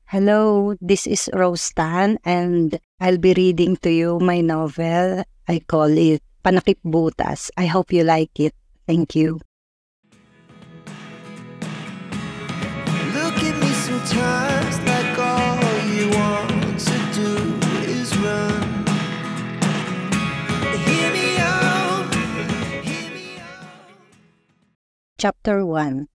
Hello, this is Rose Tan and I'll be reading to you my novel. I call it Panakip Butas. I hope you like it. Thank you. Look at me sometimes like all you want to do is run. Hear me out, hear me out. Chapter 1.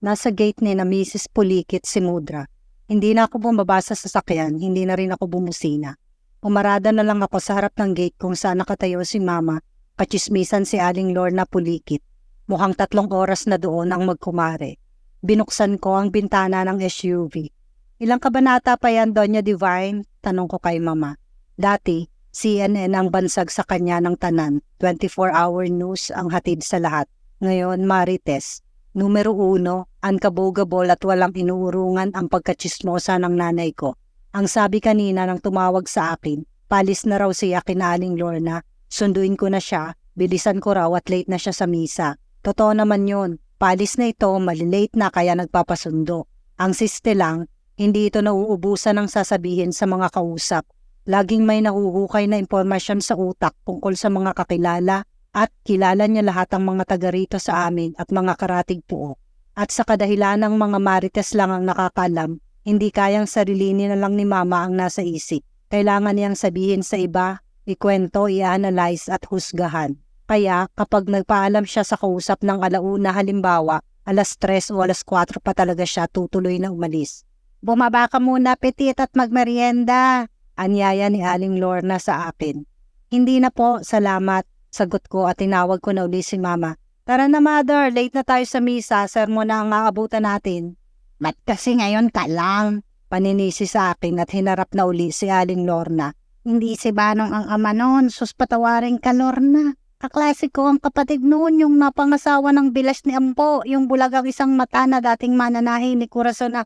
Nasa gate ni na Mrs. Pulikit si Mudra. Hindi na ako bumaba sa sasakyan, hindi na rin ako bumusina. Umarada na lang ako sa harap ng gate kung saan nakatayo si Mama, kachismisan si Aling Lorna Pulikit. Mukhang 3 oras na doon ang magkumare. Binuksan ko ang bintana ng SUV. Ilang kabanata pa yan, Doña Divine? Tanong ko kay Mama. Dati, CNN ang bansag sa kanya ng tanan. 24-hour news ang hatid sa lahat. Ngayon, Marites. Numero 1, unkabogable at walang inuurungan ang pagkachismosa ng nanay ko. Ang sabi kanina nang tumawag sa akin, palis na raw siya kina Aling Lorna. Sunduin ko na siya, bilisan ko raw at late na siya sa misa. Totoo naman yun, palis na ito, malilate na kaya nagpapasundo. Ang siste lang, hindi ito nauubusan ng sasabihin sa mga kausap. Laging may nahuhukay na impormasyon sa utak tungkol sa mga kakilala, at kilala niya lahat ang mga taga rito sa amin at mga karatig puo. At sa kadahilan ng mga Marites lang ang nakakalam, hindi kayang sarilinin na lang ni Mama ang nasa isip. Kailangan niyang sabihin sa iba, ikwento, i-analyze at husgahan. Kaya kapag nagpaalam siya sa kausap ng alauna halimbawa, 3:00 o 4:00 pa talaga siya tutuloy na umalis. Bumaba ka muna, Petit, at magmerienda, anyaya ni Aling Lorna sa akin. Hindi na po, salamat. Sagot ko at tinawag ko na uli si Mama. Tara na, Mother, late na tayo sa misa, sermon na ang aabutan natin. Ba't kasi ngayon ka lang? Paninisi sa akin at hinarap na uli si Aling Lorna. Hindi si Banong ang ama noon, sus patawarin ka, Lorna. Kaklase ko ang kapatid noon, yung napangasawa ng bilas ni Ampo, yung bulagang isang mata na dating mananahi ni Corazon na,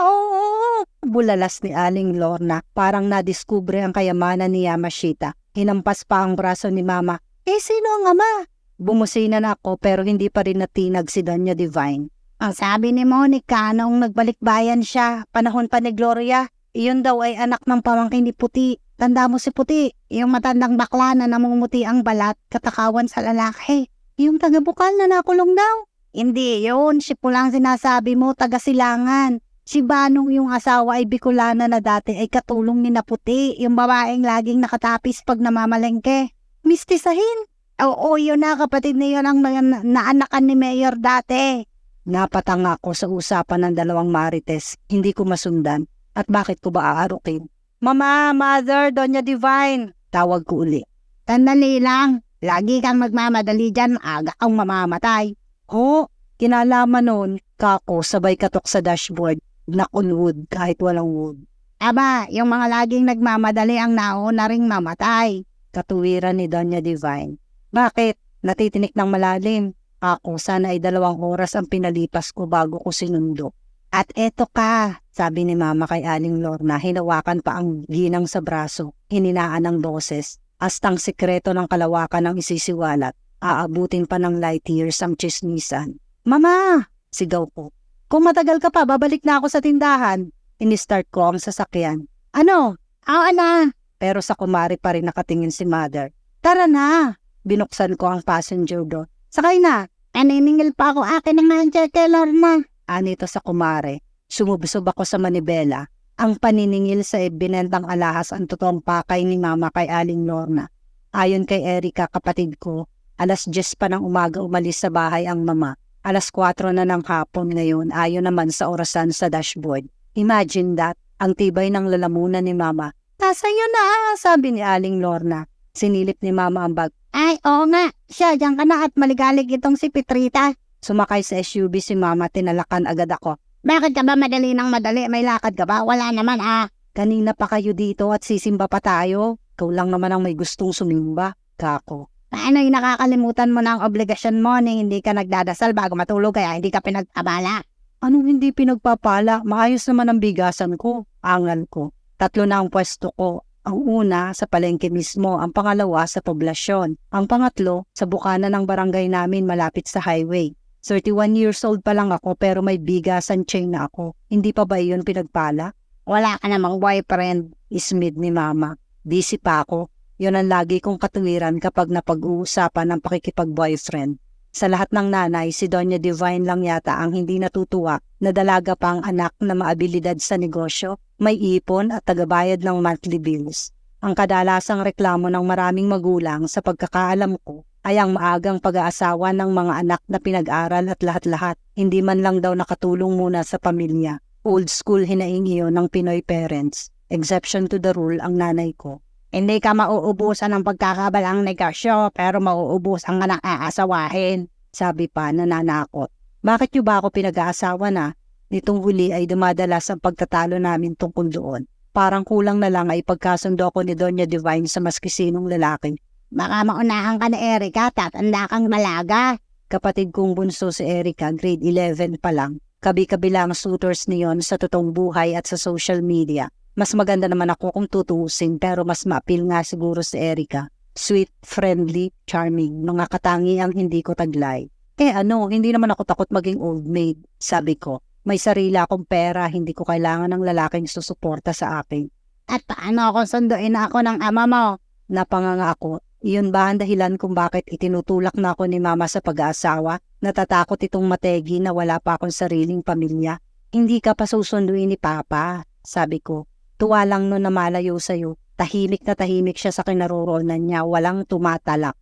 oo. Bulalas ni Aling Lorna, parang nadiskubre ang kayamanan ni Yamashita. Hinampas pa ang braso ni Mama. Sino ang ama? Bumusina na ako pero hindi pa rin natinag si Doña Divine. Ang sabi ni Monica noong nagbalik bayan siya, panahon pa ni Gloria, iyon daw ay anak ng pamangkin ni Puti. Tanda mo si Puti, yung matandang bakla na namumuti ang balat, katakawan sa lalaki. Yung taga-bukal na nakulong daw. Hindi yun, si Pulang sinasabi mo, taga-Silangan. Si Banong yung asawa ay Bicolana na dati ay katulong ni Naputi, yung babaeng laging nakatapis pag namamalengke. Mistisahin? Oo, yun na, kapatid na yun ang naanakan ni Mayor dati. Napatanga ako sa usapan ng 2 Marites, hindi ko masundan. At bakit ko ba aarukin? Mama, Mother, Doña Divine, tawag ko uli. Tandali lang, lagi kang magmamadali dyan, aga kang mamamatay. Oo, kinalaman nun, kako sabay katok sa dashboard, nakunwood kahit walang wood. Aba, yung mga laging nagmamadali ang nauna ring mamatay. Katuwiran ni Doña Divine. Bakit? Natitinik ng malalim. Ako, sana ay 2 oras ang pinalipas ko bago ko sinundo. At eto ka, sabi ni Mama kay Aling Lorna, hinawakan pa ang ginang sa braso, hininaan ng boses, astang sikreto ng kalawakan ng isisiwalat, aabutin pa ng light years ang chismisan. Mama! Sigaw ko. Kung matagal ka pa, babalik na ako sa tindahan. Ini-start ko ang sasakyan. Ano? Na. Pero sa kumari pa rin nakatingin si Mother. Tara na! Binuksan ko ang passenger door. Sakay na! Naniningil pa ako akin ng nandiyan kay Lorna. Anito sa kumare. Sumubsob ako sa manibela. Ang paniningil sa binentang alahas ang totoong pakay ni Mama kay Aling Lorna. Ayon kay Erica, kapatid ko, 10:00 pa ng umaga umalis sa bahay ang Mama. 4:00 na ng hapon ngayon, ayon naman sa orasan sa dashboard. Imagine that, ang tibay ng lalamunan ni Mama. Sa'yo na, sabi ni Aling Lorna. Sinilip ni Mama ang bag. Ay, oo nga, siya, diyan ka na at maligalig itong si Petrita. Sumakay sa SUV si Mama, tinalakan agad ako. Bakit ka ba madali ng madali? May lakad ka ba? Wala naman Kanina pa kayo dito at sisimba pa tayo. Ikaw lang naman ang may gustong sumimba, kako. Paano yung nakakalimutan mo na ang obligasyon mo ni hindi ka nagdadasal bago matulog kaya hindi ka pinag-abala? Anong hindi pinagpapala? Maayos naman ang bigasan ko, angal ko. 3 na ang pwesto ko. Ang una, sa palengke mismo. Ang pangalawa, sa poblasyon. Ang pangatlo, sa bukana ng barangay namin malapit sa highway. 31 years old pa lang ako pero may bigasan chain na ako. Hindi pa ba yun pinagpala? Wala ka namang boyfriend. Ismid ni Mama. Busy pa ako. Yun ang lagi kong katuwiran kapag napag-uusapan ng pakikipag-boyfriend. Sa lahat ng nanay, si Doña Divine lang yata ang hindi natutuwa na dalaga pa ang anak na maabilidad sa negosyo, may ipon at tagabayad ng monthly bills. Ang kadalasang reklamo ng maraming magulang sa pagkakaalam ko ay ang maagang pag-aasawa ng mga anak na pinag-aral at lahat-lahat. Hindi man lang daw nakatulong muna sa pamilya. Old school hinaing iyon ng Pinoy parents. Exception to the rule ang nanay ko. Hindi ka mauubusan ng pagkakabalang negosyo pero mauubusan ka ng aasawahin. Sabi pa nananakot. Bakit niyo ba ako pinag-aasawa na? Nitong huli ay dumadalas ang pagtatalo namin tungkol doon. Parang kulang na lang ay pagkasundo ko ni Doña Divine sa maskisinong lalaki. Baka maunahan ka ni Erica, tatanda kang malaga. Kapatid kong bunso si Erica, grade 11 pa lang. Kabi-kabila ang suitors niyon sa totoong buhay at sa social media. Mas maganda naman ako kung tutuusin pero mas ma-appeal nga siguro si Erica. Sweet, friendly, charming, mga katangiang hindi ko taglay. Hindi naman ako takot maging old maid, sabi ko. May sarili akong pera, hindi ko kailangan ng lalaking susuporta sa akin. At paano kung sunduin ako ng ama mo? Napanganga ako. Iyon ba ang dahilan kung bakit itinutulak na ako ni Mama sa pag-aasawa? Natatakot itong mategi na wala pa akong sariling pamilya. Hindi ka pa susunduin ni Papa, sabi ko. Tuwa lang no na malayo sa'yo. Tahimik na tahimik siya sa kinaroroonan niya, walang tumatalak.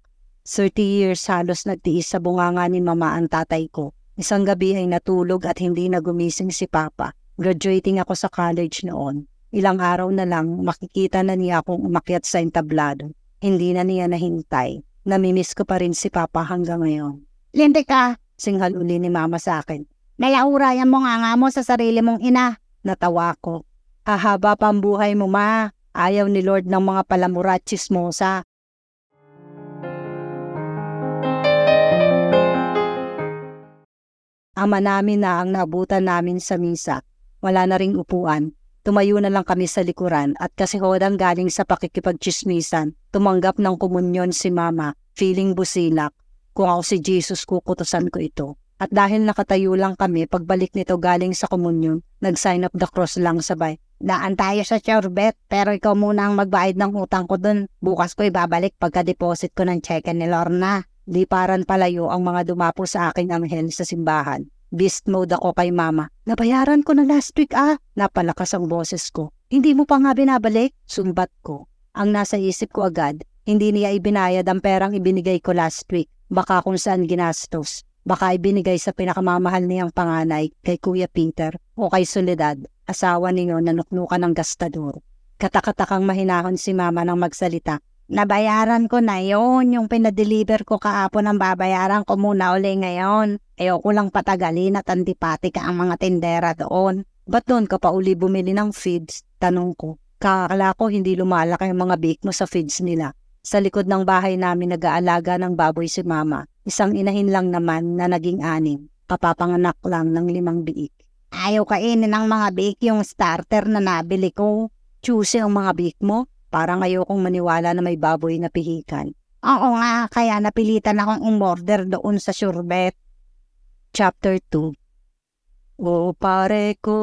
30 years halos nagtiis sa bunganga ni Mama ang tatay ko. Isang gabi ay natulog at hindi na gumising si Papa. Graduating ako sa college noon. Ilang araw na lang makikita na niya akong umakyat sa entablado. Hindi na niya nahintay. Namimiss ko pa rin si Papa hanggang ngayon. Lintik ka, Singhal uli ni Mama sa akin. nalaurayan mo nga mo sa sarili mong ina. Natawa ko. Hahaba pa ang buhay mo, Ma. Ayaw ni Lord ng mga palamura at chismosa. Ama namin na ang naabutan namin sa misa. Wala na ring upuan. Tumayo na lang kami sa likuran at kasi hodang galing sa pakikipagchismisan, tumanggap ng komunyon si Mama, feeling busilak. Kung ako si Jesus, kukutusan ko ito. At dahil nakatayo lang kami, pagbalik nito galing sa komunyon, nag-sign up the cross lang sabay. Daan tayo sa Chorbet, pero ikaw muna ang magbayad ng utang ko dun. Bukas ko ibabalik pagka-deposit ko ng cheque ni Lorna. Di paran palayo ang mga dumapo sa aking anghel sa simbahan. Beast mode ako kay Mama. Nabayaran ko na last week Napalakas ang boses ko. Hindi mo pa nga binabalik? Sumbat ko. Ang nasa isip ko agad, hindi niya ibinayad ang perang ibinigay ko last week. Baka kung saan ginastos. Baka ibinigay sa pinakamamahal niyang panganay kay Kuya Peter o kay Soledad, asawa ninyo na nuknukan ng gastador. Katakatakang mahinahon si Mama nang magsalita. Nabayaran ko na yon, yung pinadeliver ko kaapon ang babayaran ko muna uli ngayon. Ayoko lang patagalin at antipati ka ang mga tindera doon. Ba't doon ka pa uli bumili ng feeds? Tanong ko. Kakala ko hindi lumalaki ang mga bake mo sa feeds nila. Sa likod ng bahay namin nag-aalaga ng baboy si Mama. Isang inahin lang naman na naging 6. Kapapanganak lang ng 5 biik. Ayaw kainin ng mga bake yung starter na nabili ko. Choosy ang mga bake mo? Parang ayokong maniwala na may baboy na pihikan. Oo nga, kaya napilitan akong umorder doon sa Chorbet. Chapter 2. Oh pare ko,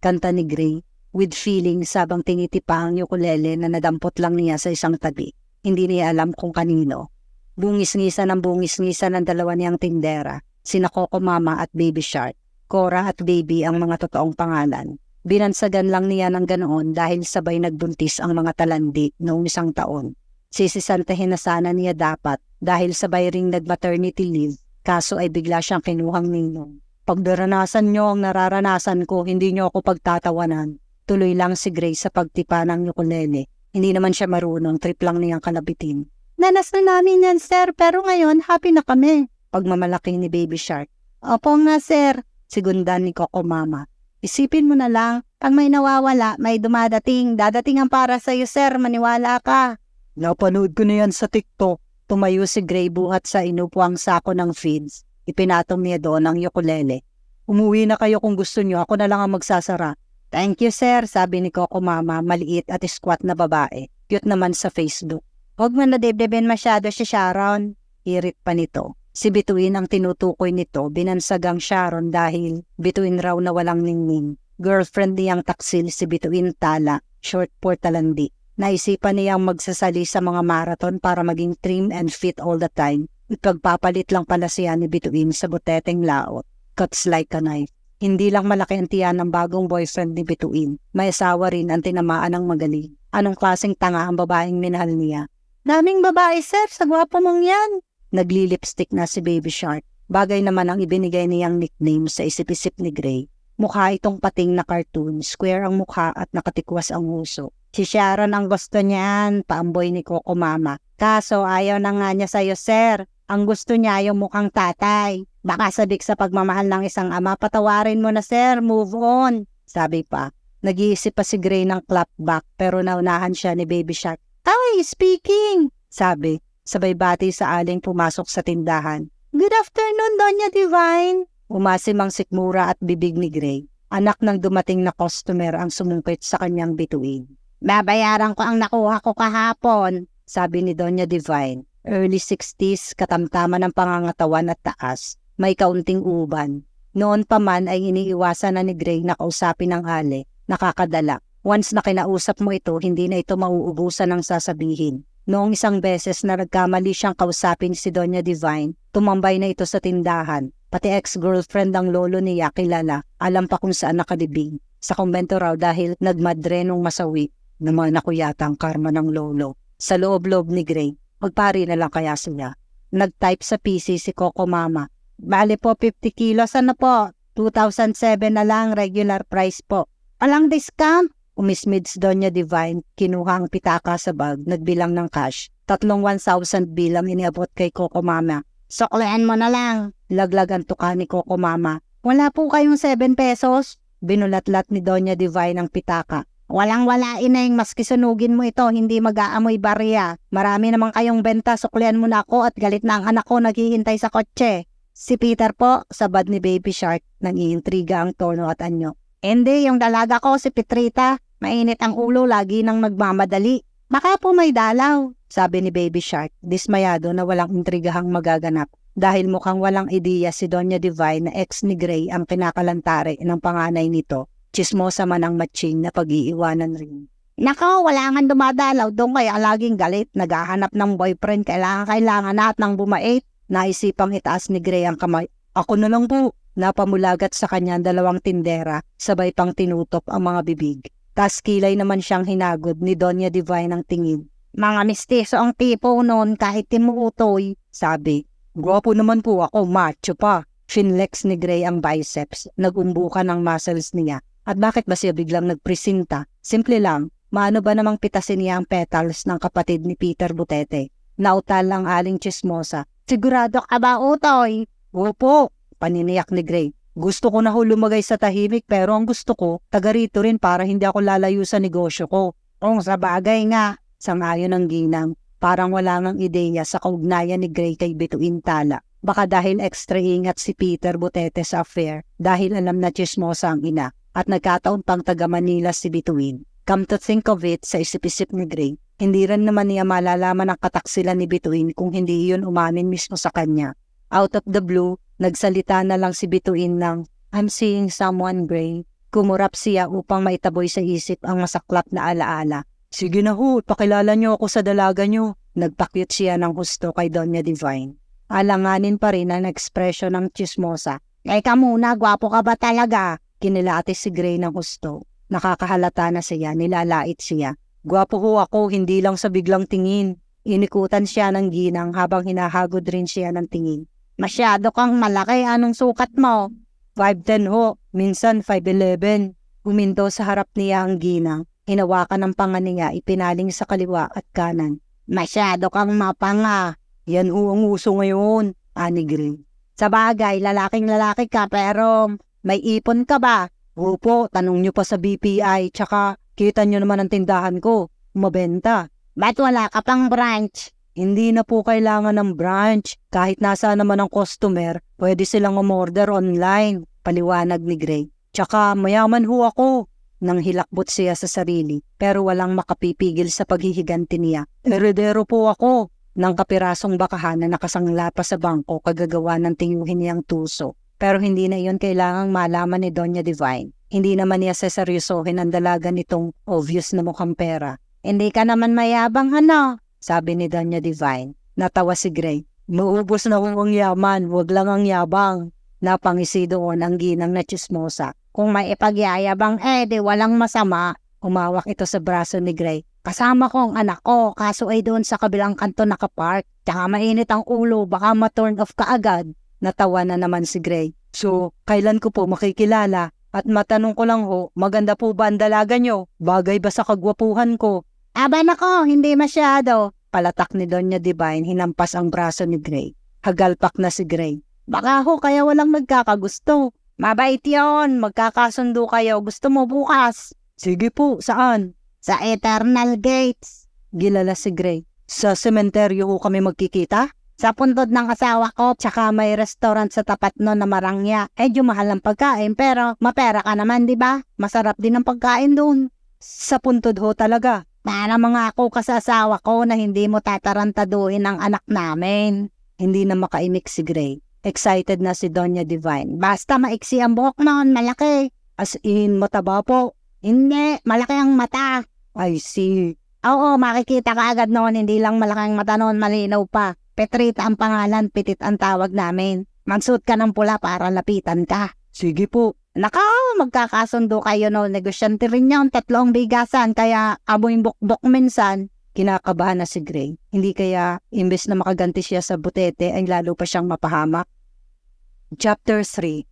kanta ni Gray. With feeling sabang tinitipa ang ukulele na nadampot lang niya sa isang tabi. Hindi niya alam kung kanino. Bungis-ngisa ng dalawa niyang tindera. Sina Coco Mama at Baby Shark. Cora at Baby ang mga totoong pangalan. Binansagan lang niya ng ganoon dahil sabay nagbuntis ang mga talandi noong 1 taon. Sisisantahin na sana niya dapat dahil sabay ring nag-maternity leave, kaso ay bigla siyang kinuhang ninong. Pag naranasan niyo ang nararanasan ko, hindi niyo ako pagtatawanan. Tuloy lang si Grace sa pagtipa ng ukulele. Hindi naman siya marunong, trip lang niyang kalabitin. Nanas na namin yan, sir, pero ngayon happy na kami. Pagmamalaki ni Baby Shark. Opo nga, sir. Sigundan ni Coco Mama. Isipin mo na lang, pag may nawawala, may dumadating. Dadating ang para sa'yo, sir, maniwala ka. Napanood ko na yan sa TikTok. Tumayo si Gray buhat sa inupuang sako ng feeds. Ipinatong niya doon ang ukulele. Umuwi na kayo kung gusto niyo, ako na lang ang magsasara. Thank you, sir, sabi ni Coco Mama, maliit at squat na babae. Cute naman sa Facebook. Huwag mo na dibdibin masyado si Sharon. Irit pa nito. Si Bituin ang tinutukoy nito, binansagang Sharon dahil Bituin raw na walang ningning. Girlfriend niyang taksil si Bituin Tala, short for Talandi. Naisipan niyang magsasali sa mga marathon para maging trim and fit all the time. Ipagpapalit lang pala siya ni Bituin sa buteteng laot. Cuts like a knife. Hindi lang malaki ang tiyan ng bagong boyfriend ni Bituin. May asawa rin ang tinamaan ng magaling. Anong klaseng tanga ang babaeng minahal niya? Daming babae, sir, sa gwapo mong yan. Nagli-lipstick na si Baby Shark. Bagay naman ang ibinigay niyang nickname sa isip-isip ni Gray. Mukha itong pating na cartoon, square ang mukha at nakatikwas ang uso. Si Sharon ang gusto niyan, paamboy ni Coco Mama. Kaso ayaw na nga niya sa'yo, sir. Ang gusto niya yung mukhang tatay. Baka sabik sa pagmamahal ng isang ama, patawarin mo na, sir, move on. Sabi pa. Nag-iisip pa si Gray ng clapback pero naunahan siya ni Baby Shark. Ay, speaking! Sabi. Sabay bati sa aling pumasok sa tindahan. Good afternoon, Doña Divine! Umasim ang sikmura at bibig ni Gray. Anak ng dumating na customer ang sumungkit sa kanyang Bituin. Babayaran ko ang nakuha ko kahapon, sabi ni Doña Divine. Early 60s, katamtaman ng pangangatawan at taas. May kaunting uban. Noon pa man ay iniiwasan na ni Gray na kausapin ng ale. Nakakadala. Once na kinausap mo ito, hindi na ito mauubusan ng sasabihin. Noong isang beses na nagkamali siyang kausapin si Doña Divine, tumambay na ito sa tindahan. Pati ex-girlfriend ang lolo niya kilala, alam pa kung saan nakadibing. Sa kumbento raw dahil nagmadre nung masawi, naman ako yata ang karma ng lolo. Sa loob-loob ni Gray, magpari na lang kaya siya. Nag-type sa PC si Coco Mama. Bale po 50 kilos, ano po? 2007 na lang, regular price po. Walang discount? Umismids Doña Divine, kinuha ang pitaka sa bag, nagbilang ng cash. 1,000 bilang iniabot kay Coco Mama. Suklian mo na lang. Laglag ang tuka ni Coco Mama. Wala po kayong 7 pesos? Binulatlat ni Doña Divine ang pitaka. Walang-wala ineng, maski sunugin mo ito, hindi mag-aamoy barya. Marami naman kayong benta, suklian mo na ako at galit na ang anak ko naghihintay sa kotse. Si Peter po, sabad ni Baby Shark, nangiintriga ang tono at anyo. Hindi, yung dalaga ko, si Petrita. Mainit ang ulo, lagi nang nagmamadali. Baka po may dalaw, sabi ni Baby Shark, dismayado na walang intrigahang magaganap. Dahil mukhang walang ideya si Doña Divine na ex ni Gray ang kinakalantare ng panganay nito. Chismosa man ang matching na pag-iiwanan rin. Nako, wala nga dumadalaw doon kaya laging galit. Naghahanap ng boyfriend, kailangan na at nang bumait. Naisipang itaas ni Gray ang kamay. Ako na lang po. Napamulagat sa kanya 2 tindera, sabay pang tinutok ang mga bibig. Tas kilay naman siyang hinagod ni Doña Divine ang tingin. Mga mistiso ang tipo noon kahit timuutoy, sabi. Gwapo naman po ako, macho pa. Finlex ni Gray ang biceps, nagumbukan ang muscles niya. At bakit ba siya biglang nagpresinta? Simple lang, maano ba namang pitasin niya ang petals ng kapatid ni Peter Butete? Nautal ang aling chismosa. Sigurado ka ba, utoy? Opo, paniniyak ni Gray. Gusto ko na ho lumagay sa tahimik pero ang gusto ko, taga rito rin para hindi ako lalayo sa negosyo ko. Sa bagay nga, sangayon ng ginang. Parang wala ngang ideya sa kaugnayan ni Gray kay Bituin Tala. Baka dahil extra ingat si Peter Butete sa affair dahil alam na chismosa ang ina at nagkataon pang taga Manila si Bituin. Come to think of it, sa isip-isip ni Gray, hindi rin naman niya malalaman ang kataksilan ni Bituin kung hindi iyon umamin mismo sa kanya. Out of the blue, nagsalita na lang si Bituin ng, I'm seeing someone, Gray. Kumurap siya upang maitaboy sa isip ang masaklap na alaala. Sige na ho, pakilala niyo ako sa dalaga niyo. Nagpakyut siya ng husto kay Doña Divine. Alanganin pa rin ang ekspresyon ng chismosa. Eka muna, gwapo ka ba talaga? Kinilati si Gray ng husto. Nakakahalata na siya, nilalait siya. Gwapo ho ako, hindi lang sa biglang tingin. Inikutan siya ng ginang habang hinahagod rin siya ng tingin. Masyado kang malaki, anong sukat mo? 5'10" ho, minsan 5'11". Uminto sa harap niya ang ginang. Hinawakan ng panga niya, ipinaling sa kaliwa at kanan. Masyado kang mapanga. Yan ho ang uso ngayon, ani Gray. Sa bagay, lalaking lalaki ka pero may ipon ka ba? Opo, tanong nyo pa sa BPI, tsaka kita nyo naman ang tindahan ko. Mabenta. Ba't wala ka pang branch? Hindi na po kailangan ng branch. Kahit nasa naman ang customer, pwede silang umorder online. Paliwanag ni Gray. Tsaka mayaman ho ako. Nang hilakbot siya sa sarili, pero walang makapipigil sa paghihiganti niya. Heredero po ako. ng kapirasong bakahan na nakasangla pa sa bangko kagagawa ng tiyuhin niyang tuso. Pero hindi na iyon kailangang malaman ni Doña Divine. Hindi naman niya seseryosohin ang dalaga nitong obvious na mukhang pera. Hindi ka naman mayabang Sabi ni Doña Divine. Natawa si Gray. Maubos na kung ang yaman, wag lang ang yabang. Napangisi doon ang ginang na chismosa. Kung may ipagyayabang di walang masama. Umawak ito sa braso ni Gray. Kasama ko ang anak ko, kaso ay doon sa kabilang kanto nakapark. Tsaka mainit ang ulo, baka ma-turn off ka agad. Natawa na naman si Gray. So, kailan ko po makikilala? At matanong ko lang ho, maganda po ba ang dalaga nyo? Bagay ba sa kagwapuhan ko? Aba nako, hindi masyado. Palatak ni Doña Divine, hinampas ang braso ni Gray. Hagalpak na si Gray. Baka ho, kaya walang magkakagusto. Mabait yon, magkakasundo kayo. Gusto mo bukas? Sige po, saan? Sa Eternal Gates. Gilala si Gray. Sa sementeryo ho kami magkikita? Sa puntod ng asawa ko, tsaka may restaurant sa tapat no na marangya. Medyo mahal ang pagkain, pero mapera ka naman, di ba? Masarap din ang pagkain doon. Sa puntod ho talaga. Para mangako ka sa asawa ko na hindi mo tatarantaduhin ang anak namin. Hindi na makaimik si Gray. Excited na si Doña Divine. Basta maiksi ang buhok noon, malaki. As in, mataba po. Hindi, malaki ang mata. I see. Oo, makikita ka agad noon, hindi lang malaki ang mata noon, malinaw pa. Petrita ang pangalan, Pitit ang tawag namin. Magsuot ka ng pula para lapitan ka. Sige po. Nakaw, magkakasundo kayo no. Negosyante rin yun, 3 bigasan, kaya amoy bukbok minsan. Kinakabahan na si Gray. Hindi kaya, imbes na makaganti siya sa butete, ay lalo pa siyang mapahamak. Chapter 3.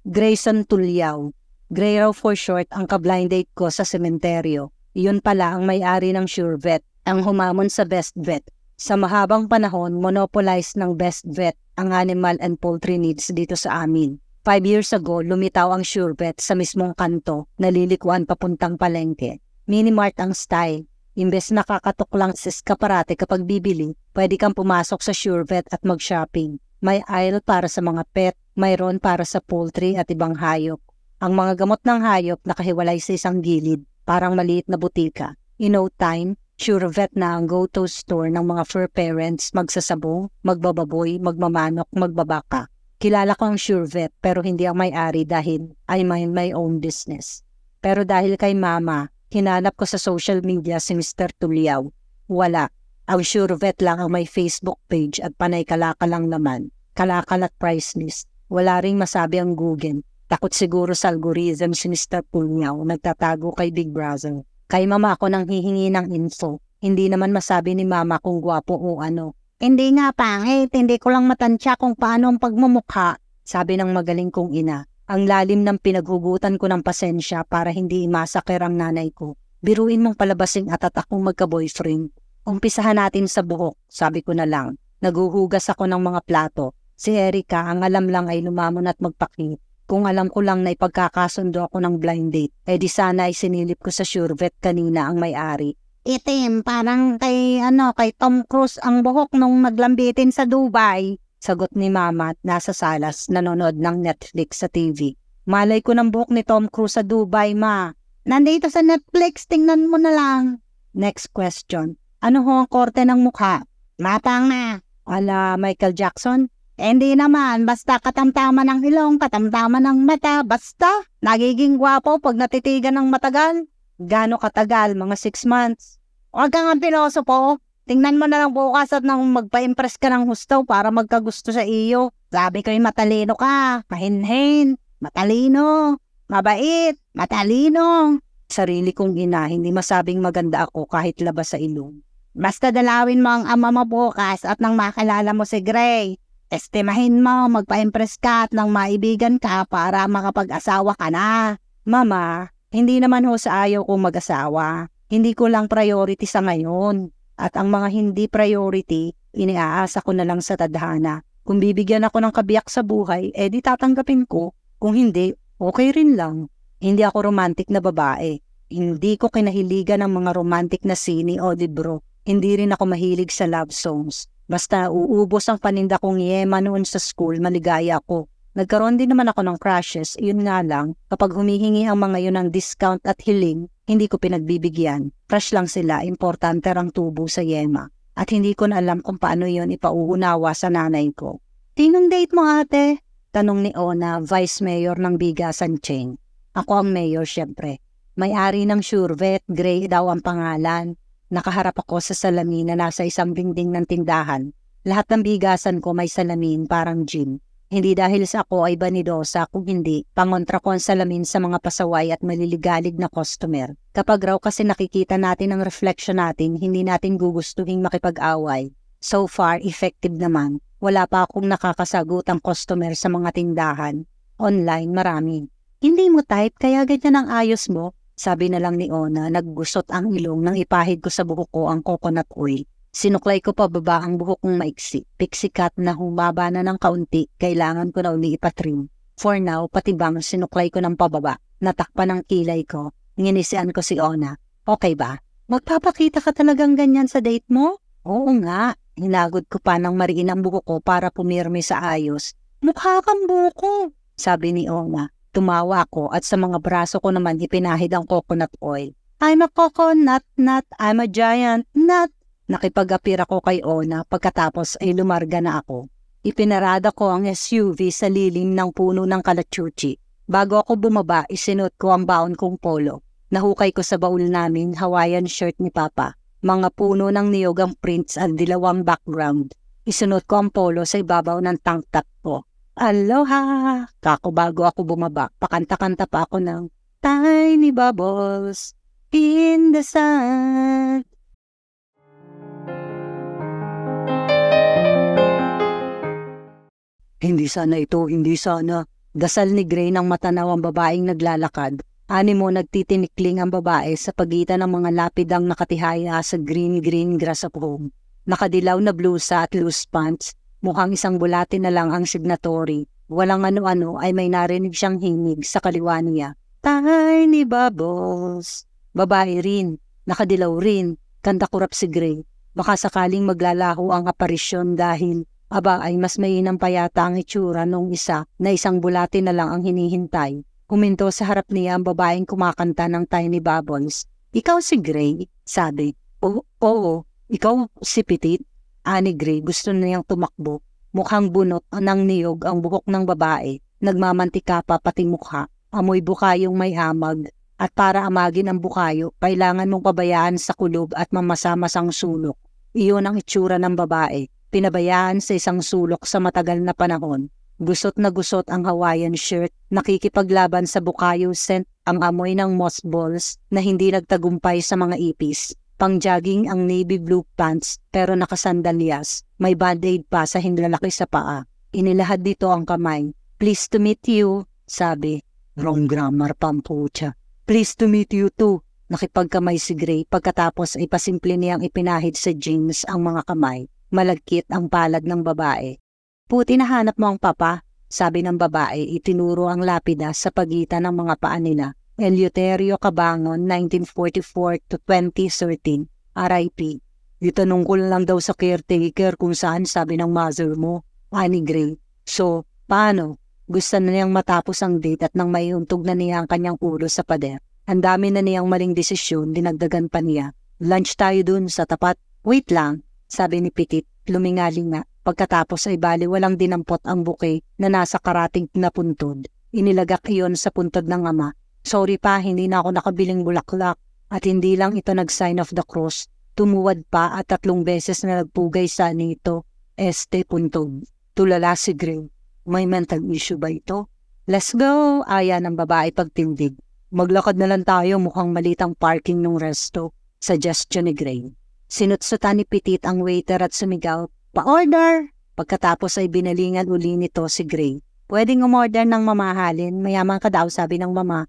Grayson Tulyaw. Gray raw for short ang ka-blind date ko sa sementeryo. Iyon pala ang may-ari ng Sure Vet, ang humamon sa Best Vet. Sa mahabang panahon, monopolize ng Best Vet ang animal and poultry needs dito sa amin. 5 years ago, lumitaw ang Sure Vet sa mismong kanto, nalilikuan papuntang palengke. Minimart ang style. Imbes nakakatok lang sa eskaparate kapag bibili, pwede kang pumasok sa Sure Vet at mag-shopping. May aisle para sa mga pet, mayroon para sa poultry at ibang hayop. Ang mga gamot ng hayop nakahiwalay sa isang gilid, parang maliit na butika. In no time, Sure Vet na ang go-to store ng mga fur parents, magsasabong, magbababoy, magmamanok, magbabaka. Kilala ko ang Sure Vet pero hindi ang may-ari dahil I mind my own business. Pero dahil kay Mama, hinanap ko sa social media si Mr. Tulyaw. Wala. Ang Sure Vet lang ang may Facebook page at panay kalakal lang naman. Kalakal at price list. Wala ring masabi ang Google. Takot siguro sa algorithm si Mr. Tulyaw, nagtatago kay Big Brother. Kay Mama ako nang hihingi ng info. Hindi naman masabi ni Mama kung gwapo o ano. Hindi nga pangit, hindi ko lang matansya kung paano ang pagmumukha. Sabi ng magaling kong ina. Ang lalim ng pinaghugutan ko ng pasensya para hindi imasakir ang nanay ko. Biruin mong palabasing at akong magka-boyfriend. Umpisahan natin sa buhok, sabi ko na lang. Naguhugas ako ng mga plato. Si Erica, ang alam lang ay lumamon at magpakit. Kung alam ko lang na ipagkakasundo ako ng blind date, di sana ay sinilip ko sa Sure Vet kanina ang may-ari. Itim, parang kay Tom Cruise ang buhok nung naglambitin sa Dubai. Sagot ni Mama at nasa salas, nanonood ng Netflix sa TV. Malay ko ng buhok ni Tom Cruise sa Dubai, Ma. Nandito sa Netflix, tingnan mo na lang. Next question. Ano ho ang korte ng mukha? Matang na. Ala, Michael Jackson? Hindi naman, basta katamtaman ng ilong, katamtaman ng mata, basta. Nagiging gwapo pag natitigan ng matagal. Gano katagal? Mga 6 months? Huwag kang ang pilosopo. Tingnan mo na lang bukas at nang magpa-impress ka ng husto para magkagusto sa iyo. Sabi ko'y matalino ka, mahinhin, matalino, mabait, matalino. Sarili kong ina, hindi masabing maganda ako kahit labas sa ilong. Basta dalawin mo ang ama mo bukas at nang makilala mo si Gray. Estimahin mo, magpa-impress ka at nang maibigan ka para makapag-asawa ka na. Mama, hindi naman ho sa ayaw kong mag-asawa. Hindi ko lang priority sa ngayon. At ang mga hindi priority, iniaasa ko na lang sa tadhana. Kung bibigyan ako ng kabiyak sa buhay, di tatanggapin ko. Kung hindi, okay rin lang. Hindi ako romantic na babae. Hindi ko kinahiligan ng mga romantic na sine o libro. Hindi rin ako mahilig sa love songs. Basta uubos ang paninda kong yema noon sa school, maligaya ako. Nagkaroon din naman ako ng crushes, yun nga lang, kapag humihingi ang mga yun ng discount at hiling, hindi ko pinagbibigyan. Crush lang sila, importante ang tubo sa yema. at hindi ko na alam kung paano yon ipauunawa sa nanay ko. Tinong date mo ate? Tanong ni Ona, Vice Mayor ng Bigasan Chain. Ako ang mayor syempre. May-ari ng Surevet, Gray daw ang pangalan. Nakaharap ako sa salamin na nasa isang dingding ng tindahan. Lahat ng bigasan ko may salamin parang gym. Hindi dahil sa ako ay banidosa, kung hindi, pangontra ko ang salamin sa mga pasaway at maliligalig na customer. Kapag raw kasi nakikita natin ang reflection natin, hindi natin gugustuhin makipag-away. So far, effective naman. Wala pa akong nakakasagutang customer sa mga tindahan. Online, marami. Hindi mo type, kaya ganyan ang ayos mo? Sabi na lang ni Ona, naggusot ang ilong nang ipahid ko sa buhok ko ang coconut oil. Sinuklay ko pababa ang buhok kong maiksi. Pixie cut na humaba na ng kaunti, kailangan ko na uli ipatrim. For now, pati bang sinuklay ko ng pababa. Natakpan ang kilay ko. Nginisian ko si Ona. Okay ba? Magpapakita ka talagang ganyan sa date mo? Oo nga. Hinagod ko pa ng mariin ang buhok ko para pumirme sa ayos. Mukha kang buko, sabi ni Ona. Tumawa ako at sa mga braso ko naman ipinahid ang coconut oil. I'm a coconut nut, I'm a giant nut. Nakipag-apir ako kay Ona pagkatapos ay lumarga na ako. Ipinarada ko ang SUV sa lilim ng puno ng kalachuchi. Bago ako bumaba, isinuot ko ang baon kong polo. Nahukay ko sa baul namin Hawaiian shirt ni Papa. Mga puno ng niyogang prints at dilawang background. Isinuot ko ang polo sa ibabaw ng tank top ko. Aloha! Kako bago ako bumaba, pakanta-kanta pa ako ng Tiny Bubbles in the Sun. Hindi sana ito, hindi sana. Dasal ni Gray ng matanaw ang babaeng naglalakad. Animo nagtitinikling ang babae sa pagitan ng mga lapidang nakatihaya sa green grass of home. Nakadilaw na blusa at loose pants. Mukhang isang bulate na lang ang signatory. Walang ano-ano ay may narinig siyang himig sa kaliwa niya. Tiny Bubbles. Babae rin. Nakadilaw rin. Kanta kurap si Gray. Baka sakaling maglalaho ang aparisyon dahil ay mas mainam pa yata ang itsura nung isa na isang bulate na lang ang hinihintay. Huminto sa harap niya ang babaeng kumakanta ng Tiny Bubbles. Ikaw si Gray? Sabi. Oo. Ikaw si Petit? Ani Gray, gusto niyang tumakbo. Mukhang bunot ng niyog ang buhok ng babae. Nagmamantika pa pati mukha. Amoy bukayong may hamag. At para amagin ang bukayo, kailangan mong pabayaan sa kulob at mamasa-masang sulok. Iyon ang itsura ng babae. Pinabayaan sa isang sulok sa matagal na panahon. Gusot na gusot ang Hawaiian shirt. Nakikipaglaban sa bukayo scent ang amoy ng mothballs na hindi nagtagumpay sa mga ipis. Pang-jogging ang navy blue pants pero nakasandalyas. May band-aid pa sa hinlalaki sa paa. Inilahad dito ang kamay. Pleased to meet you, sabi. Wrong grammar, pampucha. Pleased to meet you too. Nakipagkamay si Gray pagkatapos ay pasimple niyang ipinahid sa jeans ang mga kamay. Malagkit ang palad ng babae. Puti na hanap mo ang papa, sabi ng babae. Itinuro ang lapida sa pagitan ng mga paa nila. Eleuterio Cabangon, 1944 to 2013, RIP. Itanong ko lang daw sa caretaker kung saan, sabi ng mother mo, Ani Gray. So, paano? Gusto na niyang matapos ang date at nang maiuntog na niya ang kanyang ulo sa pader. Ang dami na niyang maling desisyon, dinagdagan pa niya. Lunch tayo dun sa tapat. Wait lang, sabi ni Petit, lumingaling nga. Pagkatapos ay bali walang dinampot ang bouquet na nasa karating na puntod. Inilagak iyon sa puntod ng ama. Sorry pa, hindi na ako nakabiling bulaklak. At hindi lang ito nag-sign of the cross. Tumuwad pa at 3 beses na nagpugay sa nito. Puntod. Tulala si Gray. May mental issue ba ito? Let's go, aya ng babae pagtindig. Maglakad na lang tayo, mukhang malitang parking ng resto. Suggestion ni Gray. Sinutsutan ni Petit ang waiter at sumigaw, pa-order! Pagkatapos ay binalingan uli nito si Gray. Pwedeng umorder ng mamahalin, mayaman ka daw, sabi ng mama.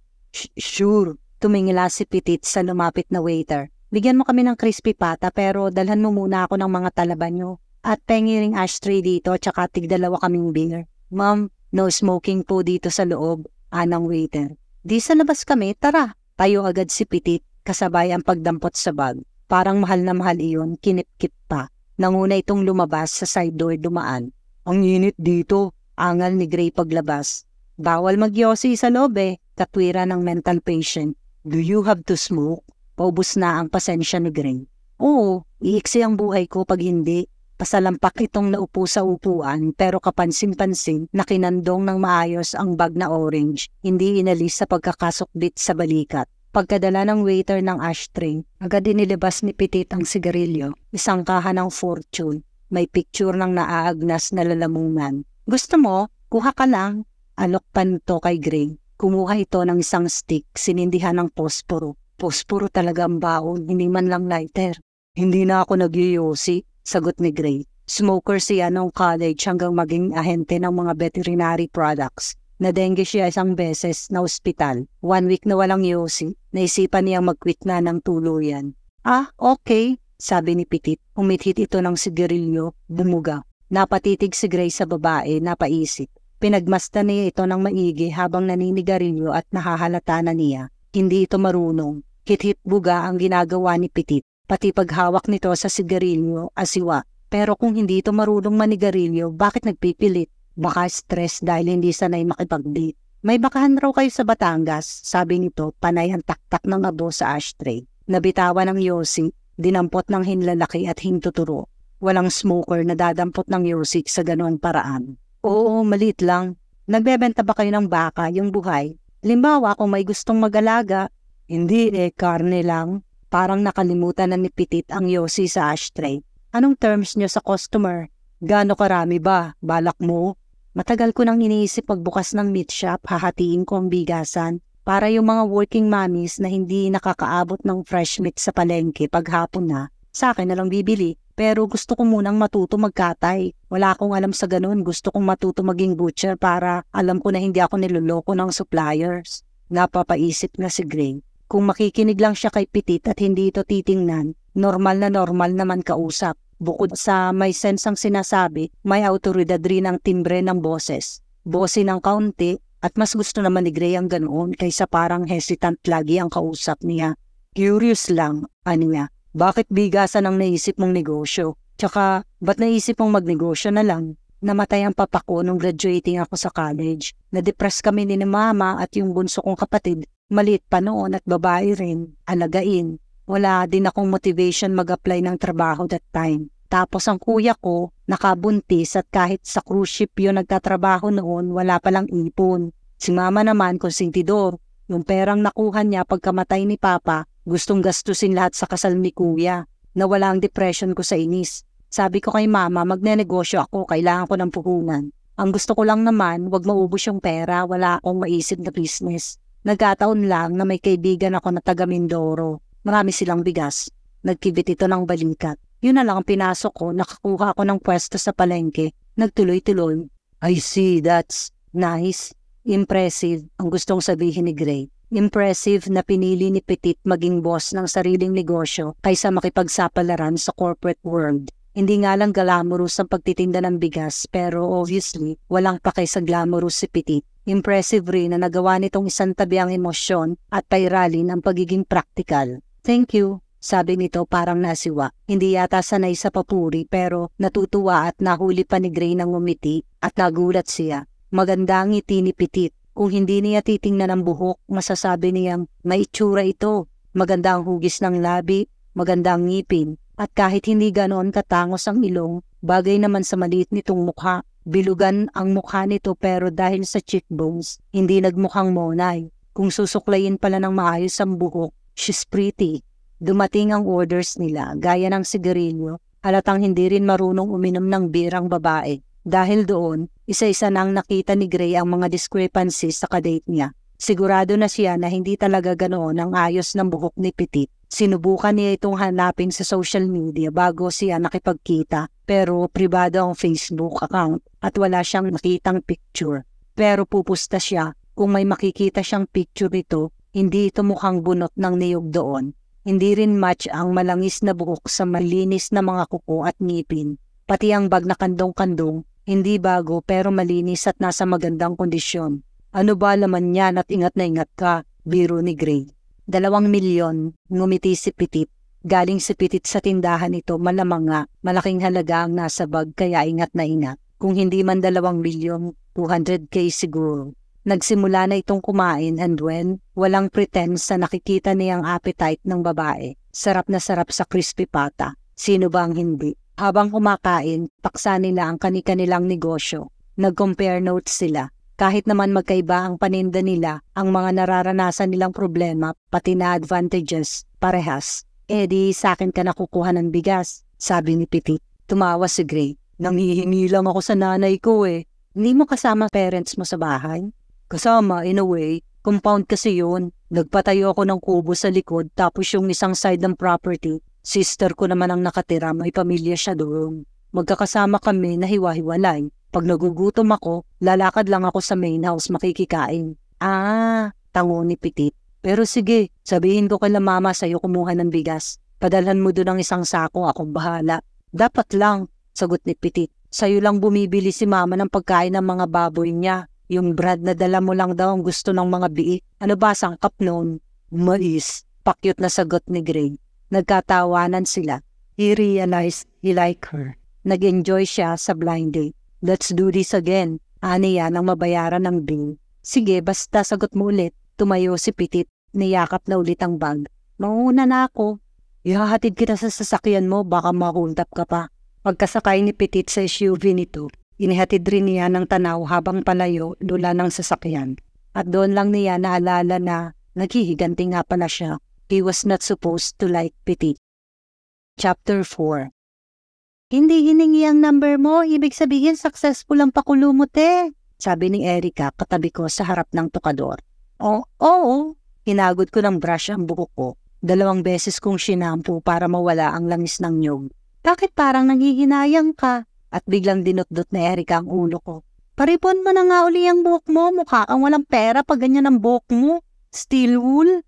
Sure, tumingila si Petit sa lumapit na waiter. Bigyan mo kami ng crispy pata pero dalhan mo muna ako ng mga talaban nyo. At pengiring ashtray dito tsaka tig-2 kaming beer. Ma'am, no smoking po dito sa loob, anang waiter. Di sa labas kami, tara. Tayo agad si Petit, kasabay ang pagdampot sa bag. Parang mahal na mahal iyon, kinip-kip pa. Nanguna itong lumabas sa side door dumaan. Ang init dito, angal ni Gray paglabas. Bawal magyosi sa loob katwira ng mental patient. Do you have to smoke? Paubos na ang pasensya ni Gray. Oo, Iiksi ang buhay ko pag hindi. Pasalampak itong naupo sa upuan pero kapansin-pansin na kinandong ng maayos ang bag na orange, hindi inalis sa pagkakasukbit sa balikat. Pagkadala ng waiter ng ashtray, agad inilabas ni Petit ang sigarilyo, isang kaha ng Fortune, may picture ng naaagnas na lalamungan. Gusto mo? Kuha ka lang. Alok pa nito kay Gray. Kumuha ito ng isang stick, sinindihan ng posporo. Posporo talaga ang baon, hindi man lang lighter. Hindi na ako nagyuyosi. Sagot ni Gray. Smoker siya noong college hanggang maging ahente ng mga veterinary products. Nadengue siya isang beses na ospital. 1 week na walang yosi. Naisipan niyang mag-quit na ng tuluyan. Ah, okay, sabi ni Petit. Umithit ito ng sigarilyo, bumuga. Napatitig si Gray sa babae, napaisip. Pinagmasdan niya ito ng maigi habang naninigarilyo at nahahalata na niya. Hindi ito marunong. Hit-hit buga ang ginagawa ni Petit. Pati paghawak nito sa sigarilyo, asiwa. Pero kung hindi ito marunong manigarilyo, bakit nagpipilit? Baka stress dahil hindi sanay makipag-date. May bakahan raw kayo sa Batangas, sabi nito, panay ang taktak ng abo sa ashtray. Nabitawan ng yosi, dinampot ng hinlalaki at hintuturo. Walang smoker na dadampot ng yosi sa ganoong paraan. Oo, maliit lang. Nagbebenta ba kayo ng baka, yung buhay? Limbawa kung may gustong mag-alaga. Hindi karne lang. Parang nakalimutan na ni Petit ang yosi sa ashtray. Anong terms nyo sa customer? Gaano karami ba? Balak mo? Matagal ko nang iniisip pagbukas ng meat shop, hahatiin ko ang bigasan para yung mga working mommies na hindi nakakaabot ng fresh meat sa palengke paghapon na, sa akin na lang bibili. Pero gusto ko munang matuto magkatay. Wala akong alam sa ganun. Gusto kong matuto maging butcher para alam ko na hindi ako niloloko ng suppliers. Napapaisip na si Gray. Kung makikinig lang siya kay Petit at hindi ito titingnan, normal naman kausap. Bukod sa may sense ang sinasabi, may autoridad rin ang timbre ng boses. Bossy ng kaunti at mas gusto naman ni Gray ang ganoon kaysa parang hesitant lagi ang kausap niya. Curious lang, niya. Bakit bigasan ang naisip mong negosyo? Tsaka, ba't naisip mong magnegosyo na lang? Namatay ang papa ko nung graduating ako sa college. Na-depress kami ni mama at yung bunso kong kapatid. Maliit pa noon at babae rin, alagain. Wala din akong motivation mag-apply ng trabaho that time. Tapos ang kuya ko, nakabuntis at kahit sa cruise ship yun nagtatrabaho noon, wala palang ipon. Si mama naman, konsentidor. Yung perang nakuha niya pagkamatay ni papa, gustong gastusin lahat sa kasal ni kuya. Nawala ang depression ko sa inis. Sabi ko kay mama, magnenegosyo ako, kailangan ko ng puhunan. Ang gusto ko lang naman, wag maubos yung pera, wala akong maisip na business. Nagkataon lang na may kaibigan ako na taga Mindoro. Marami silang bigas. Nagkibit ito ng balikat. Yun na lang ang pinasok ko, nakakuha ako ng pwesto sa palengke. Nagtuloy-tuloy. I see, that's nice. Impressive, ang gustong sabihin ni Gray. Impressive na pinili ni Petit maging boss ng sariling negosyo kaysa makipagsapalaran sa corporate world. Hindi nga lang glamorous ang pagtitinda ng bigas pero obviously walang pakay sa glamorous si Petit. Impressive rin na nagawa nitong isang tabi ang emosyon at pairalin ang pagiging practical. Thank you, sabi nito parang nasiwa. Hindi yata sanay sa papuri pero natutuwa at nahuli pa ni Gray ng ngumiti at nagulat siya. Maganda ang ngiti ni Petit. Kung hindi niya titingnan ang buhok, masasabi niyang may itsura ito. Maganda ang hugis ng labi, maganda ang ngipin. At kahit hindi ganoon katangos ang ilong, bagay naman sa maliit nitong mukha. Bilugan ang mukha nito pero dahil sa cheekbones, hindi nagmukhang monay. Kung susuklayin pala ng maayos ang buhok, she's pretty. Dumating ang orders nila, gaya ng sigarilyo, halatang hindi rin marunong uminom ng beer ang babae. Dahil doon, isa-isa nang nakita ni Gray ang mga discrepancies sa kadate niya. Sigurado na siya na hindi talaga ganoon ang ayos ng buhok ni Petit. Sinubukan niya itong hanapin sa social media bago siya nakipagkita pero pribado ang Facebook account at wala siyang nakitang picture. Pero pupusta siya kung may makikita siyang picture nito, hindi ito mukhang bunot ng niyog doon. Hindi rin match ang malangis na buhok sa malinis na mga kuko at ngipin. Pati ang bag na kandong-kandong, hindi bago pero malinis at nasa magandang kondisyon. Ano ba laman yan at ingat na ingat ka, biro ni Gray. 2 milyon, ngumiti si Petit. Galing si Petit sa tindahan ito, malamang nga, malaking halaga ang nasa bag kaya ingat na ingat. Kung hindi man 2 milyon, 200K siguro. Nagsimula na itong kumain and when, walang pretense sa nakikita niyang appetite ng babae. Sarap na sarap sa crispy pata. Sino ba ang hindi? Habang kumakain, paksa nila ang kani-kanilang negosyo. Nag-compare notes sila. Kahit naman magkaiba ang paninda nila, ang mga nararanasan nilang problema, pati na advantages, parehas. Di sa akin ka nakukuha ng bigas, sabi ni Petit. Tumawa si Gray. Nanghihingi lang ako sa nanay ko eh. Hindi mo kasama parents mo sa bahay? Kasama, in a way. Compound kasi yun. Nagpatayo ako ng kubo sa likod tapos yung isang side ng property. Sister ko naman ang nakatira, may pamilya siya doon. Magkakasama kami na hiwa-hiwalay. Pag nagugutom ako, lalakad lang ako sa main house makikikain. Tango ni Petit. Pero sige, sabihin ko kay mama sa'yo kumuha ng bigas. Padalhan mo doon ang isang sako, akong bahala. Dapat lang, sagot ni Petit. Sa'yo lang bumibili si mama ng pagkain ng mga baboy niya. Yung brand na dala mo lang daw ang gusto ng mga biik. Ano ba sangkap noon? Mais. Pakyut na sagot ni Gray. Nagkatawanan sila. He realized he liked her. Nag-enjoy siya sa blind date. Let's do this again. Aniya nang mabayaran ng bill. Sige, basta sagot mo ulit. Tumayo si Petit. Niyakap na ulit ang bag. Mauna na ako. Ihahatid kita sa sasakyan mo, baka makuntap ka pa. Pagkasakay ni Petit sa SUV nito, inihatid rin niya ng tanaw habang palayo dula ng sasakyan. At doon lang niya naalala na naghihiganti nga pala siya. He was not supposed to like Petit. Chapter 4. Hindi hiningi ang number mo, ibig sabihin successful ang pakulumot eh, sabi ni Erica katabi ko sa harap ng tokador. Oo. Hinagod ko ng brush ang buhok ko. 2 beses kong shinampo para mawala ang langis ng nyog. Bakit parang nanghihinayang ka? At biglang dinot-dot na Erica ang ulo ko. Paripon mo na nga uli ang buhok mo, mukha kang walang pera pag ganyan ang buhok mo. Steel wool?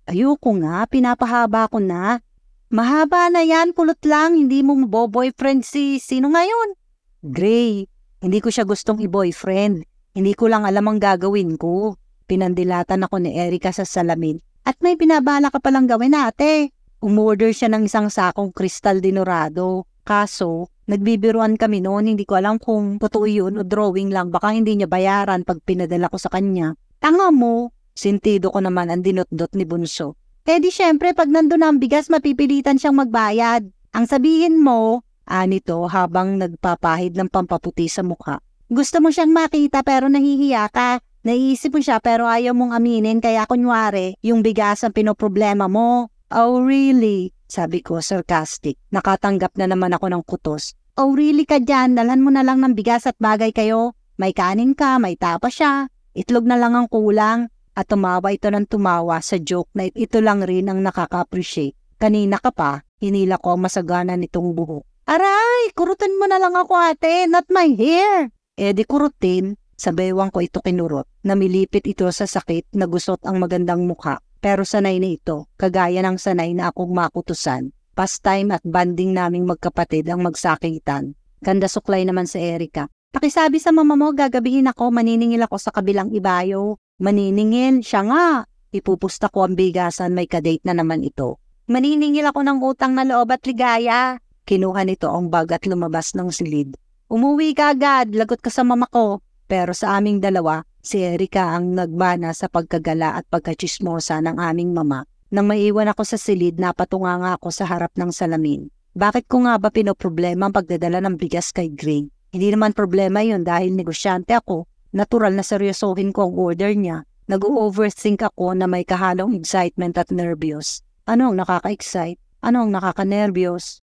Ayoko nga, pinapahaba ko na. Mahaba na yan, pulot lang, hindi mo maboboyfriend sino ngayon? Gray, hindi ko siya gustong i-boyfriend. Hindi ko lang alam ang gagawin ko. Pinandilatan ako ni Erica sa salamin. At may binabala ka palang gawin ate. Umorder siya ng isang sakong kristal dinurado. Kaso, nagbibiruan kami noon, hindi ko alam kung totoo yun o drawing lang. Baka hindi niya bayaran pag pinadala ko sa kanya. Tanga mo, sintido ko naman ang dinot-dot ni Bunso. Di syempre pag nandun ang bigas mapipilitan siyang magbayad. Ang sabihin mo, anito habang nagpapahid ng pampaputi sa mukha. Gusto mo siyang makita pero nahihiya ka. Naiisip mo siya pero ayaw mong aminin kaya kunwari yung bigas ang pinoproblema mo. Oh really? Sabi ko sarcastic. Nakatanggap na naman ako ng kutos. Oh really ka dyan? Dalhan mo na lang ng bigas at bagay kayo. May kanin ka, may tapa siya. Itlog na lang ang kulang. At tumawa ito ng tumawa sa joke na ito lang rin ang nakaka-appreciate. Kanina ka pa, hinila ko ang masagana nitong buhok. Aray, kurutin mo na lang ako ate, not my hair. Di kurutin, sa bewang ko ito kinurot. Namilipit ito sa sakit na gusot ang magandang mukha. Pero sanay na ito, kagaya ng sanay na akong makutusan. Pastime at banding naming magkapatid ang magsakitan. Ganda suklay naman si Erica. Pakisabi sa mama mo, gagabihin ako, maniningil ako sa kabilang ibayo. Maniningil, siya nga. Ipupusta ko ang bigasan, may kadate na naman ito. Maniningil ako ng utang na loob at ligaya. Kinuha nito ang bag at lumabas ng silid. Umuwi ka agad, lagot ka sa mama ko. Pero sa aming dalawa, si Erica ang nagmana sa pagkagala at pagkachismosa ng aming mama. Nang maiwan ako sa silid, napatunga nga ako sa harap ng salamin. Bakit ko nga ba pinoproblema ang pagdadala ng bigas kay Gray? Hindi naman problema yun dahil negosyante ako. Natural na seryosohin ko ang order niya. Nag-overthink ako na may kahalong excitement at nervyos. Ano ang nakaka-excite? Ano ang nakaka-nervyos?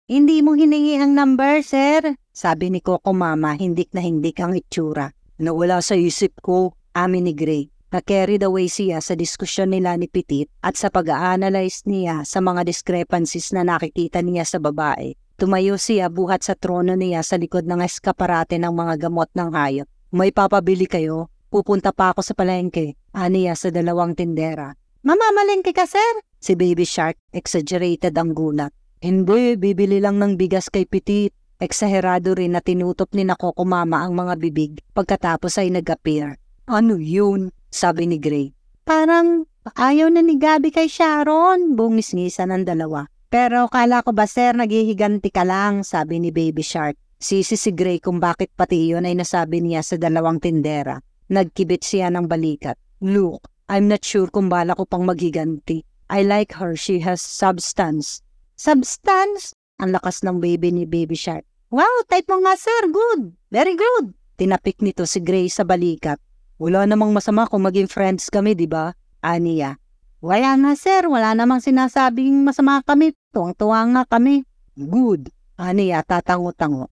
Hindi mo hiningi ang number, sir? Sabi ni Coco Mama, hindik na hindik ang itsura. Nawala sa isip ko, amin ni Gray. Na-carried away siya sa diskusyon nila ni Petit at sa pag-a-analyze niya sa mga discrepancies na nakikita niya sa babae. Tumayo siya buhat sa trono niya sa likod ng eskaparate ng mga gamot ng hayop. May papabili kayo? Pupunta pa ako sa palengke. Aniya sa 2 tindera. Mamamalengke ka, sir? Si Baby Shark, exaggerated ang gulat. Hindi, bibili lang ng bigas kay Petit. Eksaherado rin na tinutop ni Coco Mama ang mga bibig pagkatapos ay nag-appear. Ano yun? Sabi ni Gray. Parang ayaw na ni Gabi kay Sharon. Bungis-ngisa ng dalawa. Pero kala ko ba sir naghihiganti ka lang, sabi ni Baby Shark. Sisi si Gray kung bakit pati yun ay nasabi niya sa 2 tindera. Nagkibit siya ng balikat. Look, I'm not sure kung bala ko pang maghiganti. I like her, she has substance. Substance? Ang lakas ng baby ni Baby Shark. Wow, type mo nga sir, good. Very good. Tinapik nito si Gray sa balikat. Wala namang masama kung maging friends kami, di ba? Aniya. Wala nga sir, wala namang sinasabing masama kami. Tuwang-tuwa nga kami. Good. Aniya, tatango-tango.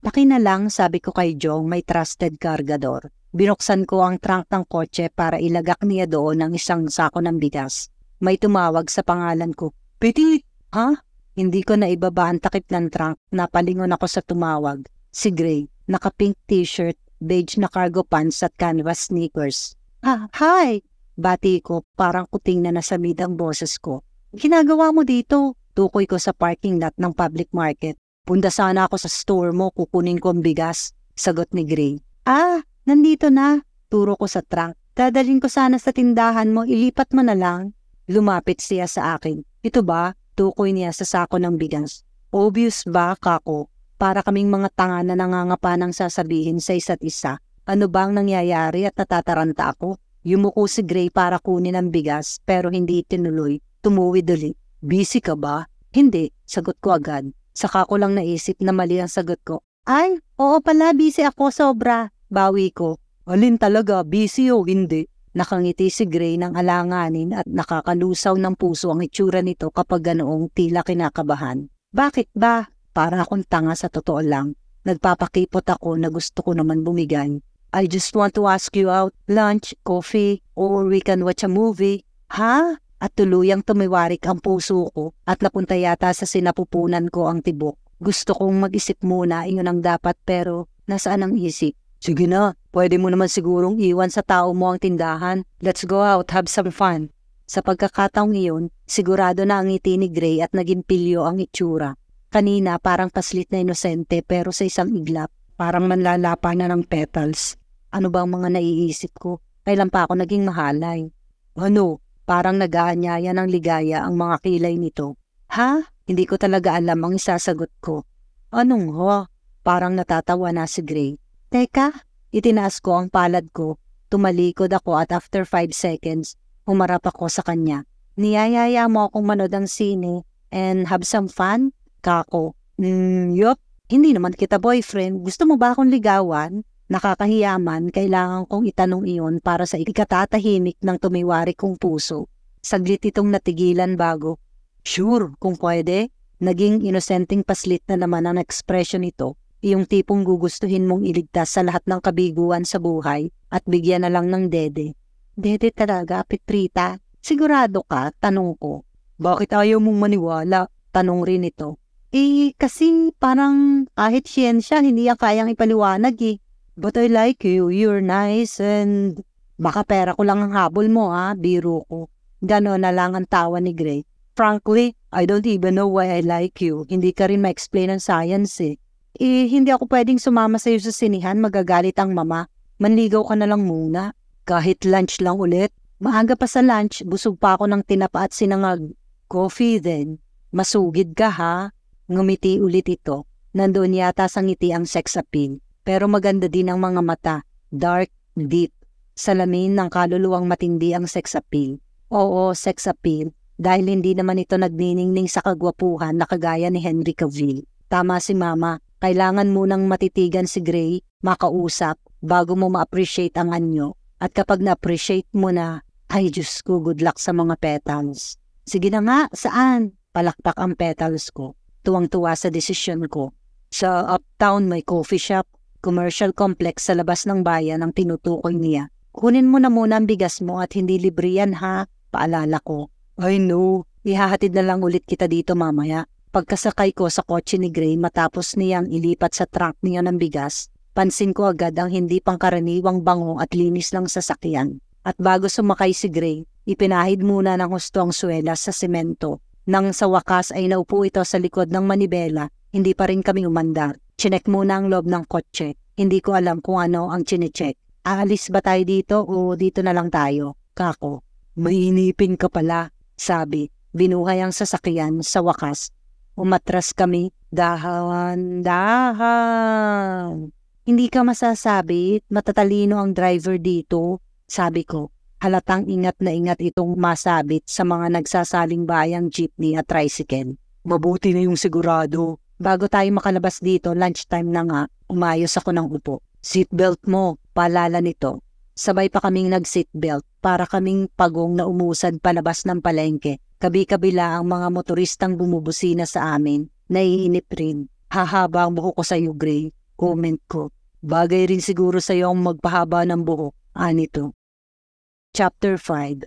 Laki na lang, sabi ko kay Jong, may trusted cargador. Binuksan ko ang trunk ng kotse para ilagak niya doon ang isang sako ng bigas. May tumawag sa pangalan ko. Petit! Ha? Hindi ko na ibaba ang takip ng trunk. Napalingon ako sa tumawag. Si Gray, naka-pink t-shirt, beige na cargo pants at canvas sneakers. Hi! Bati ko, parang kuting na nasamid ang boses ko. Ginagawa mo dito? Tukoy ko sa parking lot ng public market. Punta sana ako sa store mo, kukunin ko ang bigas. Sagot ni Gray. Nandito na. Turo ko sa trunk. Dadalhin ko sana sa tindahan mo, ilipat mo na lang. Lumapit siya sa akin. Ito ba? Tukoy niya sa sako ng bigas. Obvious ba, kako? Para kaming mga tanga na nangangapa ng sasabihin sa isa't isa. Ano bang nangyayari at natataranta ako? Yumuko si Gray para kunin ang bigas pero hindi tinuloy. Tumuwid ulit. Busy ka ba? Hindi, sagot ko agad. Saka ko lang naisip na mali ang sagot ko. Ay, oo pala, busy ako sobra. Bawi ko. Alin talaga, busy o hindi? Nakangiti si Gray ng alanganin at nakakalusaw ng puso ang itsura nito kapag ganoong tila kinakabahan. Bakit ba? Para akong tanga sa totoo lang. Nagpapakipot ako na gusto ko naman bumigay. I just want to ask you out, lunch, coffee, or we can watch a movie. Ha? At tuluyang tumiwarik ang puso ko at napunta yata sa sinapupunan ko ang tibok. Gusto kong mag-isip muna, iyon ang dapat pero nasaan ang isip? Sige na, pwede mo naman sigurong iwan sa tao mo ang tindahan. Let's go out, have some fun. Sa pagkakataong iyon, sigurado na ang ngiti ni Gray at naging pilyo ang itsura. Kanina parang paslit na inosente pero sa isang iglap, parang manlalapa na ng petals. Ano ba ang mga naiisip ko? Kailan pa ako naging mahalay? Ano? Parang nag-aanyaya ng ligaya ang mga kilay nito. Ha? Hindi ko talaga alam ang isasagot ko. Anong ho? Parang natatawa na si Gray. Teka, itinaas ko ang palad ko. Tumalikod ako at after 5 seconds, humarap ako sa kanya. Niyayaya mo akong manood ng sine and have some fun? Kako. Yup. Hindi naman kita boyfriend. Gusto mo ba akong ligawan? Nakakahiyaman, kailangan kong itanong iyon para sa ikatatahimik ng tumiwari kong puso. Saglit itong natigilan bago. Sure, kung pwede. Naging inosenteng paslit na naman ang ekspresyon nito. Iyong tipong gugustuhin mong iligtas sa lahat ng kabiguan sa buhay at bigyan na lang ng dede. Dede talaga, Petrita? Sigurado ka? Tanong ko. Bakit ayaw mong maniwala? Tanong rin ito. Kasi parang kahit siyensya, hindi yan kayang ipaliwanag eh. But I like you, you're nice and... Baka pera ko lang ang habol mo biro ko. Gano'n na lang ang tawa ni Gray. Frankly, I don't even know why I like you. Hindi ka rin ma-explain ang science eh. Hindi ako pwedeng sumama sa'yo sa sinihan, magagalit ang mama. Manligaw ka na lang muna. Kahit lunch lang ulit. Maaga pa sa lunch, busog pa ako ng tinapa at sinangag. Coffee then. Masugid ka ha? Ngumiti ulit ito. Nandoon yata sa ngiti ang sex appeal. Pero maganda din ang mga mata. Dark, deep. Salamin ng kaluluwang matindi ang sex appeal. Oo, sex appeal. Dahil hindi naman ito nagniningning sa kagwapuhan na kagaya ni Henry Cavill. Tama si Mama. Kailangan munang matitigan si Gray, makausap, bago mo ma-appreciate ang anyo. At kapag na-appreciate mo na, ay Diyos ko, good luck sa mga petals. Sige na nga, saan? Palakpak ang petals ko. Tuwang-tuwa sa desisyon ko. Sa uptown may coffee shop, commercial complex sa labas ng bayan ang tinutukoy niya. Kunin mo na muna ang bigas mo at hindi libre yan ha, paalala ko. I know, ihahatid na lang ulit kita dito mamaya. Pagkasakay ko sa kotse ni Gray matapos niyang ilipat sa trunk niya ng bigas, pansin ko agad ang hindi pangkaraniwang bango at linis ng sasakyan. At bago sumakay si Gray, ipinahid muna ng husto ang swelas sa semento. Nang sa wakas ay naupo ito sa likod ng manibela, hindi pa rin kami umandar. Chinek muna ang loob ng kotse. Hindi ko alam kung ano ang chinecheck. Aalis ba tayo dito o dito na lang tayo? Kako. Mainipin ka pala, sabi. Binuhay ang sasakyan sa wakas. Umatras kami. Dahan. Hindi ka masasabit, matatalino ang driver dito. Sabi ko, halatang ingat na ingat itong masabit sa mga nagsasaling bayang jeepney at tricycle. Mabuti na yung sigurado. Bago tayo makalabas dito, lunchtime na nga, umayos ako ng upo. Seatbelt mo, paalala nito. Sabay pa kaming nag-seatbelt para kaming pagong na umusad palabas ng palengke. Kabi-kabila ang mga motoristang bumubusina sa amin. Naiinip rin. Hahaba ang buhok ko sa iyo, Gray. Comment ko. Bagay rin siguro sa iyo ang magpahaba ng buhok. Anito. Chapter 5.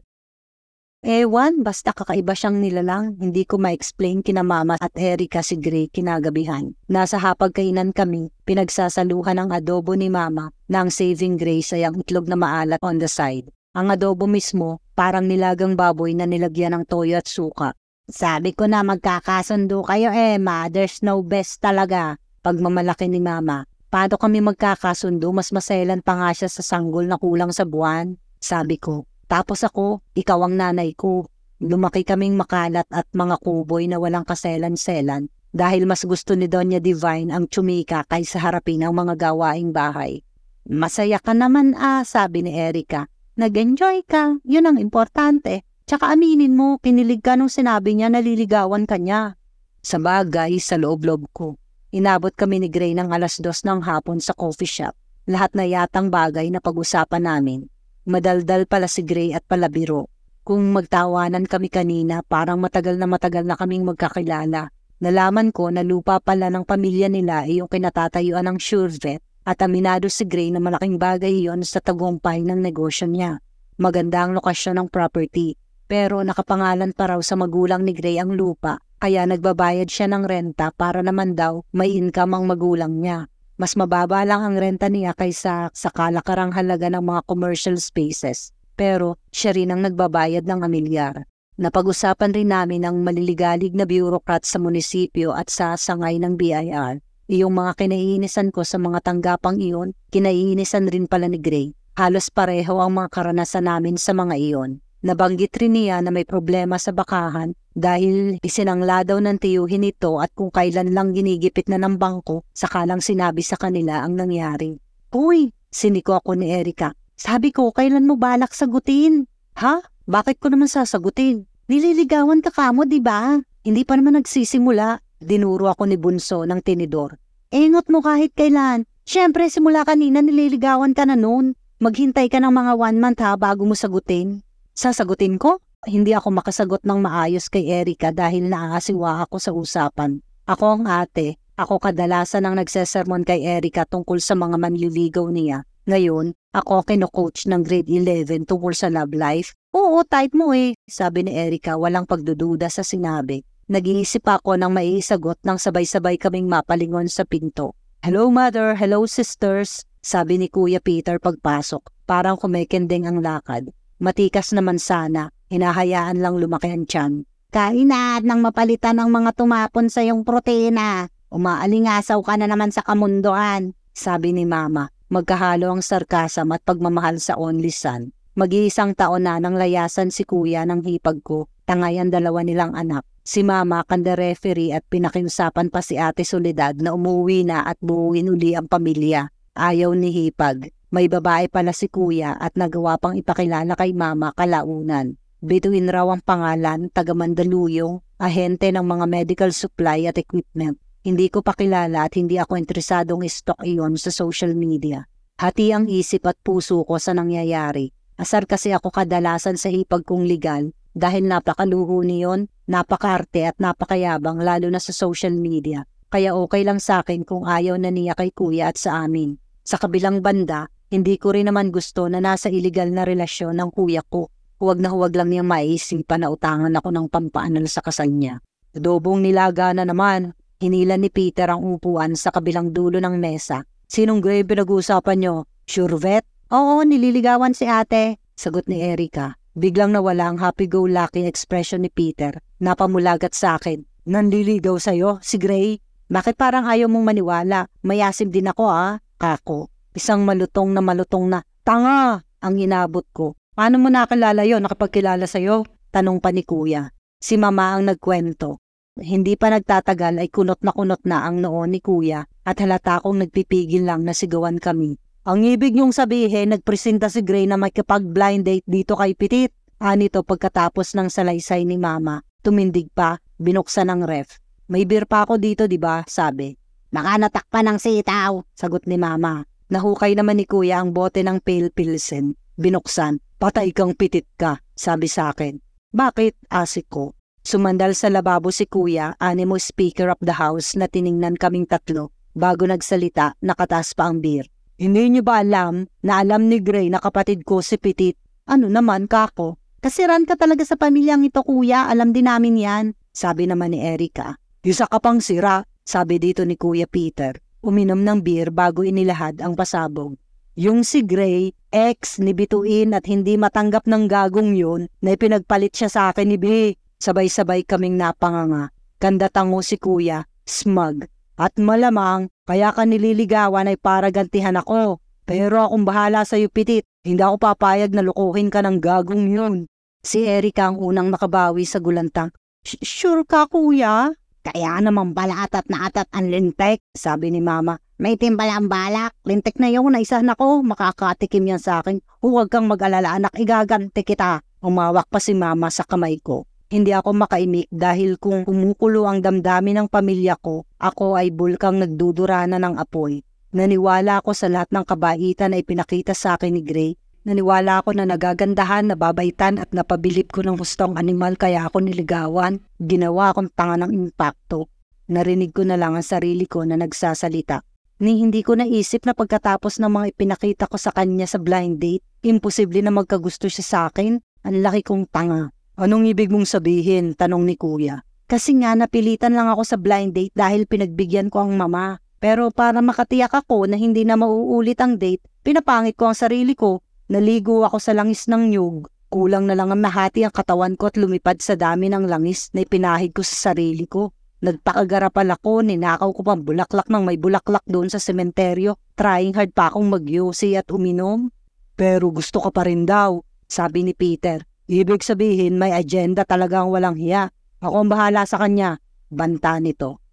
Ewan, basta kakaiba siyang nilalang. Hindi ko ma-explain kina Mama at Erica si Gray kinagabihan. Nasa hapagkainan kami, pinagsasaluhan ang adobo ni Mama na ang saving grace ay ang itlog na maalat on the side. Ang adobo mismo, parang nilagang baboy na nilagyan ng toyo at suka. Sabi ko na magkakasundo kayo Emma, there's no best talaga. Pagmamalaki ni Mama. Paano kami magkakasundo? Mas maselan pa nga siya sa sanggol na kulang sa buwan. Sabi ko. Tapos ako, ikaw ang nanay ko. Lumaki kaming makalat at mga kuboy na walang kaselan-selan dahil mas gusto ni Doña Divine ang tsumika kaysa harapin ang mga gawaing bahay. Masaya ka naman sabi ni Erica. Nag-enjoy ka, yun ang importante. Tsaka aminin mo, kinilig ka nung sinabi niya naliligawan ka niya. Sa bagay, sa loob-loob ko. Inabot kami ni Gray ng 2:00 ng hapon sa coffee shop. Lahat na yatang bagay na pag-usapan namin. Madaldal pala si Gray at palabiro. Kung magtawanan kami kanina, parang matagal na kaming magkakilala. Nalaman ko na lupa pala ng pamilya nila ay yung kinatatayuan ng SureVet at aminado si Gray na malaking bagay yon sa tagumpay ng negosyo niya. Maganda ang lokasyon ng property, pero nakapangalan pa raw sa magulang ni Gray ang lupa, kaya nagbabayad siya ng renta para naman daw may income ang magulang niya. Mas mababa lang ang renta niya kaysa sa kalakarang halaga ng mga commercial spaces. Pero siya rin ang nagbabayad ng amilyar. Napag-usapan rin namin ang maliligalig na bureaucrat sa munisipyo at sa sangay ng BIR. Iyong mga kinaiinisan ko sa mga tanggapang iyon, kinaiinisan rin pala ni Gray. Halos pareho ang mga karanasan namin sa mga iyon. Nabanggit rin niya na may problema sa bakahan dahil isinangla daw ng tiyuhin ito at kung kailan lang ginigipit na ng bangko, sakalang sinabi sa kanila ang nangyari. Uy, siniko ako ni Erica. Sabi ko, kailan mo balak sagutin? Ha? Bakit ko naman sasagutin? Nililigawan ka kamo, di ba? Hindi pa naman nagsisimula. Dinuro ako ni Bunso ng tinidor. Engot mo kahit kailan. Siyempre, simula kanina nililigawan ka na noon. Maghintay ka ng mga 1 month bago mo sagutin. Sasagutin ko? Hindi ako makasagot ng maayos kay Erica dahil naasiwa ako sa usapan. Ako ang ate. Ako kadalasan ang nagsesermon kay Erica tungkol sa mga manliligaw niya. Ngayon, ako kino-coach ng grade 11 tungkol sa love life. Oo, type mo sabi ni Erica walang pagdududa sa sinabi. Nag-iisip ako ng maisagot nang sabay-sabay kaming mapalingon sa pinto. Hello mother, hello sisters, sabi ni Kuya Peter pagpasok. Parang kumikinding ang lakad. Matikas naman sana, hinahayaan lang lumaki ang tiyan. Kain na nang mapalitan ng mga tumapon sa iyong proteina. Umaalingasaw ka na naman sa kamunduan, sabi ni Mama. Magkahalo ang sarkasam at pagmamahal sa only son. Mag-iisang taon na nang layasan si Kuya ng hipag ko, tangay ang 2 nilang anak. Si Mama kanda referee at pinakiusapan pa si Ate Soledad na umuwi na at buuin uli ang pamilya. Ayaw ni hipag. May babae pala si Kuya at nagawa pang ipakilala kay Mama kalaunan. Bituin raw ang pangalan, taga Mandaluyong, ahente ng mga medical supply at equipment. Hindi ko pakilala at hindi ako interesadong i-stock iyon sa social media. Hati ang isip at puso ko sa nangyayari. Asar kasi ako kadalasan sa hipag kong legal dahil napakaluho niyon, napakarte at napakayabang lalo na sa social media. Kaya okay lang sa akin kung ayaw na niya kay Kuya at sa amin. Sa kabilang banda, hindi ko rin naman gusto na nasa illegal na relasyon ng kuya ko. Huwag na huwag lang niyang maisipan na utangan ako ng pampaanal sa kasal niya. Adobong nilaga na naman. Hinila ni Peter ang upuan sa kabilang dulo ng mesa. Sinong Gray pinag-uusapan niyo? SureVet? Oo, nililigawan si ate, sagot ni Erica. Biglang nawala ang happy-go-lucky expression ni Peter. Napamulagat sa akin. Nanliligaw sa'yo, si Gray? Bakit parang ayaw mong maniwala? Mayasim din ako Kako. Isang malutong na. Tanga! Ang inabot ko. Paano mo nakilala yon? Nakapagkilala sa'yo? Tanong pa ni Kuya. Si Mama ang nagkwento. Hindi pa nagtatagal ay kunot na ang noo ni kuya at halata kong nagpipigil lang na sigawan kami. Ang ibig niyong sabihin, nagpresenta si Gray na makipag-blind date dito kay Pitit. Anito pagkatapos ng salaysay ni mama. Tumindig pa, binuksan ang ref. May beer pa ako dito, di ba? Sabi. Baka natakpan ng sitaw, Sagot ni mama. Nahukay naman ni kuya ang bote ng pale pilsen. Binuksan. Patay kang Pitit ka, sabi sa akin. Bakit? Asik ko. Sumandal sa lababo si kuya, animo speaker of the house na tiningnan kaming tatlo. Bago nagsalita, nakataas pa ang beer. Hindi niyo ba alam na alam ni Gray na kapatid ko si Pitit? Ano naman, kako? Kasiran ka talaga sa pamilyang ito, kuya. Alam din namin yan, sabi naman ni Erica. Isa ka pang sira, sabi dito ni Kuya Peter. Uminom ng beer bago inilahad ang pasabog. Yung si Gray, ex ni Bituin at hindi matanggap ng gagong yun na ipinagpalit siya sa akin ni B. Sabay-sabay kaming napanganga. Kandatango si kuya, smug. At malamang, kaya ka nililigawan ay para gantihan ako. Pero akong bahala sa'yo, Pitit. Hindi ako papayag na lukuhin ka ng gagong yun. Si Erica ang unang nakabawi sa gulantang. Sure ka, kuya? Kaya naman pala atat na atat ang lintek, sabi ni mama. May timbala ang balak. Lintek na yun, naisahan ako. Makakatikim yan sa akin. Huwag kang mag-alala, anak, igaganti kita. Umawak pa si mama sa kamay ko. Hindi ako makaimik dahil kung kumukulo ang damdamin ng pamilya ko, ako ay bulkang nagdudurana ng apoy. Naniwala ako sa lahat ng kabaitan na ipinakita sa akin ni Gray. Naniwala ako na nagagandahan, nababaitan at napabilib ko ng hustong animal kaya ako niligawan. Ginawa akong tanga ng impacto. Narinig ko na lang ang sarili ko na nagsasalita. Hindi ko naisip na pagkatapos ng mga ipinakita ko sa kanya sa blind date, imposible na magkagusto siya sa akin. Ang laki kong tanga. Anong ibig mong sabihin? Tanong ni kuya. Kasi nga napilitan lang ako sa blind date dahil pinagbigyan ko ang mama. Pero para makatiyak ako na hindi na mauulit ang date, pinapangit ko ang sarili ko. Naligo ako sa langis ng nyug. Kulang na lang ang mahati ang katawan ko at lumipad sa dami ng langis na ipinahid ko sa sarili ko. Nagpakagarapal ako, ninakaw ko pang bulaklak ng may bulaklak doon sa sementeryo. Trying hard pa akong magyosi at uminom. Pero gusto ko pa rin daw, sabi ni Peter. Ibig sabihin may agenda talagang walang hiya. Ako ang bahala sa kanya. Banta nito.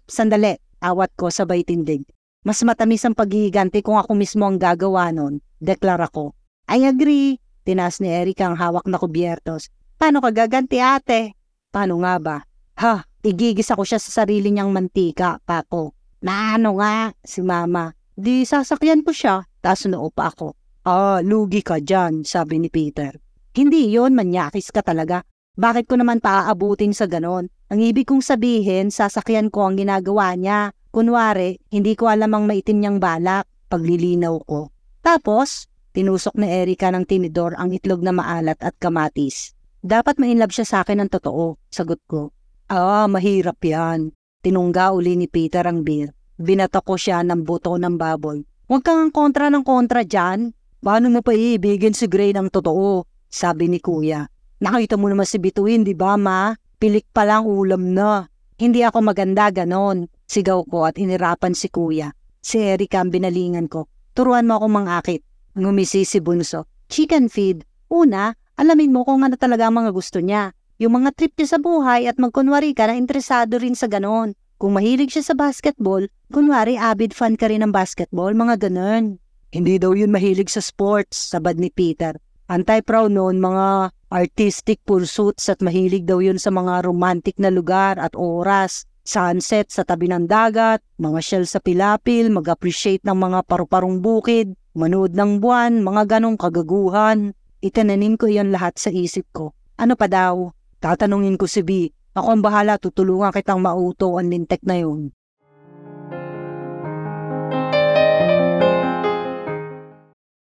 Sandali. Awat ko sabay tindig. Mas matamis ang paghihiganti kung ako mismo ang gagawa nun. Deklara ko. I agree. Tinaas ni Erica ang hawak na kubyertos. Paano ka gaganti, ate? Paano nga ba? Igigis ako siya sa sarili niyang mantika, Paco. Naano nga? Si mama. Di sasakyan ko siya. Tas noo pa ako. Lugi ka dyan, sabi ni Peter. Hindi yon, manyakis ka talaga. Bakit ko naman paaabutin sa ganon? Ang ibig kong sabihin, sasakyan ko ang ginagawa niya. Kunwari, hindi ko alam ang maitim niyang balak. Paglilinaw ko. Tapos, tinusok ni Erica ng tinidor ang itlog na maalat at kamatis. Dapat mainlove siya sa akin ng totoo, sagot ko. Mahirap yan. Tinungga uli ni Peter ang beer. Binato ko siya ng buto ng baboy. Huwag kang kontra ng kontra dyan. Paano mo pa iibigin si Gray ng totoo? Sabi ni kuya. Nakita mo naman si Bituin, di ba ma? Pilik pa lang ulam na. Hindi ako maganda ganon. Sigaw ko at inirapan si kuya. Si Erica ang binalingan ko. Turuan mo akong mangakit. Ngumisi si Bunso. Chicken feed. Una, alamin mo kung ano talaga ang mga gusto niya. Yung mga trip niya sa buhay at magkunwari ka na interesado rin sa ganon. Kung mahilig siya sa basketball, kunwari avid fan ka rin ng basketball, mga ganon. Hindi daw yun mahilig sa sports, sabad ni Peter. Anti-proud noon, mga artistic pursuits at mahilig daw yun sa mga romantic na lugar at oras. Sunset sa tabi ng dagat, mga shell sa pilapil, mag-appreciate ng mga paru-parong bukid, manood ng buwan, mga ganong kagaguhan. Itinanim ko iyon lahat sa isip ko. Ano pa daw? Tatanungin ko si B. Ako ang bahala, tutulungan kitang mauto ang lintek na yun.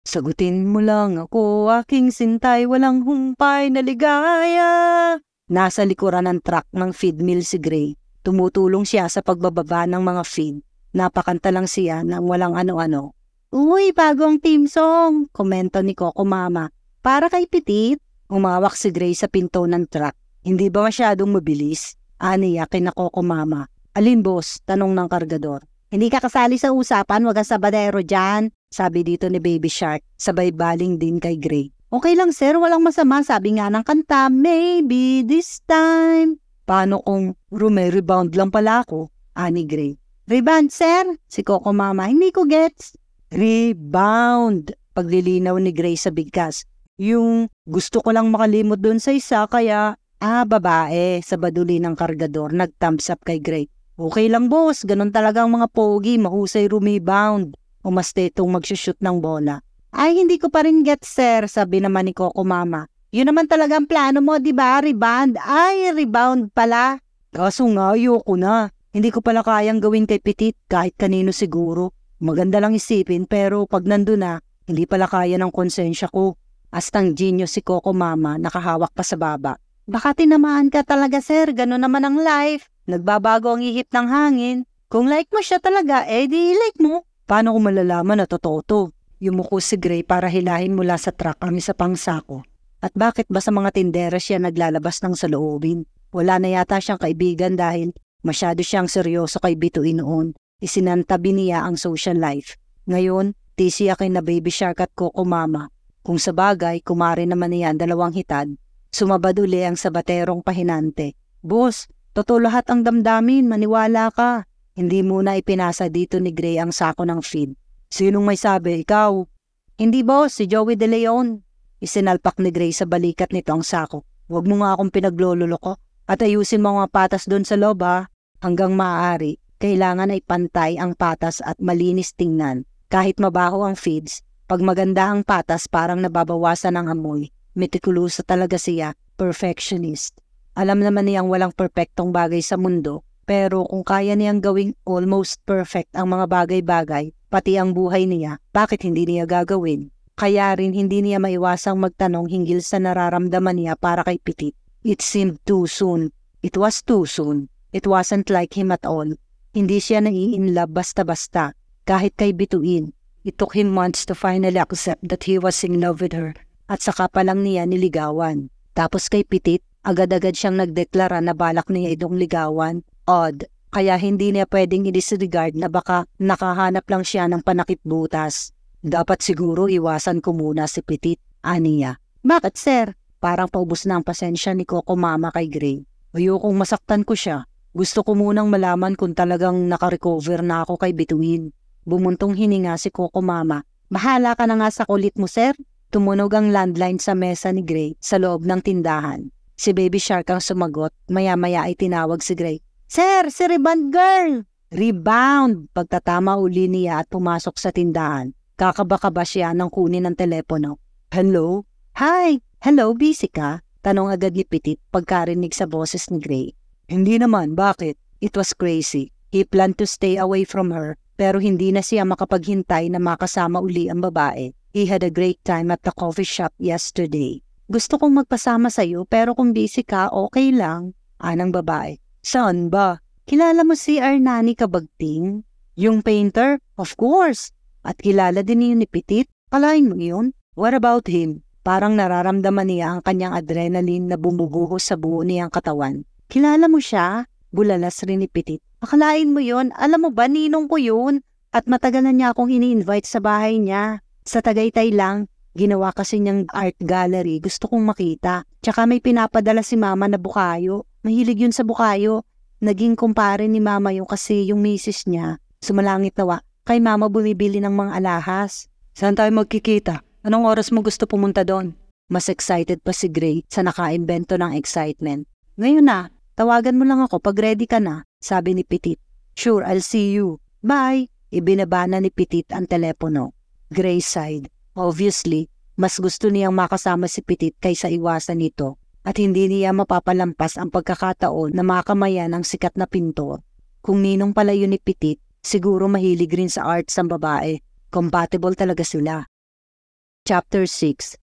Sagutin mo lang ako, aking sintay, walang humpay na ligaya. Nasa likuran ng truck ng feed mill si Gray. Tumutulong siya sa pagbababa ng mga feed. Napakanta lang siya ng walang ano-ano. Uy, bagong team song, komento ni Coco Mama. Para kay Pitit. Umawak si Gray sa pinto ng truck. Hindi ba masyadong mabilis? Aniyakin na Coco Mama. Alin boss? Tanong ng kargador. Hindi ka kasali sa usapan, wag kang sabadero dyan. Sabi dito ni Baby Shark, sabay baling din kay Gray. Okay lang sir, walang masama, sabi nga ng kanta, maybe this time. Paano kung rebound lang pala ako? Ani Gray. Rebound, sir? Si Coco Mama, hindi ko gets. Rebound! Paglilinaw ni Gray sa bigkas. Yung gusto ko lang makalimot doon sa isa kaya, babae, sa baduli ng kargador, nag-thumbs up kay Gray. Okay lang boss, ganun talagang mga pogi, mahusay rebound. Umaste itong magsushoot ng bola. Ay, hindi ko pa rin gets, sir, sabi naman ni Coco Mama. Yun naman talaga ang plano mo, di ba? Rebound. Ay, rebound pala. Kaso nga, ayoko na. Hindi ko pala kayang gawin kay Petit kahit kanino siguro. Maganda lang isipin pero pag nandun na, hindi pala kaya ng konsensya ko. Astang genius si Coco Mama, nakahawak pa sa baba. Baka tinamaan ka talaga, sir. Ganun naman ang life. Nagbabago ang ihip ng hangin. Kung like mo siya talaga, di like mo. Paano ko malalaman na totoo to? Yumuko si Gray para hilahin mula sa truck ang isa pang sako. At bakit ba sa mga tindera siya naglalabas ng saloobin? Wala na yata siyang kaibigan dahil masyado siyang seryoso kay Bituin noon. Isinantabi niya ang social life. Ngayon, tisiyakin na Baby Shark at Coco Mama. Kung sa bagay, kumari naman niya ang dalawang hitad. Sumabad uli ang sabaterong pahinante. Boss, totoo lahat ang damdamin, maniwala ka. Hindi muna ipinasa dito ni Gray ang sako ng feed. Sinong may sabi? Ikaw? Hindi boss, si Joey De Leon. Isinalpak ni Gray sa balikat nito ang sako. Huwag mo nga akong pinaglololoko at ayusin mo mga patas doon sa loob ha. Hanggang maaari, kailangan ay pantay ang patas at malinis tingnan. Kahit mabaho ang feeds, pag maganda ang patas parang nababawasan ang amoy. Metikuloso talaga siya, perfectionist. Alam naman niyang walang perpektong bagay sa mundo, pero kung kaya niyang gawing almost perfect ang mga bagay-bagay, pati ang buhay niya, bakit hindi niya gagawin? Kaya rin hindi niya maiwasang magtanong hinggil sa nararamdaman niya para kay Petit. It seemed too soon. It was too soon. It wasn't like him at all. Hindi siya nai-inlove basta-basta. Kahit kay Bituin. It took him months to finally accept that he was in love with her. At saka pa lang niya niligawan. Tapos kay Petit, agad-agad siyang nagdeklara na balak niya itong ligawan. Odd. Kaya hindi niya pwedeng i-disregard na baka nakahanap lang siya ng panakip butas. Dapat siguro iwasan ko muna si Petit, aniya. Bakit, sir? Parang paubos na ang pasensya ni Coco Mama kay Gray. Ayokong masaktan ko siya. Gusto ko munang malaman kung talagang nakarecover na ako kay Bituin. Bumuntong hininga si Coco Mama. Bahala ka na nga sa kulit mo, sir. Tumunog ang landline sa mesa ni Gray sa loob ng tindahan. Si Baby Shark ang sumagot, maya-maya ay tinawag si Gray. Sir, si Rebound Girl! Rebound! Pagtatama uli niya at pumasok sa tindahan. Kakaba-kaba siya nang kunin ang telepono. Hello? Hi! Hello, busy ka? Tanong agad ni Petit pagkarinig sa boses ni Gray. Hindi naman, bakit? It was crazy. He planned to stay away from her pero hindi na siya makapaghintay na makasama uli ang babae. He had a great time at the coffee shop yesterday. Gusto kong magpasama sa'yo pero kung busy ka, okay lang. Anang babae. Saan ba? Kilala mo si Arnani Kabagting? Yung painter? Of course. At kilala din niyo ni Petit? Kalain mo yun? What about him? Parang nararamdaman niya ang kanyang adrenaline na bumubuhos sa buo niyang katawan. Kilala mo siya? Bulalas rin ni Petit. Akalain mo yun? Alam mo ba, ninong ko yun? At matagal na niya akong ini-invite sa bahay niya. Sa Tagaytay lang, ginawa kasi niyang art gallery. Gusto kong makita. Tsaka may pinapadala si mama na bukayo. Mahilig yun sa bukayo. Naging kumpare ni mama yung kasi yung misis niya. Sumalangit nawa. Kay mama bumibili ng mga alahas. Saan tayo magkikita? Anong oras mo gusto pumunta doon? Mas excited pa si Gray sa nakaimbento ng excitement. Ngayon na, tawagan mo lang ako pag ready ka na, sabi ni Petit. Sure, I'll see you. Bye! Ibinaba na ni Petit ang telepono. Gray sighed. Obviously, mas gusto niyang makasama si Petit kaysa iwasan nito at hindi niya mapapalampas ang pagkakataon na makamayan ang sikat na pintor. Kung ninong pala yun ni Petit, siguro mahilig rin sa arts ang babae. Compatible talaga sila. Chapter 6.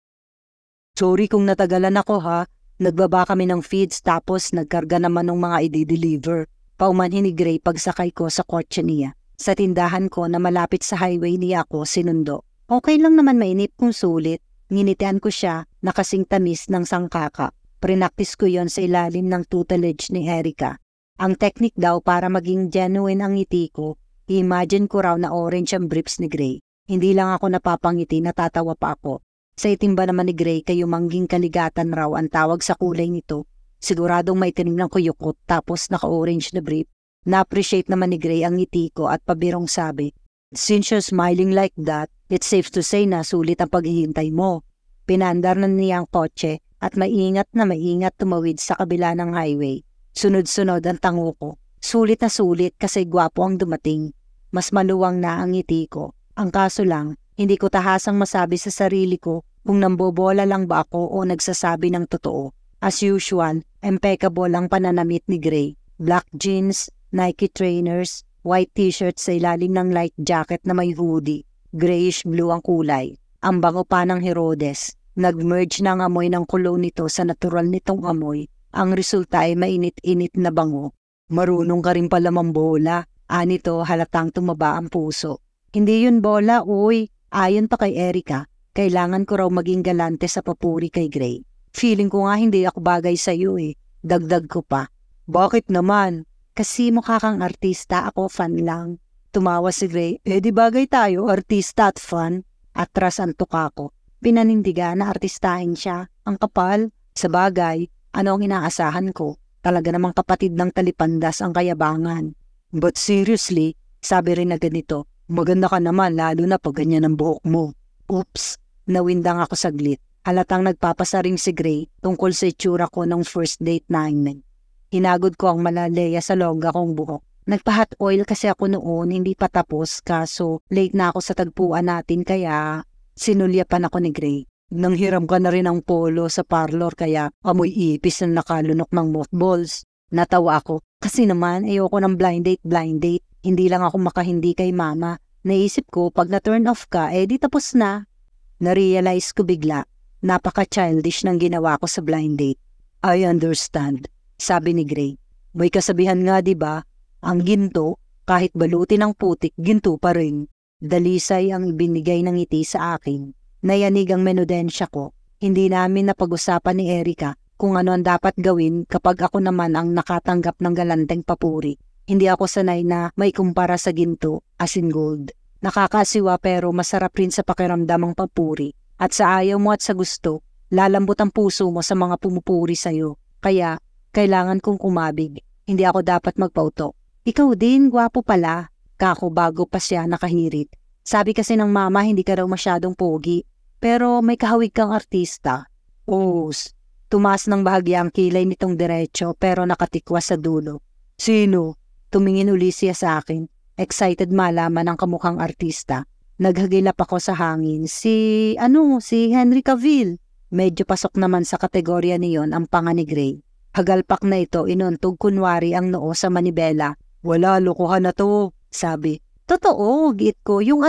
Sorry kung natagalan ako ha. Nagbaba kami ng feeds tapos nagkarga naman ng mga i-deliver. Paumanhin ni Gray pagsakay ko sa kotse niya. Sa tindahan ko na malapit sa highway niya ako sinundo. Okay lang naman mainip kung sulit. Nginitian ko siya na kasing tamis ng sangkaka. Prinaktis ko yon sa ilalim ng tutelage ni Erica. Ang technique daw para maging genuine ang ngiti ko, i-imagine ko raw na orange ang briefs ni Gray. Hindi lang ako napapangiti, natatawa pa ako. Sa itim ba naman ni Gray kayo mangging kaligatan raw ang tawag sa kulay nito. Siguradong may tinim ng kuyukot tapos naka-orange na brief. Na-appreciate naman ni Gray ang ngiti ko at pabirong sabi, "Since you're smiling like that, it's safe to say na sulit ang paghihintay mo." Pinandar na niya ang kotse at maingat na maingat tumawid sa kabila ng highway. Sunod-sunod ang tango ko. Sulit na sulit kasi gwapo ang dumating. Mas maluwang na ang ngiti ko. Ang kaso lang, hindi ko tahasang masabi sa sarili ko kung nambobola lang ba ako o nagsasabi ng totoo. As usual, impeccable ang pananamit ni Gray. Black jeans, Nike trainers, white t-shirt sa ilalim ng light jacket na may hoodie. Grayish blue ang kulay. Ang bango pa ng Herodes. Nag-merge na ang amoy ng cologne nito sa natural nitong amoy. Ang resulta ay mainit-init na bango. Marunong ka rin pala mambola. Anito halatang tumaba ang puso. Hindi yun bola, uy. Ayon pa kay Erica, kailangan ko raw maging galante sa papuri kay Gray. Feeling ko nga hindi ako bagay sa iyo eh. Dagdag ko pa. Bakit naman? Kasi mukha kang artista, ako fan lang. Tumawa si Gray, di bagay tayo, artista at fan. Atras ang tuka ko. Pinanindigan na artistahin siya. Ang kapal. Sa bagay, ano ang inaasahan ko? Talaga namang kapatid ng talipandas ang kayabangan. But seriously, sabi rin na ganito, maganda ka naman lalo na pag ganyan ang buhok mo. Oops, nawindang ako saglit. Halatang nagpapasaring si Gray tungkol sa itsura ko ng first date namin. Hinagod ko ang malaleya sa longga kong buhok. Nagpa-hot oil kasi ako noon, hindi pa tapos kaso late na ako sa tagpuan natin kaya sinulyapan ako ni Gray. Nanghiram ka na rin ang polo sa parlor kaya amoy ipis na nakalunok ng mothballs. Natawa ako kasi naman ayoko ng blind date. Hindi lang ako makahindi kay mama. Naisip ko pag na-turn off ka di tapos na. Narealize ko bigla, napaka-childish ng ginawa ko sa blind date. I understand. Sabi ni Gray, may kasabihan nga diba, ang ginto, kahit balutin ng putik, ginto pa rin. Dalisay ang ibinigay ng ngiti sa akin. Nayanig ang menudensya ko. Hindi namin napag-usapan ni Erica kung ano ang dapat gawin kapag ako naman ang nakatanggap ng galanteng papuri. Hindi ako sanay na may kumpara sa ginto, as in gold. Nakakasiwa pero masarap rin sa pakiramdam ang papuri. At sa ayaw mo at sa gusto, lalambot ang puso mo sa mga pumupuri sa'yo. Kaya, kailangan kong kumabig. Hindi ako dapat magpauto. Ikaw din, gwapo pala. Kako bago pa siya nakahirit. Sabi kasi ng mama hindi ka raw masyadong pogi. Pero may kahawig kang artista. Oos. Tumaas ng bahagya ang kilay nitong diretso pero nakatikwas sa dulo. Sino? Tumingin uli siya sa akin. Excited malaman ang kamukhang artista. Naghagilap ako sa hangin. Si Henry Cavill. Medyo pasok naman sa kategorya niyon ang panga ni Gray. Hagalpak na ito, inuntog kunwari ang noo sa manibela. Wala, lokohan na to, sabi. Totoo, git ko. Yung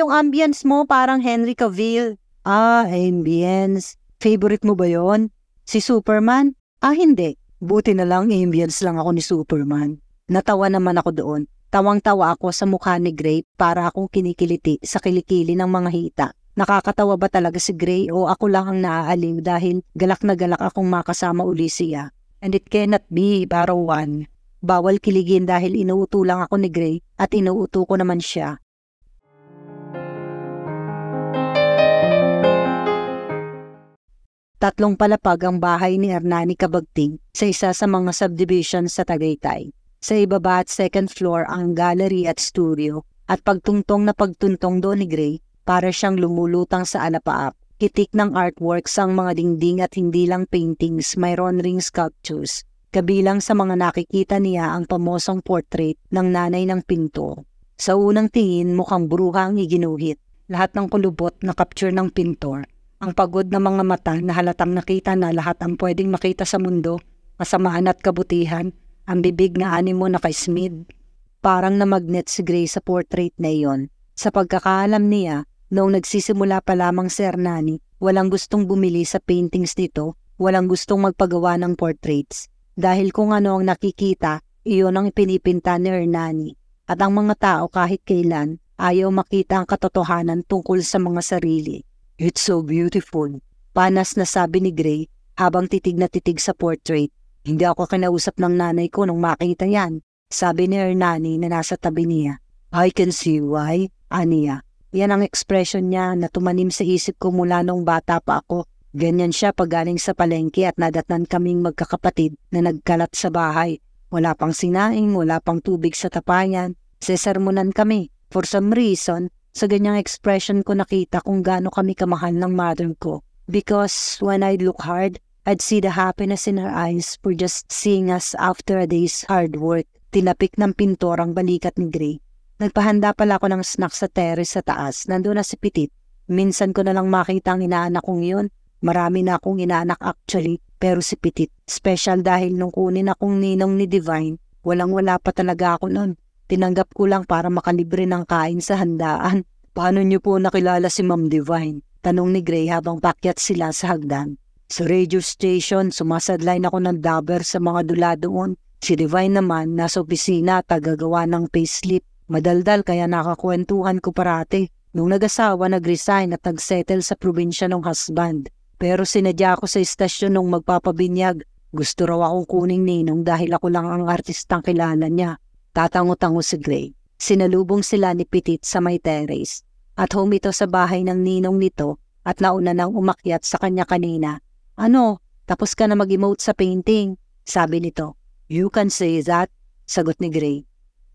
ambience mo parang Henry Cavill. Ambience. Favorite mo ba yon? Si Superman? Hindi. Buti na lang ambience lang ako ni Superman. Natawa naman ako doon. Tawang-tawa ako sa mukha ni Gray para akong kinikiliti sa kilikili ng mga hita. Nakakatawa ba talaga si Gray o ako lang ang naaaliw dahil galak na galak akong makasama uli siya? And it cannot be, Barawan. Bawal kiligin dahil inuuto lang ako ni Gray at inuuto ko naman siya. Tatlong palapag ang bahay ni Hernani Cabagting sa isa sa mga subdivision sa Tagaytay. Sa ibaba at second floor ang gallery at studio at pagtungtong na pagtuntong doon ni Gray para siyang lumulutang sa alapaap. Kitik ng artworks ang mga dingding at hindi lang paintings, mayroon ring sculptures. Kabilang sa mga nakikita niya ang pamosong portrait ng nanay ng pintor. Sa unang tingin mukhang bruha ang iginuhit. Lahat ng kulubot na capture ng pintor. Ang pagod na mga mata na halatang nakita na lahat ang pwedeng makita sa mundo, kasamaan at kabutihan, ang bibig na animo na kay Smith. Parang namagnet si Gray sa portrait na iyon. Sa pagkakaalam niya, noong nagsisimula pa lamang si Hernani, walang gustong bumili sa paintings nito, walang gustong magpagawa ng portraits. Dahil kung ano ang nakikita, iyon ang ipinipinta ni Hernani. At ang mga tao kahit kailan, ayaw makita ang katotohanan tungkol sa mga sarili. It's so beautiful. Panas na sabi ni Gray habang titig na titig sa portrait. Hindi ako kinausap ng nanay ko nung makita yan. Sabi ni Hernani na nasa tabi niya. I can see why, aniya. Yan ang ekspresyon niya na tumanim sa isip ko mula nung bata pa ako. Ganyan siya pag galing sa palengke at nadatnan kaming magkakapatid na nagkalat sa bahay. Wala pang sinaing, wala pang tubig sa tapayan. Sesermonan kami. For some reason, sa ganyang expression ko nakita kung gaano kami kamahal ng mother ko. Because when I look hard, I'd see the happiness in her eyes for just seeing us after a day's hard work. Tinapik ng pintor ang balikat ni Gray. Nagpahanda pala ako ng snack sa terrace sa taas. Nandun na si Petit. Minsan ko na lang makita ang inaanak kong yun. Marami na akong inaanak actually, pero si Petit. Special dahil nung kunin akong ninong ni Divine, walang-wala pa talaga ako nun. Tinanggap ko lang para makalibre ng kain sa handaan. Paano niyo po nakilala si Ma'am Divine? Tanong ni Gray habang pakyat sila sa hagdan. Sa radio station, sumasadline ako ng dabber sa mga dula doon. Si Divine naman, nasa opisina, tagagawa ng payslip. Madaldal kaya nakakwentuhan ko parati. Nung nag-asawa, nag-resign at nag-settle sa probinsya ng husband. Pero sinadya ako sa istasyon nung magpapabinyag. Gusto raw akong kuning ninong dahil ako lang ang artistang kilala niya. Tatango-tango si Gray. Sinalubong sila ni Petit sa may terrace. At home ito sa bahay ng ninong nito at nauna nang umakyat sa kanya kanina. Ano, tapos ka na mag-emote sa painting? Sabi nito. You can say that, sagot ni Gray.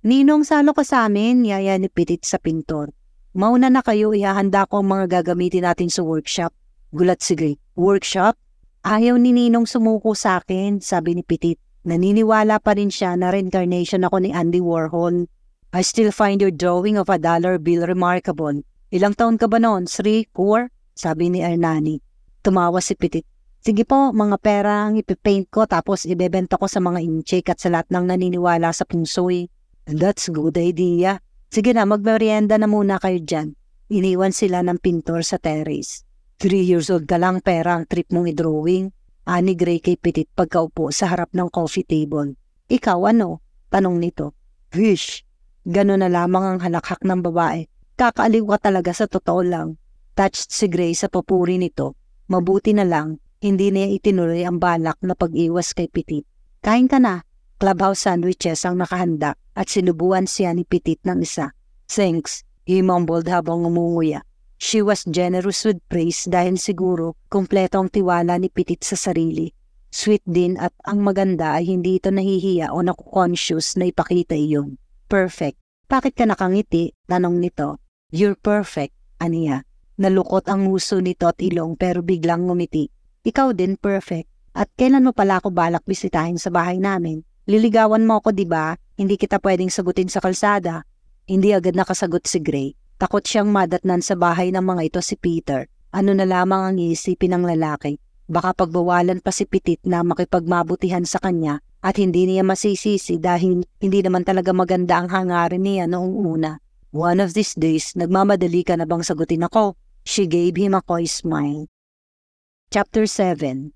Ninong, salo ka sa amin, yaya ni Petit sa pintor. Mauna na kayo, ihahanda ko ang mga gagamitin natin sa workshop. Gulat si Gray. Workshop? Ayaw ni Ninong sumuko sa akin, sabi ni Petit. Naniniwala pa rin siya na reincarnation ako ni Andy Warhol. I still find your drawing of a dollar bill remarkable. Ilang taon ka ba noon? 3, 4? Sabi ni Hernani. Tumawa si Petit. Sige po, mga pera ang ipipaint ko tapos ibebenta ko sa mga incheck at sa lahat ng naniniwala sa pungsoy. That's a good idea. Sige na, magmerienda na muna kayo dyan. Iniwan sila ng pintor sa terrace. 3 years old ka lang, pera ang trip mong i-drawing. Ani Gray kay Petit pagkaupo sa harap ng coffee table. Ikaw ano? Tanong nito. Wish. Gano'n na lamang ang halakhak ng babae. Kakaaliw ka talaga sa totoo lang. Touched si Gray sa papuri nito. Mabuti na lang, hindi niya itinuloy ang balak na pag-iwas kay Petit. Kain ka na. Clubhouse sandwiches ang nakahanda at sinubuan siya ni Petit ng isa. Thanks, he mumbled habang umunguya. She was generous with praise dahil siguro kumpleto ang tiwala ni Petit sa sarili. Sweet din at ang maganda ay hindi ito nahihiya o naku-conscious na ipakita iyon. Perfect. Bakit ka nakangiti? Tanong nito. You're perfect, aniya. Nalukot ang nguso nito at ilong pero biglang ngumiti. Ikaw din perfect. At kailan mo pala ako balak bisitahin sa bahay namin? Liligawan mo ako, diba? Hindi kita pwedeng sagutin sa kalsada. Hindi agad nakasagot si Gray. Takot siyang madatnan sa bahay ng mga ito si Peter. Ano na lamang ang iisipin ng lalaki? Baka pagbawalan pa si Petit na makipagmabutihan sa kanya at hindi niya masisisi dahil hindi naman talaga maganda ang hangarin niya noong una. One of these days, nagmamadali ka na bang sagutin ako? She gave him a coy smile. Chapter 7.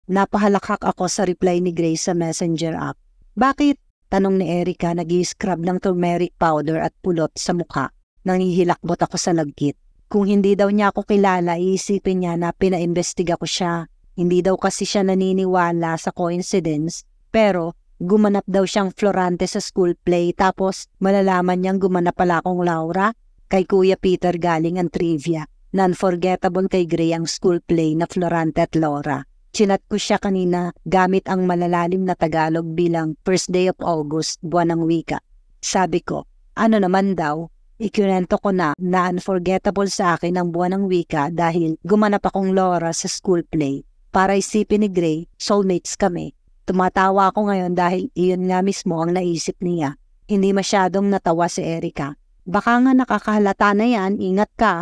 Napahalakhak ako sa reply ni Grace sa messenger app. Bakit? Tanong ni Erica, nag-i-scrub ng turmeric powder at pulot sa mukha. Nangihilakbot ako sa lagkit. Kung hindi daw niya ako kilala, iisipin niya na pinaimbestiga ko siya. Hindi daw kasi siya naniniwala sa coincidence, pero gumanap daw siyang Florante sa school play tapos malalaman niyang gumanap pala akong Laura. Kay Kuya Peter galing ang trivia. Non-forgettable kay Gray ang school play na Florante at Laura. Chinat ko siya kanina gamit ang malalalim na Tagalog bilang first day of August, buwan ng wika. Sabi ko, ano naman daw? Ikinento ko na unforgettable sa akin ang buwan ng wika dahil gumanap akong Laura sa school play. Para isipin ni Gray, soulmates kami. Tumatawa ako ngayon dahil iyon nga mismo ang naisip niya. Hindi masyadong natawa si Erica. Baka nga nakakahalata na yan, ingat ka.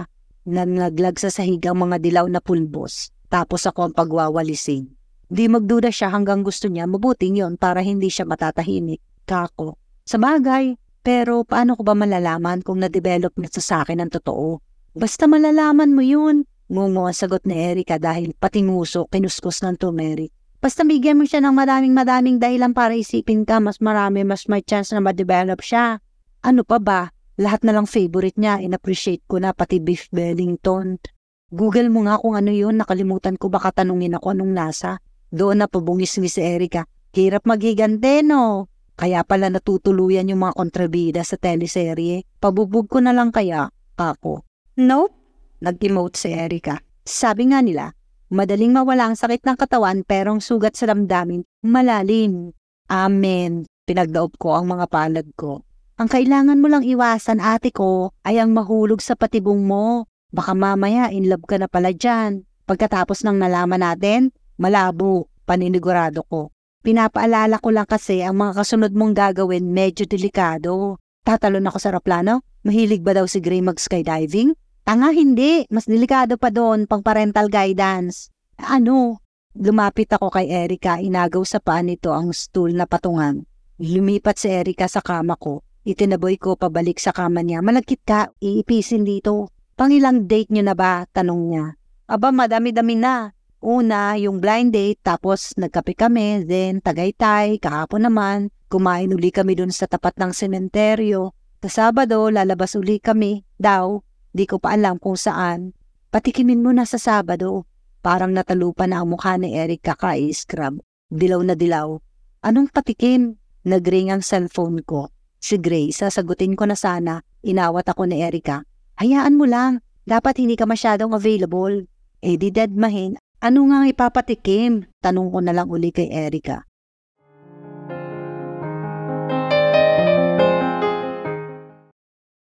Nanlaglag sa sahig ang mga dilaw na pulbos. Tapos ako ang pagwawalisin. Di magduda siya hanggang gusto niya, mabuting yon para hindi siya matatahimik. Kako. Sa bagay. Pero paano ko ba malalaman kung na-develop na sa akin ang totoo? Basta malalaman mo yun. Ngungo ang sagot ni Erica dahil pati nguso kinuskus ng turmeric. Basta bigyan mo siya ng madaming dahilan para isipin ka mas marami, mas may chance na ma-develop siya. Ano pa ba? Lahat na lang favorite niya, in-appreciate ko na pati Beef Wellington. Google mo nga kung ano yun, nakalimutan ko baka tanungin ako anong nasa. Doon na pabungis ni si Erica. Hirap maghigante no? Kaya pala natutuluyan yung mga kontrabida sa teleserye. Pabubog ko na lang kaya, ako. Nope, nag-emote si Erica. Sabi nga nila, Madaling mawala ang sakit ng katawan pero ang sugat sa damdamin, malalim. Amen. Pinagdaob ko ang mga palad ko. Ang kailangan mo lang iwasan, ate ko, ay ang mahulog sa patibong mo. Baka mamaya in love ka na pala dyan. Pagkatapos ng nalaman natin, malabo, paninigurado ko. Pinapaalala ko lang kasi ang mga kasunod mong gagawin medyo delikado. Tatalon ako sa aeroplano? Mahilig ba daw si Gray mag-skydiving? Tanga, hindi. Mas delikado pa doon pang parental guidance. Ano? Lumapit ako kay Erica, inagaw sa paa nito ang stool na patungan. Lumipat si Erica sa kama ko. Itinaboy ko pabalik sa kama niya. Malagkit ka, iipisin dito. Pangilang date nyo na ba? Tanong niya. Aba, madami-dami na. Una, yung blind date, tapos nagkape kami, then Tagaytay, kahapon naman, kumain uli kami dun sa tapat ng sementeryo. Sa Sabado, lalabas uli kami, daw, di ko pa alam kung saan. Patikimin mo na sa Sabado. Parang natalupa na ang mukha ni Eric kaka-scrub. Dilaw na dilaw. Anong patikim? Nagring ang cellphone ko. Si Gray, sasagutin ko na sana. Inawat ako ni Erica. Hayaan mo lang, dapat hindi ka masyadong available. Eh di deadmahin. Ano nga ipapatikim? Tanong ko na lang uli kay Erica.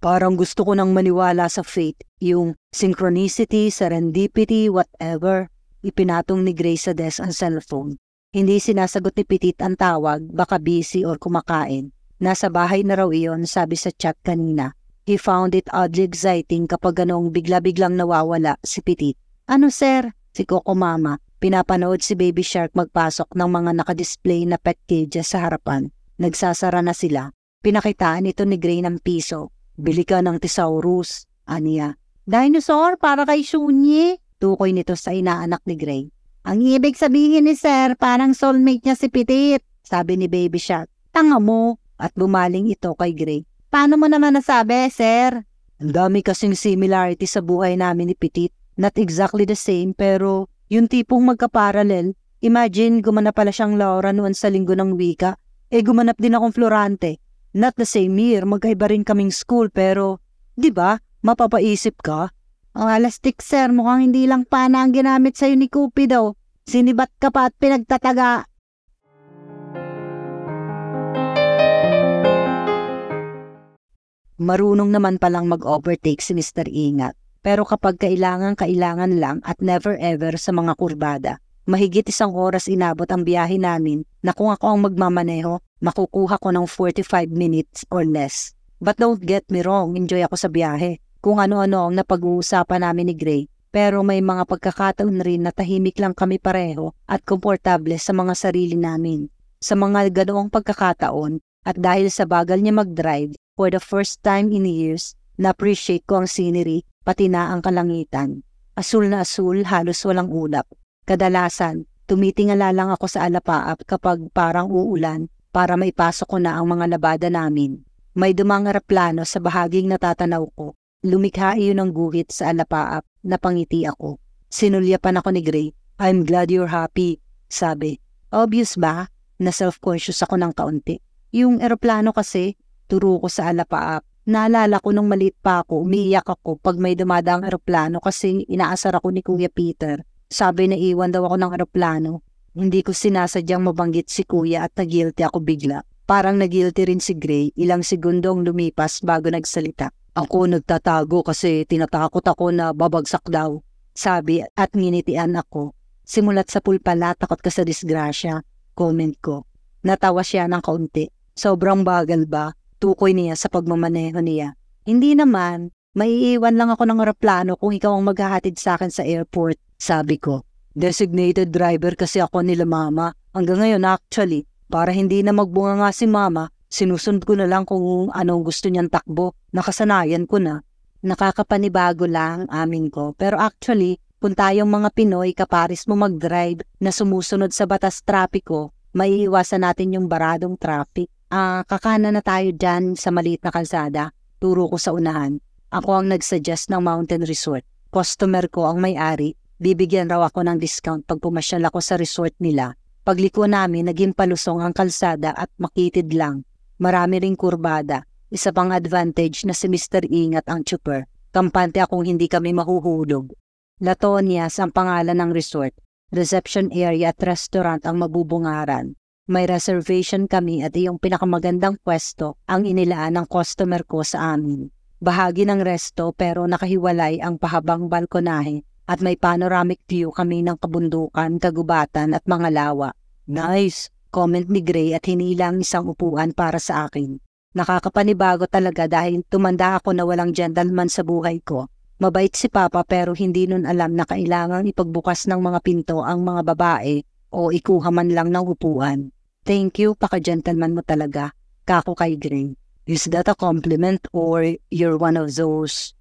Parang gusto ko nang maniwala sa fate, yung synchronicity, serendipity, whatever. Ipinatong ni Grace sa desk ang cellphone. Hindi sinasagot ni Petit ang tawag, baka busy or kumakain. Nasa bahay na raw iyon, sabi sa chat kanina. He found it oddly exciting kapag ganong bigla-biglang nawawala si Petit. Ano sir? Si Coco Mama, pinapanood si Baby Shark magpasok ng mga nakadisplay na pet cages sa harapan. Nagsasara na sila. Pinakitaan ito ni Gray ng piso. Bili ka ng Thesaurus, aniya. Dinosaur para kay Shunyi. Tukoy nito sa inaanak ni Gray. Ang ibig sabihin ni Sir, parang soulmate niya si Petit, sabi ni Baby Shark. Tanga mo. At bumaling ito kay Gray. Paano mo naman nasabi, Sir? Ang dami kasing similarity sa buhay namin ni Petit. Not exactly the same, pero yung tipong magkaparallel. Imagine, gumanap pala siyang Laura noon sa linggo ng wika. Gumanap din akong Florante. Not the same year, magkaiba rin kaming school, pero, di ba, mapapaisip ka? Ang alastik, sir, mukhang hindi lang pana ang ginamit sa'yo ni Cupido. Sinibat ka pa at pinagtataga. Marunong naman palang mag-overtake si Mr. Ingat. Pero kapag kailangan lang at never ever sa mga kurbada, mahigit 1 oras inabot ang biyahe namin na kung ako ang magmamaneho, makukuha ko ng 45 minutes or less. But don't get me wrong, enjoy ako sa biyahe. Kung ano-ano ang napag-uusapan namin ni Gray. Pero may mga pagkakataon rin na tahimik lang kami pareho at komportable sa mga sarili namin. Sa mga ganoong pagkakataon at dahil sa bagal niya mag-drive, for the first time in years, na-appreciate ko ang scenery pati na ang kalangitan. Asul na asul, halos walang ulap. Kadalasan, tumitingala lang ako sa alapaap kapag parang uulan para maipasok ko na ang mga labada namin. May dumang eroplano sa bahaging natatanaw ko. Lumikha iyon ng guhit sa alapaap, napangiti ako. Sinulyapan ako ni Gray. I'm glad you're happy, sabi. Obvious ba? Na self-conscious ako ng kaunti. Yung eroplano kasi, turo ko sa alapaap. Naalala ko nung maliit pa ako, umiiyak ako pag may dumadaang eroplano kasi inaasar ako ni Kuya Peter. Sabi na iwan daw ako ng eroplano. Hindi ko sinasadyang mabanggit si Kuya at nagilty ako bigla. Parang nagilty rin si Gray, ilang segundong lumipas bago nagsalita. Ako nagtatago kasi tinatakot ako na babagsak daw. Sabi at nginitian ako. Simulat sa pulpala, takot ka sa disgrasya. Comment ko. Natawa siya ng kaunti. Sobrang bagal ba? Tukoy niya sa pagmamaneho niya. Hindi naman, maiiwan lang ako ng eroplano kung ikaw ang maghahatid sa akin sa airport, sabi ko. Designated driver kasi ako nila mama. Hanggang ngayon actually, para hindi na magbunga nga si mama, sinusunod ko na lang kung anong gusto niyang takbo. Nakasanayan ko na. Nakakapanibago lang, amin ko. Pero actually, kung tayong mga Pinoy kaparis mo mag-drive na sumusunod sa batas trapiko, maiiwasan natin yung baradong traffic. Kakana na tayo dyan sa maliit na kalsada. Turo ko sa unahan. Ako ang nagsuggest ng mountain resort. Customer ko ang may-ari. Bibigyan raw ako ng discount pag pumasyal ako sa resort nila. Pagliko namin, naging palusong ang kalsada at makitid lang. Marami ring kurbada. Isa pang advantage na si Mr. Ingat ang chopper. Kampante akong hindi kami mahuhulog. Latonias ang pangalan ng resort. reception area at restaurant ang mabubungaran. May reservation kami at iyong pinakamagandang pwesto ang inilaan ng customer ko sa amin. Bahagi ng resto pero nakahiwalay ang pahabang balkonahe at may panoramic view kami ng kabundukan, kagubatan at mga lawa. Nice! Comment ni Gray at hinilang isang upuan para sa akin. Nakakapanibago talaga dahil tumanda ako na walang gentleman sa buhay ko. Mabait si Papa pero hindi nun alam na kailangang ipagbukas ng mga pinto ang mga babae o ikuha man lang ng upuan. Thank you, paka-gentleman mo talaga, kako kay Gray. Is that a compliment or you're one of those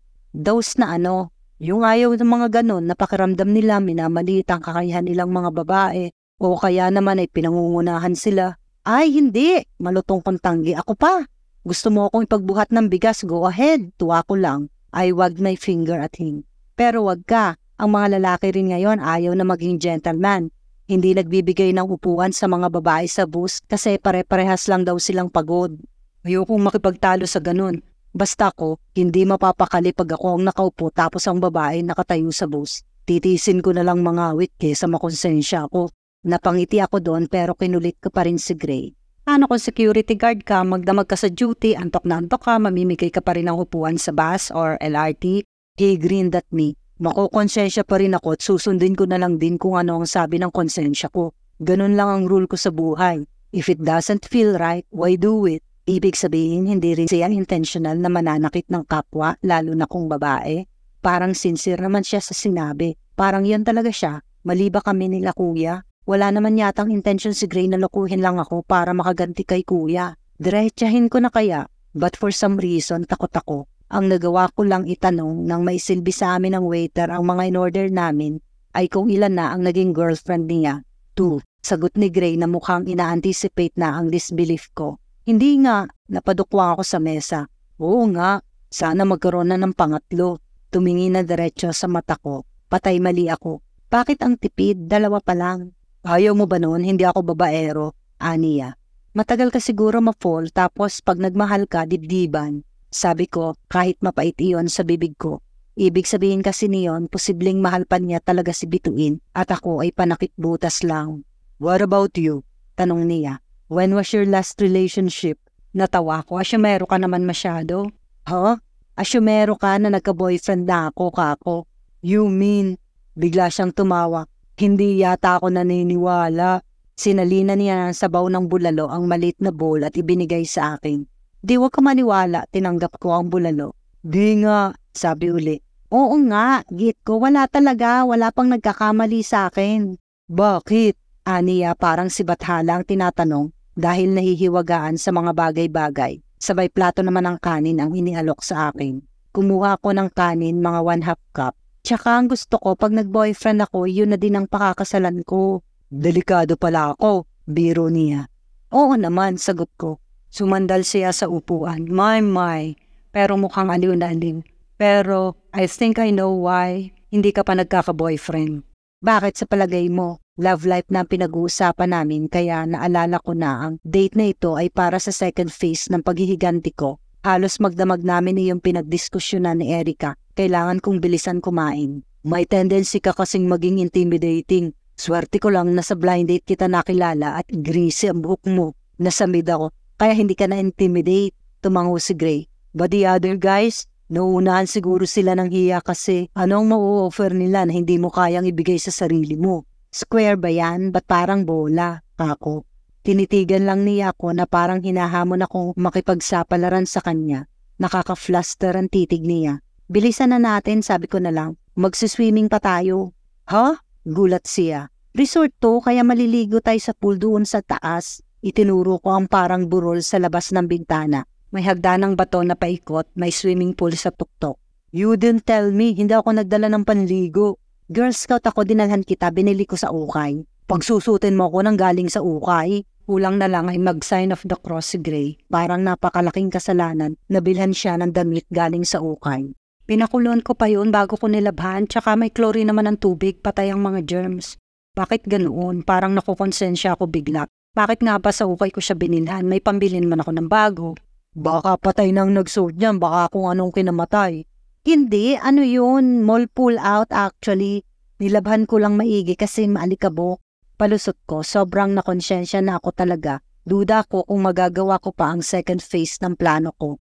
na ano? Yung ayaw ng mga ganon na pakiramdam nila minamaliit ang kakayahan nilang mga babae o kaya naman ay pinangungunahan sila. Ay hindi, malutong kong tanggi ako pa. Gusto mo akong ipagbuhat ng bigas, go ahead, tuwa ko lang. I wagged my finger at him. Pero wag ka, ang mga lalaki rin ngayon ayaw na maging gentleman. Hindi nagbibigay ng upuan sa mga babae sa bus kasi pare-parehas lang daw silang pagod. Ayokong makipagtalo sa ganun. Basta ko, hindi mapapakali pag ako ang nakaupo tapos ang babae nakatayo sa bus. Titisin ko na lang mga awit kesa makonsensya ako. Napangiti ako doon pero kinulit ko pa rin si Gray. Ano kung security guard ka, magdamag ka sa duty, antok na antok ka, mamimigay ka pa rin ng upuan sa bus or LRT? He grinned at me. Makokonsensya pa rin ako at susundin ko na lang din kung ano ang sabi ng konsensya ko. Ganun lang ang rule ko sa buhay. If it doesn't feel right, why do it? Ibig sabihin, hindi rin siya intentional na mananakit ng kapwa, lalo na kung babae. Parang sincere naman siya sa sinabi. Parang yan talaga siya. Mali ba kami nila kuya? Wala naman yatang intention si Gray na lokohin lang ako para makaganti kay kuya. Diretsahin ko na kaya, but for some reason takot ako. Ang nagawa ko lang itanong nang may silbi sa amin ng waiter ang mga in-order namin ay kung ilan na ang naging girlfriend niya. 2. Sagot ni Gray na mukhang ina-anticipate na ang disbelief ko. Hindi nga, napadukwa ako sa mesa. Oo nga, sana magkaroon na ng pangatlo. Tumingin na diretso sa mata ko. Patay mali ako. Bakit ang tipid? 2 pa lang. Ayaw mo ba noon? Hindi ako babaero. Aniya. Matagal ka siguro ma-fall tapos pag nagmahal ka, dibdiban. Sabi ko, kahit mapait iyon sa bibig ko. Ibig sabihin kasi niyon, posibleng mahal pa niya talaga si Bituin at ako ay panakit-butas lang. What about you? Tanong niya. When was your last relationship? Natawa ko, asyumero ka naman masyado. Huh? Asyumero ka na nagka-boyfriend na ako, kako. You mean? Bigla siyang tumawa. Hindi yata ako naniniwala. Sinalina niya ng sabaw ng bulalo ang maliit na bowl at ibinigay sa akin. Di wag ka maniwala, tinanggap ko ang bulalo. Di nga, sabi uli. Oo nga, git ko, wala talaga, wala pang nagkakamali sa akin. Bakit? Aniya parang si Bathala ang tinatanong dahil nahihiwagaan sa mga bagay-bagay. Sabay plato naman ang kanin ang inialok sa akin. Kumuha ko ng kanin mga 1/2 cup. Tsaka ang gusto ko pag nag-boyfriend ako, yun na din ang pakakasalan ko. Delikado pala ako, biro niya. Oo naman, sagot ko. Sumandal siya sa upuan. My. Pero mukhang aliw na aliw. Pero I think I know why hindi ka pa nagkaka-boyfriend. Bakit sa palagay mo? Love life na pinag-uusapan namin kaya naalala ko na ang date na ito ay para sa second phase ng paghihiganti ko. Halos magdamag namin yung pinagdiskusyonan ni Erica. Kailangan kong bilisan kumain. May tendency ka kasing maging intimidating. Swerte ko lang na sa blind date kita nakilala at greasy ang buhok mo. Nasamid ako. Kaya hindi ka na-intimidate, tumango si Gray. But the other guys, nauunahan siguro sila ng hiya kasi anong mau-offer nila na hindi mo kayang ibigay sa sarili mo? Square ba yan? Ba't parang bola? Kako. Tinitigan lang niya ako na parang hinahamon akong makipagsapalaran sa kanya. Nakaka-fluster ang titig niya. Bilisan na natin, sabi ko na lang. Magsiswimming pa tayo. Ha? Gulat siya. Resort to, kaya maliligo tayo sa pool doon sa taas. Itinuro ko ang parang burol sa labas ng bintana. May hagdanang bato na paikot, may swimming pool sa tuktok. You didn't tell me, hindi ako nagdala ng panligo. Girl Scout ako, dinalhan kita, binili ko sa ukay. Pagsusutin mo ako ng galing sa ukay, kulang na lang ay mag-sign of the cross si Gray. Parang napakalaking kasalanan, nabilhan siya ng damit galing sa ukay. Pinakulon ko pa yun bago ko nilabhan, tsaka may chlorine naman ng tubig, patay ang mga germs. Bakit ganoon? Parang nakukonsensya ako bigla. Bakit nga ba sa ukay ko siya binilhan? May pambilin man ako ng bago. Baka patay nang nagsuot niyan, baka kung anong kinamatay. Hindi, ano yun? Mall pull out actually. Nilabhan ko lang maigi kasi maalikabok. Palusot ko, sobrang nakonsensya na ako talaga. Duda ko kung magagawa ko pa ang second phase ng plano ko.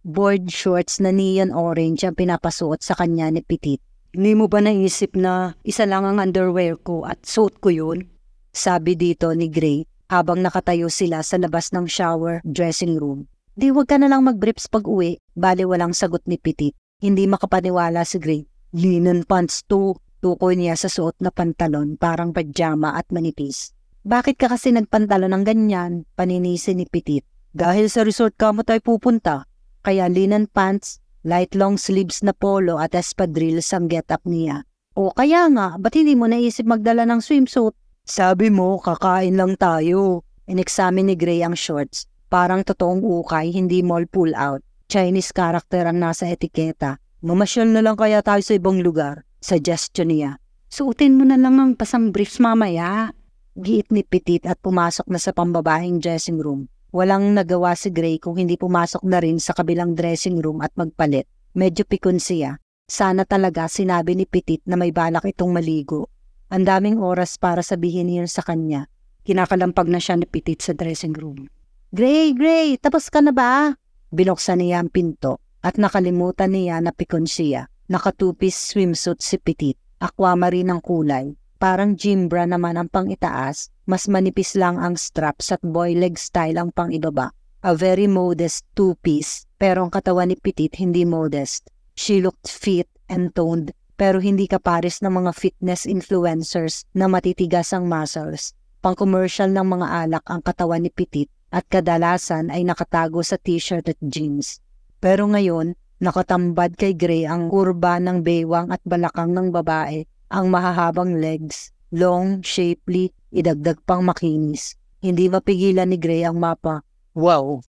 Board shorts na neon orange ang pinapasuot sa kanya ni Petit. Hindi mo ba naisip na isa lang ang underwear ko at suot ko yun? Sabi dito ni Gray habang nakatayo sila sa labas ng shower dressing room. Di wag ka na lang mag-briefs pag uwi, bali walang sagot ni Petit. Hindi makapaniwala si Gray. Linen pants to. Tukoy niya sa suot na pantalon, parang pajama at manipis. Bakit ka kasi nagpantalon ng ganyan? Paninisi ni Petit. Dahil sa resort ka mo tayo pupunta. Kaya linen pants, light long sleeves na polo at espadrilles ang get-up niya. O kaya nga, ba't hindi mo naisip magdala ng swimsuit? Sabi mo, kakain lang tayo. In-examine ni Gray ang shorts. Parang totoong ukay, hindi mall pull-out. Chinese character ang nasa etiketa. Mamasyal na lang kaya tayo sa ibang lugar. Suggestion niya. Suotin mo na lang ang pasang briefs mamaya. Giit ni Petit at pumasok na sa pambabahing dressing room. Walang nagawa si Gray kung hindi pumasok na rin sa kabilang dressing room at magpalit. Medyo pikon siya. Sana talaga sinabi ni Petit na may balak itong maligo. Ang daming oras para sabihin niya sa kanya. Kinakalampag na siya ni Petit sa dressing room. Gray, tapos ka na ba? Binuksan niya ang pinto at nakalimutan niya na pikon siya. Nakatupis swimsuit si Petit, aquamarine ang kulay. Parang gym bra naman ang pang-itaas, mas manipis lang ang straps at boy leg style ang pang-ibaba. A very modest two-piece, pero ang katawan ni Petit hindi modest. She looked fit and toned, pero hindi kapares ng mga fitness influencers na matitigas ang muscles. Pang-commercial ng mga alak ang katawan ni Petit at kadalasan ay nakatago sa t-shirt at jeans. Pero ngayon, nakatambad kay Gray ang kurba ng baywang at balakang ng babae, ang mahahabang legs, long, shapely, idagdag pang makinis. Hindi mapigilan ni Gray ang mapa. Wow!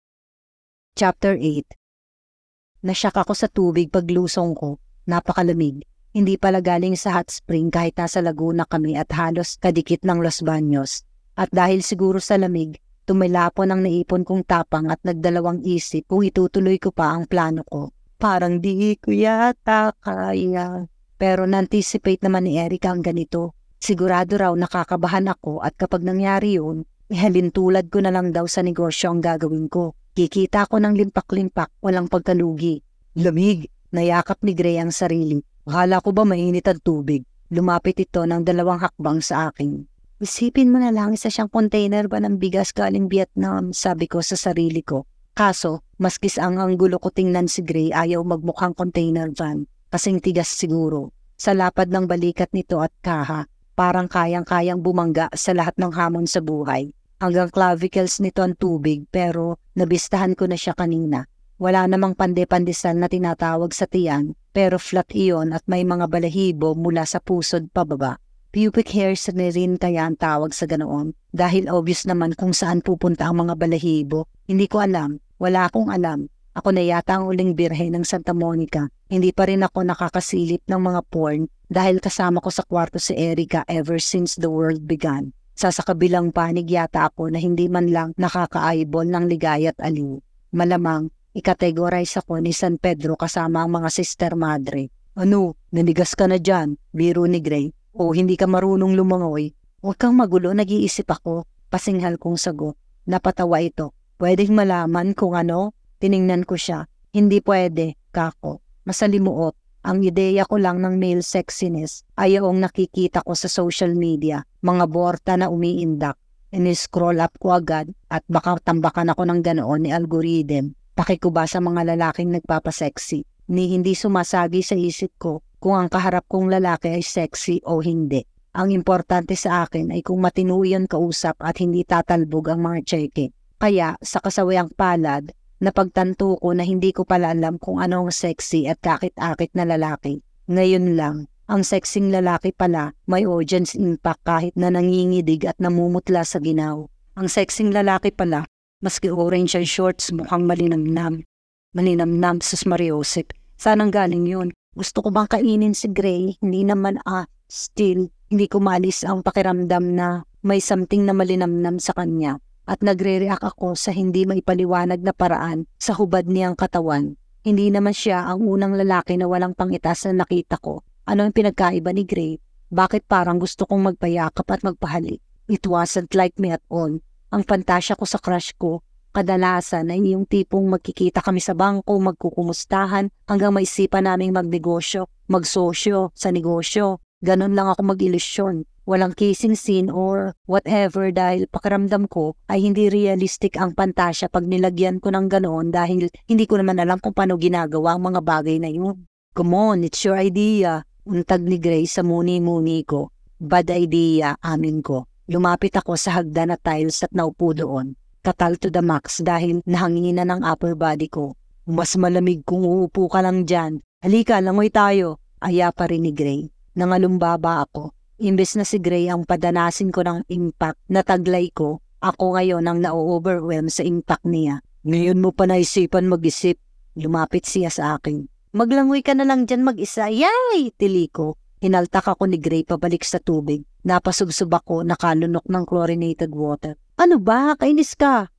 Chapter 8. Nasyak ako sa tubig paglusong ko. Napakalamig. Hindi pala galing sa hot spring kahit nasa Laguna kami at halos kadikit ng Los Baños. At dahil siguro sa lamig, tumilapon ang naipon kong tapang at nagdalawang isip kung itutuloy ko pa ang plano ko. Parang di ko yata kaya. Pero na-anticipate naman ni Erica ang ganito. Sigurado raw nakakabahan ako at kapag nangyari yun, ihalintulad ko na lang daw sa negosyo ang gagawin ko. Kikita ko ng limpak-limpak, walang pagkalugi. Lamig, nayakap ni Gray ang sarili. Akala ko ba mainit ang tubig? Lumapit ito ng 2 hakbang sa akin. Isipin mo na lang isa siyang container ba ng bigas galing Vietnam, sabi ko sa sarili ko. Kaso, maskis ang gulo ko tingnan si Gray ayaw magmukhang container van. Kasing tigas siguro. Sa lapad ng balikat nito at kaha, parang kayang-kayang bumangga sa lahat ng hamon sa buhay. Hanggang clavicles nito ang tubig pero nabistahan ko na siya kanina. Wala namang pande-pandesal na tinatawag sa tiyan pero flat iyon at may mga balahibo mula sa pusod pababa. Pubic hairs na rin kaya ang tawag sa ganoon dahil obvious naman kung saan pupunta ang mga balahibo. Hindi ko alam. Wala akong alam. Ako na yata ang uling birhen ng Santa Monica. Hindi pa rin ako nakakasilip ng mga porn dahil kasama ko sa kwarto si Erica ever since the world began. Sa kabilang panig yata ako na hindi man lang nakaka-eyeball ng ligaya at aliw. Malamang, ikategorize ako ni San Pedro kasama ang mga sister madre. Ano, nanigas ka na dyan, biro ni Gray. O hindi ka marunong lumangoy. Huwag kang magulo, nag-iisip ako. Pasinghal kong sagot. Napatawa ito. Pwedeng malaman kung ano? Tiningnan ko siya. Hindi pwede, kako. Masalimuot. Ang ideya ko lang ng male sexiness ay yung nakikita ko sa social media. Mga borta na umiindak. Ini-scroll up ko agad at baka tambakan ako ng ganoon ni algorithm. Pakikuba sa mga lalaking nagpapasexy. Ni hindi sumasagi sa isip ko kung ang kaharap kong lalaki ay sexy o hindi. Ang importante sa akin ay kung matino yun kausap at hindi tatalbog ang mga tseke. Kaya sa kasawayang palad, napagtanto ko na hindi ko pala alam kung ano ang sexy at kakit-akit na lalaki. Ngayon lang, ang sexing lalaki pala may audience impact kahit na nangingidig at namumutla sa ginaw. Ang sexing lalaki pala, maski orange ang shorts mukhang malinamnam. Malinamnam sus Mariosip. Saan ang galing yun? Gusto ko bang kainin si Gray? Hindi naman still, hindi ko malis ang pakiramdam na may something na malinamnam sa kanya. At nagre-react ako sa hindi maipaliwanag na paraan sa hubad niyang katawan. Hindi naman siya ang unang lalaki na walang pangitas na nakita ko. Ano ang pinagkaiba ni Gray? Bakit parang gusto kong magpayakap at magpahalik? It wasn't like me at all. Ang pantasya ko sa crush ko, kadalasan ay yung tipong magkikita kami sa bangko, magkukumustahan, hanggang maisipan naming magnegosyo, magsosyo sa negosyo. Ganon lang ako mag-ilusyon. Walang kissing scene or whatever dahil pakiramdam ko ay hindi realistic ang pantasya pag nilagyan ko ng ganoon dahil hindi ko naman alam kung paano ginagawa ang mga bagay na yun. Come on, it's your idea. Untag ni Gray sa muni-muni ko. Bad idea, amin ko. Lumapit ako sa hagdan na tiles at naupo doon. Katal to the max dahil nahangina ng upper body ko. Mas malamig kung uupo ka lang dyan. Halika, langoy tayo. Aya pa rin ni Gray. Nangalumbaba ako. Imbes na si Gray ang padanasin ko ng impact na taglay ko, ako ngayon ang na-overwhelm sa impact niya. Ngayon mo pa naisipan mag-isip. Lumapit siya sa akin. Maglangoy ka na lang dyan mag-isa. Yay! Tili ko. Hinaltak ako ni Gray pabalik sa tubig. Napasubsob ako, nakalunok ng chlorinated water. Ano ba? Kainis ka.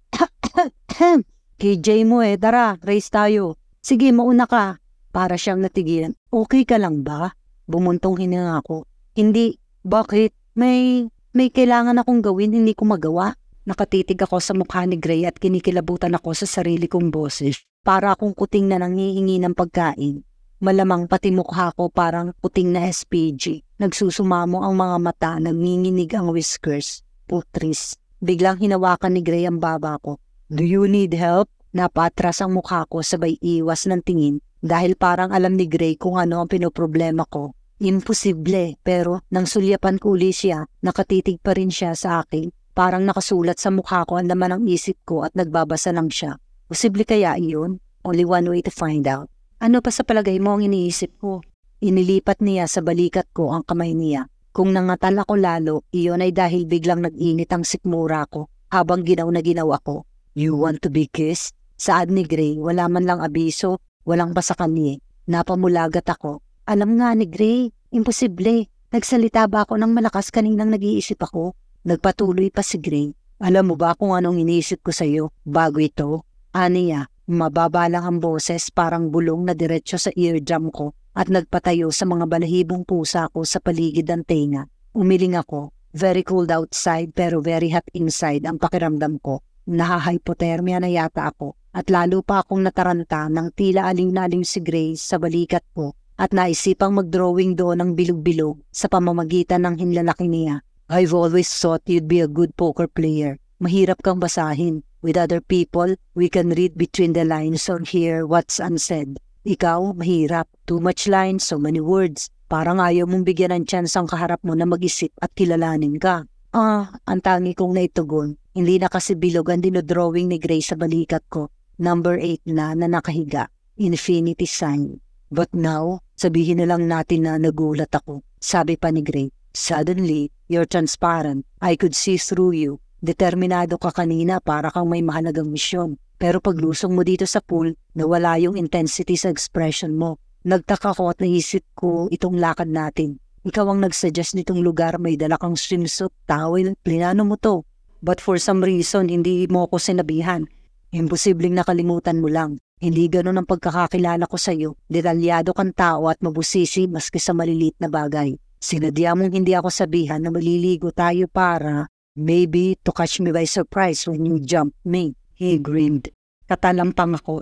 KJ mo tara, race tayo. Sige, mauna ka. Para siyang natigilan. Okay ka lang ba? Bumuntong hininga ako. Hindi. Bakit? May kailangan akong gawin, hindi ko magawa. Nakatitig ako sa mukha ni Gray at kinikilabutan ako sa sarili kong boses. Para akong kuting na nangihingi ng pagkain. Malamang pati mukha ko parang puting na SPG. Nagsusumamo ang mga mata, nanginginig ang whiskers. Putris. Biglang hinawakan ni Gray ang baba ko. Do you need help? Napatras ang mukha ko sabay iwas ng tingin dahil parang alam ni Gray kung ano ang pinoproblema ko. Imposible, pero nang sulyapan ko uli siya, nakatitig pa rin siya sa akin. Parang nakasulat sa mukha ko ang laman ng isip ko at nagbabasa lang siya. Posible kaya iyon? Only one way to find out. Ano pa sa palagay mo ang iniisip ko? Inilipat niya sa balikat ko ang kamay niya. Kung nangatal ako lalo, iyon ay dahil biglang nag-init ang sikmura ko habang ginaw na ginaw ako. You want to be kissed? Saad ni Gray, wala man lang abiso, walang pasakali. Napamulagat ako. Alam nga ni Gray, imposible. Nagsalita ba ako ng malakas kaninang nag-iisip ako? Nagpatuloy pa si Gray. Alam mo ba kung anong iniisip ko sa'yo bago ito? Aniya, mababa lang ang boses parang bulong na diretsyo sa eardrum ko at nagpatayo sa mga balahibong pusa ko sa paligid ng tenga. Umiling ako. Very cold outside pero very hot inside ang pakiramdam ko. Nahahypothermia na yata ako at lalo pa akong nataranta ng tila aling-naling si Gray sa balikat ko. At naisipang mag-drawing doon ng bilog-bilog sa pamamagitan ng hinlalaki niya. I've always thought you'd be a good poker player. Mahirap kang basahin. With other people, we can read between the lines or hear what's unsaid. Ikaw, mahirap. Too much lines, so many words. Parang ayaw mong bigyan ng chance ang kaharap mo na mag-isip at kilalanin ka. Ang tangi kong naitugon. Hindi na kasi bilog ang dinodrawing ni Gray sa balikat ko. Number 8 na nakahiga. Infinity sign. But now, sabihin na lang natin na nagulat ako. Sabi pa ni Gray, suddenly, you're transparent. I could see through you. Determinado ka kanina para kang may mahalagang misyon. Pero paglusong mo dito sa pool, nawala yung intensity sa expression mo. Nagtaka ko at naisip ko itong lakad natin. Ikaw ang nagsuggest nitong lugar, may dala kang swimsuit, towel, plinano mo to. But for some reason, hindi mo ako sinabihan. Imposibleng nakalimutan mo lang. Hindi ganun ang pagkakakilala ko sa iyo. Detalyado kang tao at mabusisi maski sa maliliit na bagay. Sinadya mong hindi ako sabihan na maliligo tayo para maybe to catch me by surprise when you jump me. He grinned. Katalampang ako.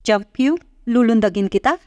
Jump you? Lulundagin kita?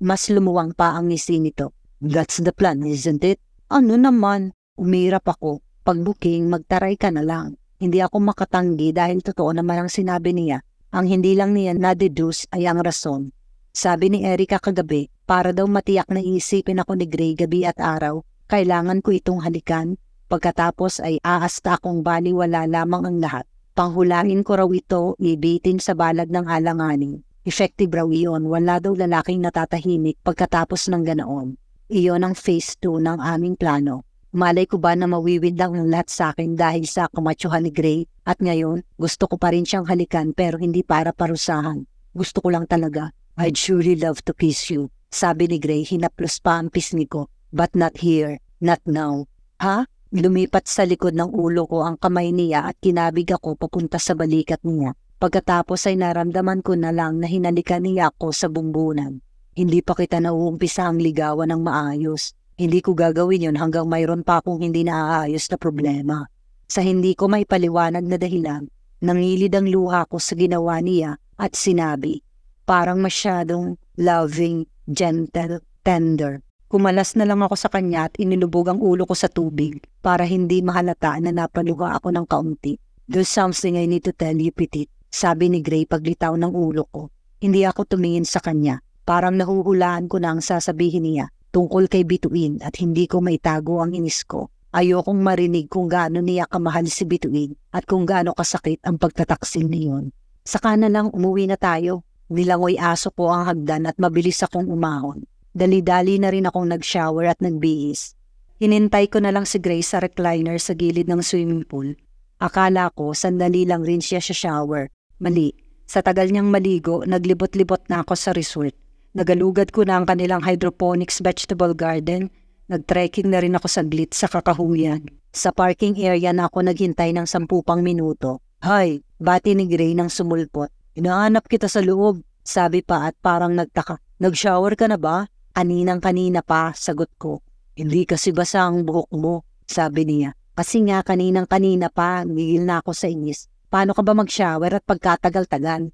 Mas lumuwang pa ang ngisi nito. That's the plan, isn't it? Ano naman? Umirap ako. Pag booking, magtaray ka na lang. Hindi ako makatanggi dahil totoo naman ang sinabi niya. Ang hindi lang niya na-deduce ay ang rason. Sabi ni Erica kagabi, para daw matiyak na iisipin ako ni Gray gabi at araw, kailangan ko itong halikan. Pagkatapos ay aasta akong baliwala lamang ang lahat. Panghulangin ko raw ito, ibitin sa balag ng alanganin. Effective raw iyon, wala daw lalaking natatahimik pagkatapos ng ganoon. Iyon ang phase 2 ng aming plano. Malay ko ba na mawiwid lang ang lahat sa akin dahil sa kamatsuhan ni Gray at ngayon gusto ko pa rin siyang halikan pero hindi para parusahan. Gusto ko lang talaga. I'd surely love to kiss you. Sabi ni Gray, hinaplos pa ang pisngi ko. But not here, not now. Ha? Lumipat sa likod ng ulo ko ang kamay niya at kinabig ako papunta sa balikat niya. Pagkatapos ay naramdaman ko na lang na hinalikan niya ako sa bumbunan. Hindi pa kita nauumpisang ligawan ng maayos. Hindi ko gagawin yon hanggang mayroon pa akong hindi naaayos na problema. Sa hindi ko may paliwanag na dahilan, nangilid ang luha ko sa ginawa niya at sinabi, parang masyadong loving, gentle, tender. Kumalas na lang ako sa kanya at inilubog ang ulo ko sa tubig para hindi mahalata na napaluha ako ng kaunti. There's something I need to tell you, Petit, sabi ni Gray paglitaw ng ulo ko. Hindi ako tumingin sa kanya. Parang nahuhulaan ko na ang sasabihin niya tungkol kay Bituin at hindi ko maitago ang inis ko. Ayokong marinig kung gaano niya kamahal si Bituin at kung gaano kasakit ang pagtataksil niyon. Saka na lang umuwi na tayo. Nilangoy aso ko ang hagdan at mabilis akong umahon. Dali-dali na rin akong nag-shower at nagbihis. Hinintay ko na lang si Grace sa recliner sa gilid ng swimming pool. Akala ko sandali lang rin siya sa shower. Mali. Sa tagal niyang maligo, naglibot-libot na ako sa resort. Nagalugad ko na ang kanilang hydroponics vegetable garden. Nag-trekking na rin ako saglit sa kakahuyan. Sa parking area na ako naghintay ng 10 pang minuto. Hay, bati ni Gray nang sumulpot. Hinahanap kita sa loob, sabi pa at parang nagtaka. Nag-shower ka na ba? Kaninang-kanina pa, sagot ko. Hindi kasi basa ang buhok mo, sabi niya. Kasi nga kaninang-kanina pa, nigil na ako sa inis. Paano ka ba mag-shower at pagkatagal-tagal?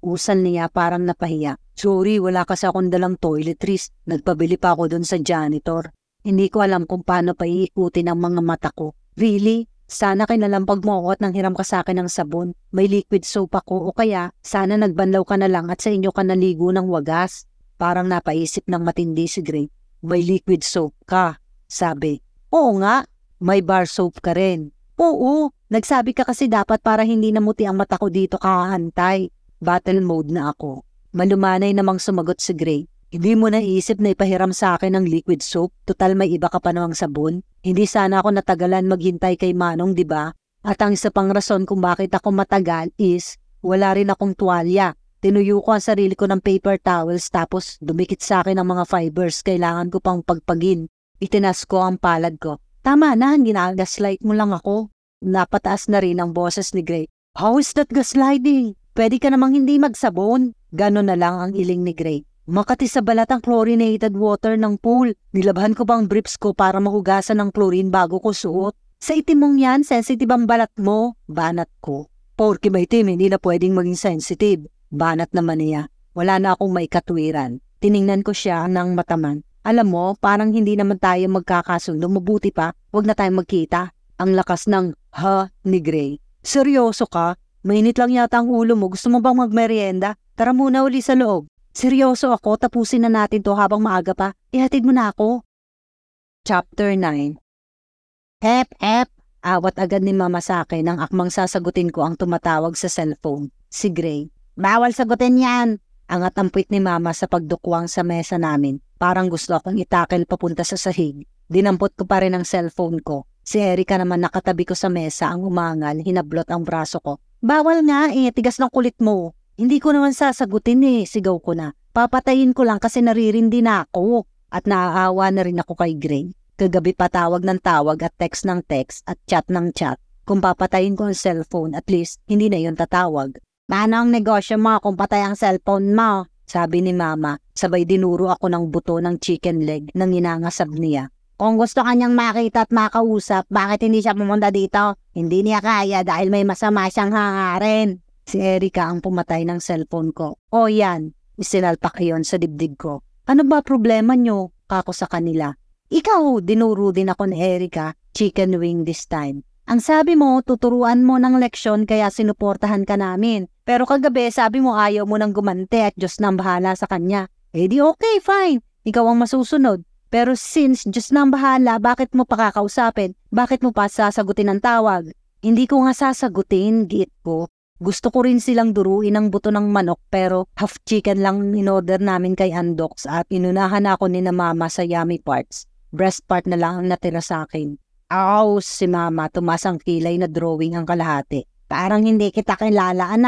Usal niya parang napahiya. Sorry, wala kasi akong dalang toiletries. Nagpabili pa ako doon sa janitor. Hindi ko alam kung paano pa iikutin ang mga mata ko. Really? Sana kinalampag mo ako at nanghiram ka sa akin ng sabon. May liquid soap ako o kaya sana nagbanlaw ka na lang at sa inyo ka naligo ng wagas. Parang napaisip ng matindi si Gray. May liquid soap ka, sabi. Oo nga, may bar soap ka rin. Oo, nagsabi ka kasi dapat para hindi namuti ang mata ko dito kakahantay. Battle mode na ako. Malumanay namang sumagot si Gray. Hindi mo naisip na ipahiram sa akin ng liquid soap? Total may iba ka pa namang sabon? Hindi sana ako natagalan maghintay kay Manong, di ba? At ang isa pang rason kung bakit ako matagal is wala rin akong tuwalya. Tinuyo ko ang sarili ko ng paper towels tapos dumikit sa akin ang mga fibers. Kailangan ko pang pagpagin. Itinas ko ang palad ko. Tama na, ginagaslight mo lang ako. Napataas na rin ang boses ni Gray. How is that gaslighting? Pwede ka namang hindi magsabon. Ganon na lang ang iling ni Gray. Makati sa balat ang chlorinated water ng pool. Nilabhan ko bang briefs ko para mahugasan ng chlorine bago ko suot? Sa itim mong yan, sensitive ang balat mo. Banat ko. Porke may itim, hindi na pwedeng maging sensitive. Banat naman niya. Wala na akong maikatwiran. Tiningnan ko siya ng mataman. Alam mo, parang hindi naman tayo magkakasundo. Mabuti pa, wag na tayong magkita. Ang lakas ng ni Gray. Seryoso ka? Mainit lang yata ang ulo mo. Gusto mo bang magmerienda? Tara muna uli sa loob. Seryoso ako, tapusin na natin to habang maaga pa. Ihatid mo na ako. Chapter 9. Hep. Awat agad ni Mama sa akin nang akmang sasagutin ko ang tumatawag sa cellphone. Si Gray. Bawal sagutin yan. Angat ang puwit ni Mama sa pagdukwang sa mesa namin. Parang gusto akong itakil papunta sa sahig. Dinampot ko pa rin ang cellphone ko. Si Erica naman nakatabi ko sa mesa ang umangal, hinablot ang braso ko. Bawal nga tigas ng kulit mo. Hindi ko naman sasagutin sigaw ko na. Papatayin ko lang kasi naririndi na ako. At naaawa na rin ako kay Gray. Kagabi pa tawag ng tawag at text ng text at chat ng chat. Kung papatayin ko ang cellphone, at least hindi na yun tatawag. Paano ang negosyo mo kung patay ang cellphone mo? Sabi ni Mama, sabay dinuro ako ng buto ng chicken leg nang inangasab niya. Kung gusto kanyang makita at makausap, bakit hindi siya pumunta dito? Hindi niya kaya dahil may masama siyang hangarin. Si Erica ang pumatay ng cellphone ko. O yan, isinalpak iyon sa dibdib ko. Ano ba problema nyo? Kako sa kanila. Ikaw, dinuro din ako ni Erica, chicken wing this time. Ang sabi mo, tuturuan mo ng leksyon kaya sinuportahan ka namin. Pero kagabi sabi mo ayaw mo nang gumante at Diyos nang bahala sa kanya. Di okay, fine. Ikaw ang masusunod. Pero since Diyos nang bahala, bakit mo pa kakausapin? Bakit mo pa sasagutin ang tawag? Hindi ko nga sasagutin, giit ko. Gusto ko rin silang duruin ng buto ng manok pero half chicken lang in-order namin kay Andox at inunahan ako ni na Mama sa yummy parts. Breast part na lang ang natira sa akin. Aw, si Mama tumasang kilay na drawing ang kalahati. Parang hindi kita kilala,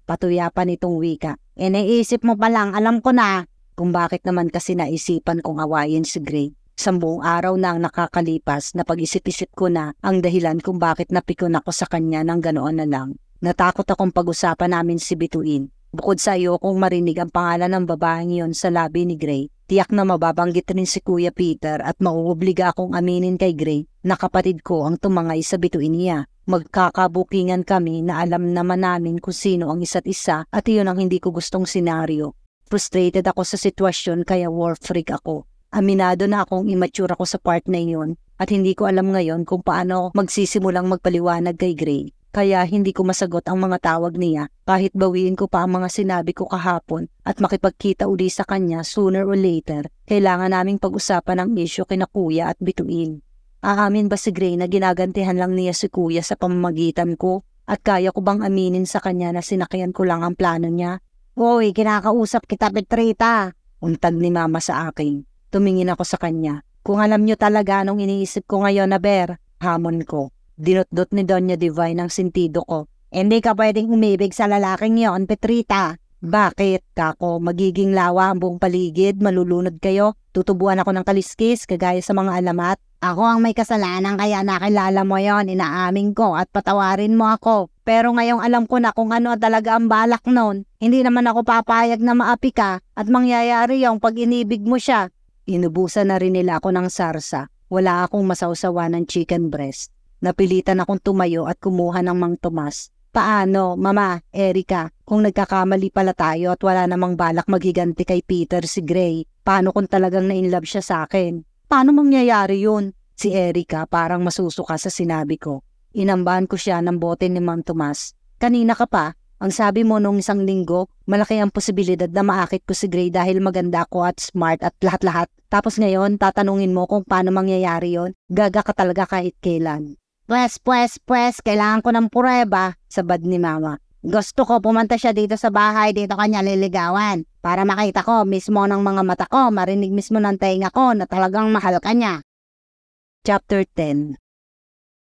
Patuya pa nitong wika. Naisip mo pa lang, alam ko na. Kung bakit naman kasi naisipan kong awayin si Gray. 10 araw na ang nakakalipas na pag-isip-isip ko na ang dahilan kung bakit napikon ako sa kanya ng ganoon na lang. Natakot akong pag-usapan namin si Bituin. Bukod sa ayokong marinig ang pangalan ng babaeng yon sa labi ni Gray, tiyak na mababanggit rin si Kuya Peter at mauobliga akong aminin kay Gray na kapatid ko ang tumangay sa bituin niya. Magkakabukingan kami na alam naman namin kung sino ang isa't isa at iyon ang hindi ko gustong senaryo. Frustrated ako sa sitwasyon kaya war freak ako. Aminado na akong immature ako sa part na iyon at hindi ko alam ngayon kung paano magsisimulang magpaliwanag kay Gray. Kaya hindi ko masagot ang mga tawag niya kahit bawiin ko pa ang mga sinabi ko kahapon at makipagkita uli sa kanya sooner or later. Kailangan naming pag-usapan ang issue kina Kuya at Bituin. Aamin ba si Gray na ginagantihan lang niya si Kuya sa pamamagitan ko at kaya ko bang aminin sa kanya na sinakyan ko lang ang plano niya? Hoy, kinakausap kita, Petrita. Untag ni Mama sa akin. Tumingin ako sa kanya. Kung alam niyo talaga anong iniisip ko ngayon na Ber, hamon ko. Dinot-dot ni Doña Divine ang sentido ko. Hindi ka pwedeng umibig sa lalaking yon, Petrita. Bakit, kako? Magiging lawa ang buong paligid, malulunod kayo. Tutubuan ako ng kaliskis, kagaya sa mga alamat. Ako ang may kasalanan kaya nakilala mo yon, inaamin ko at patawarin mo ako. Pero ngayong alam ko na kung ano talaga ang balak nun, hindi naman ako papayag na maapi ka at mangyayari yung pag inibig mo siya. Inubusan na rin nila ako ng sarsa. Wala akong masawsawa ng chicken breast. Napilitan akong tumayo at kumuha ng Mang Tomas. Paano, Mama, Erica, kung nagkakamali pala tayo at wala namang balak maghiganti kay Peter si Gray, paano kung talagang na-inlove siya sa akin? Paano mangyayari yun? Si Erica parang masusuka sa sinabi ko. Inambahan ko siya ng bote ni Mang Tomas. Kanina ka pa, ang sabi mo nung isang linggo, malaki ang posibilidad na maakit ko si Gray dahil maganda ko at smart at lahat-lahat. Tapos ngayon, tatanungin mo kung paano mangyayari yon. Gaga ka talaga kahit kailan. Pwes, kailangan ko ng pureba, sabad ni Mama. Gusto ko pumunta siya dito sa bahay, dito kanya liligawan. Para makita ko mismo ng mga mata ko, marinig mismo ng tainga ko na talagang mahal ka niya. Chapter 10.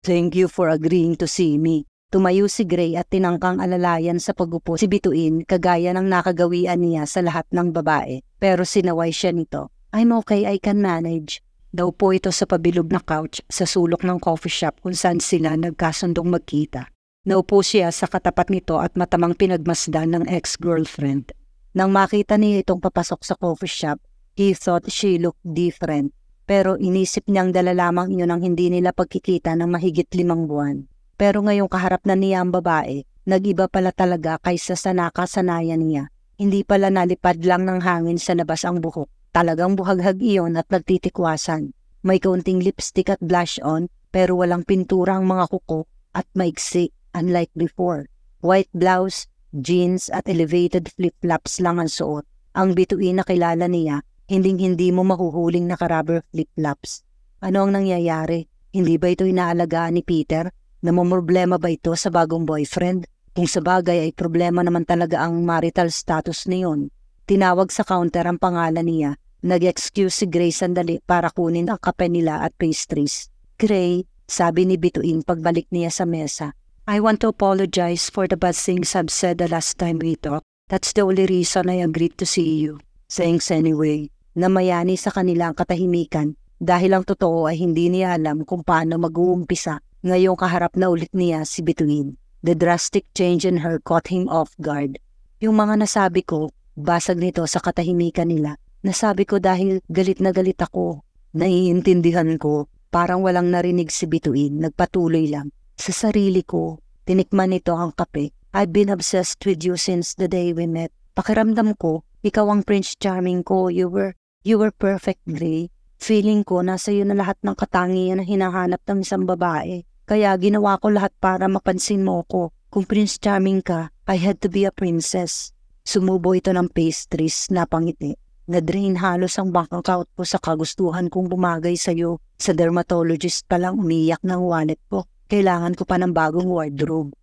Thank you for agreeing to see me. Tumayo si Gray at tinangkang alalayan sa pagupo si Bituin kagaya ng nakagawian niya sa lahat ng babae. Pero sinaway siya nito. I'm okay, I can manage. Daw po ito sa pabilog na couch sa sulok ng coffee shop kung saan sila nagkasundong magkita. Naupo siya sa katapat nito at matamang pinagmasdan ng ex-girlfriend. Nang makita niya itong papasok sa coffee shop, he thought she looked different. Pero inisip niyang dala lamang iyon ang hindi nila pagkikita ng mahigit 5 buwan. Pero ngayong kaharap na niya ang babae, nag-iba pala talaga kaysa sa nakasanayan niya. Hindi pala nalipad lang ng hangin sa labas ang buhok. Talagang buhaghag iyon at nagtitikwasan. May kaunting lipstick at blush on pero walang pintura ang mga kuko at maiksi unlike before. White blouse, jeans at elevated flip-flops lang ang suot. Ang Bituin na kilala niya, hindi mo mahuhuling naka-rubber flip-flops. Ano ang nangyayari? Hindi ba ito inaalagaan ni Peter? Namumroblema ba ito sa bagong boyfriend? Kung sa bagay ay problema naman talaga ang marital status niyon. Tinawag sa counter ang pangalan niya. Nag-excuse si Gray sandali para kunin ang kape nila at pastries. Gray, sabi ni Bituin pagbalik niya sa mesa. I want to apologize for the bad things I've said the last time we talked. That's the only reason I agreed to see you. Thanks anyway. Namayani sa kanilang katahimikan dahil ang totoo ay hindi niya alam kung paano mag-uumpisa. Ngayong kaharap na ulit niya si Bituin. The drastic change in her caught him off guard. Yung mga nasabi ko, basag nito sa katahimikan nila. Nasabi ko dahil galit na galit ako. Naiintindihan ko, parang walang narinig si Bituin, nagpatuloy lang. Sa sarili ko, tinikman nito ang kape. I've been obsessed with you since the day we met. Pakiramdam ko, ikaw ang Prince Charming ko. You were perfect, Gray. Feeling ko nasa iyo na lahat ng katangian na hinahanap ng isang babae. Kaya ginawa ko lahat para mapansin mo ko. Kung Prince Charming ka, I had to be a princess. Sumubo ito ng pastries na pangiti. Na-drain halos ang bank account ko sa kagustuhan kong bumagay sa'yo. Sa dermatologist pa lang umiyak ng wallet ko. Kailangan ko pa ng bagong wardrobe.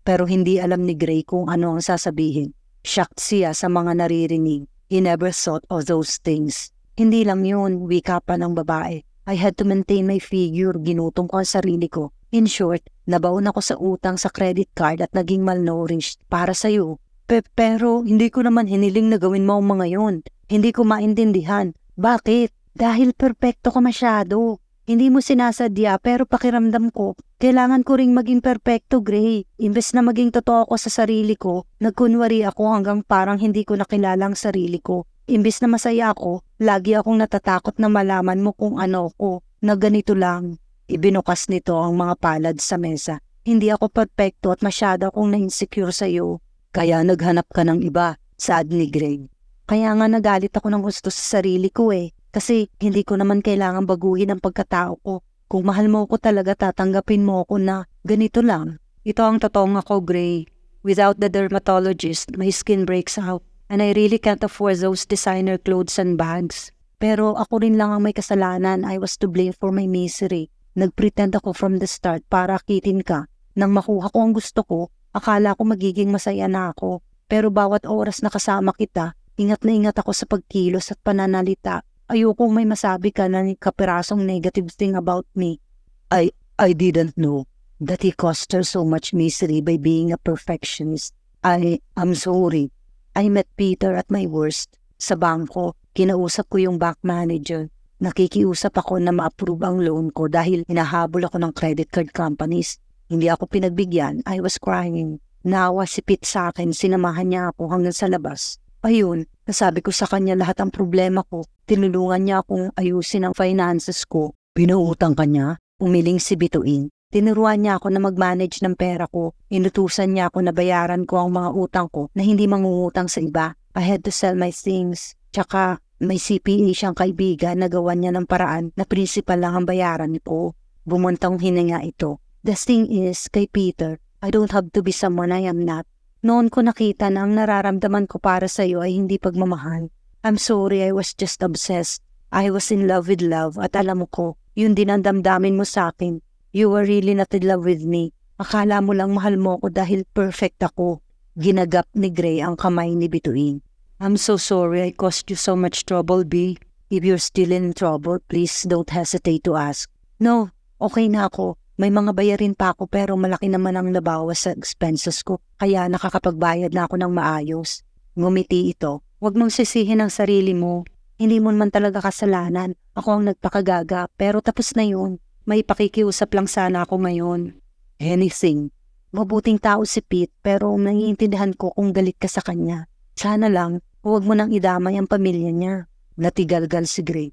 Pero hindi alam ni Gray kung ano ang sasabihin. Shocked siya sa mga naririnig. He never thought of those things. Hindi lang yun, wika pa ng babae. I had to maintain my figure, ginutong ko ang sarili ko. In short, nabaon ako sa utang sa credit card at naging malnourished para sa'yo. Pero hindi ko naman hiniling na gawin mo ang mga yun. Hindi ko maintindihan. Bakit? Dahil perpekto ka masyado. Hindi mo sinasadya pero pakiramdam ko, kailangan ko ring maging perpekto, Gray. Imbes na maging totoo ako sa sarili ko, nagkunwari ako hanggang parang hindi ko nakilala ang sarili ko. Imbes na masaya ako, lagi akong natatakot na malaman mo kung ano ko, na ganito lang. Ibinukas nito ang mga palad sa mesa. Hindi ako perpekto at masyado akong na-insecure sa'yo. Kaya naghanap ka ng iba, saad ni Gray. Kaya nga nagalit ako ng gusto sa sarili ko Kasi hindi ko naman kailangan baguhin ang pagkatao ko. Kung mahal mo ko talaga, tatanggapin mo ko na ganito lang. Ito ang totoong ako, Gray. Without the dermatologist, my skin breaks out. And I really can't afford those designer clothes and bags. Pero ako rin lang ang may kasalanan. I was to blame for my misery. Nagpretend ako from the start para akitin ka. Nang makuha ko ang gusto ko, akala ko magiging masaya na ako. Pero bawat oras na kasama kita, ingat na ingat ako sa pagkilos at pananalita. Ayokong may masabi ka na kapirasong negative thing about me. I didn't know that he caused her so much misery by being a perfectionist. I'm sorry. I met Peter at my worst. Sa bangko, kinausap ko yung bank manager. Nakikiusap ako na ma-approve ang loan ko dahil hinahabol ako ng credit card companies. Hindi ako pinagbigyan. I was crying. Naawa si Pete sa akin, sinamahan niya ako hanggang sa labas. Ayun, nasabi ko sa kanya lahat ang problema ko. Tinulungan niya akong ayusin ang finances ko. Pinuutang ka niya? Umiling si Bituin. Tinuruan niya ako na mag-manage ng pera ko. Inutusan niya ako na bayaran ko ang mga utang ko na hindi mangungutang sa iba. I had to sell my things. Tsaka may CPA siyang kaibigan na gawan niya ng paraan na principal lang ang bayaran ko. Bumuntang hininga ito. The thing is, kay Peter, I don't have to be someone I am not. Noon ko nakita na ang nararamdaman ko para sa iyo ay hindi pagmamahal. I'm sorry, I was just obsessed. I was in love with love at alam ko, yun din ang damdamin mo sa akin. You were really not in love with me. Akala mo lang mahal mo ko dahil perfect ako. Ginagap ni Gray ang kamay ni Bituin. I'm so sorry I caused you so much trouble, B. If you're still in trouble, please don't hesitate to ask. No, okay na ako. May mga bayarin pa ako pero malaki naman ang nabawas sa expenses ko kaya nakakapagbayad na ako ng maayos. Ngumiti ito. Huwag mong sisihin ang sarili mo. Hindi mo man talaga kasalanan. Ako ang nagpakagaga pero tapos na yun. May pakikiusap lang sana ako ngayon. Anything. Mabuting tao si Pete pero naiintindihan ko kung galit ka sa kanya. Sana lang huwag mo nang idamay ang pamilya niya. Natigalgal si Gray.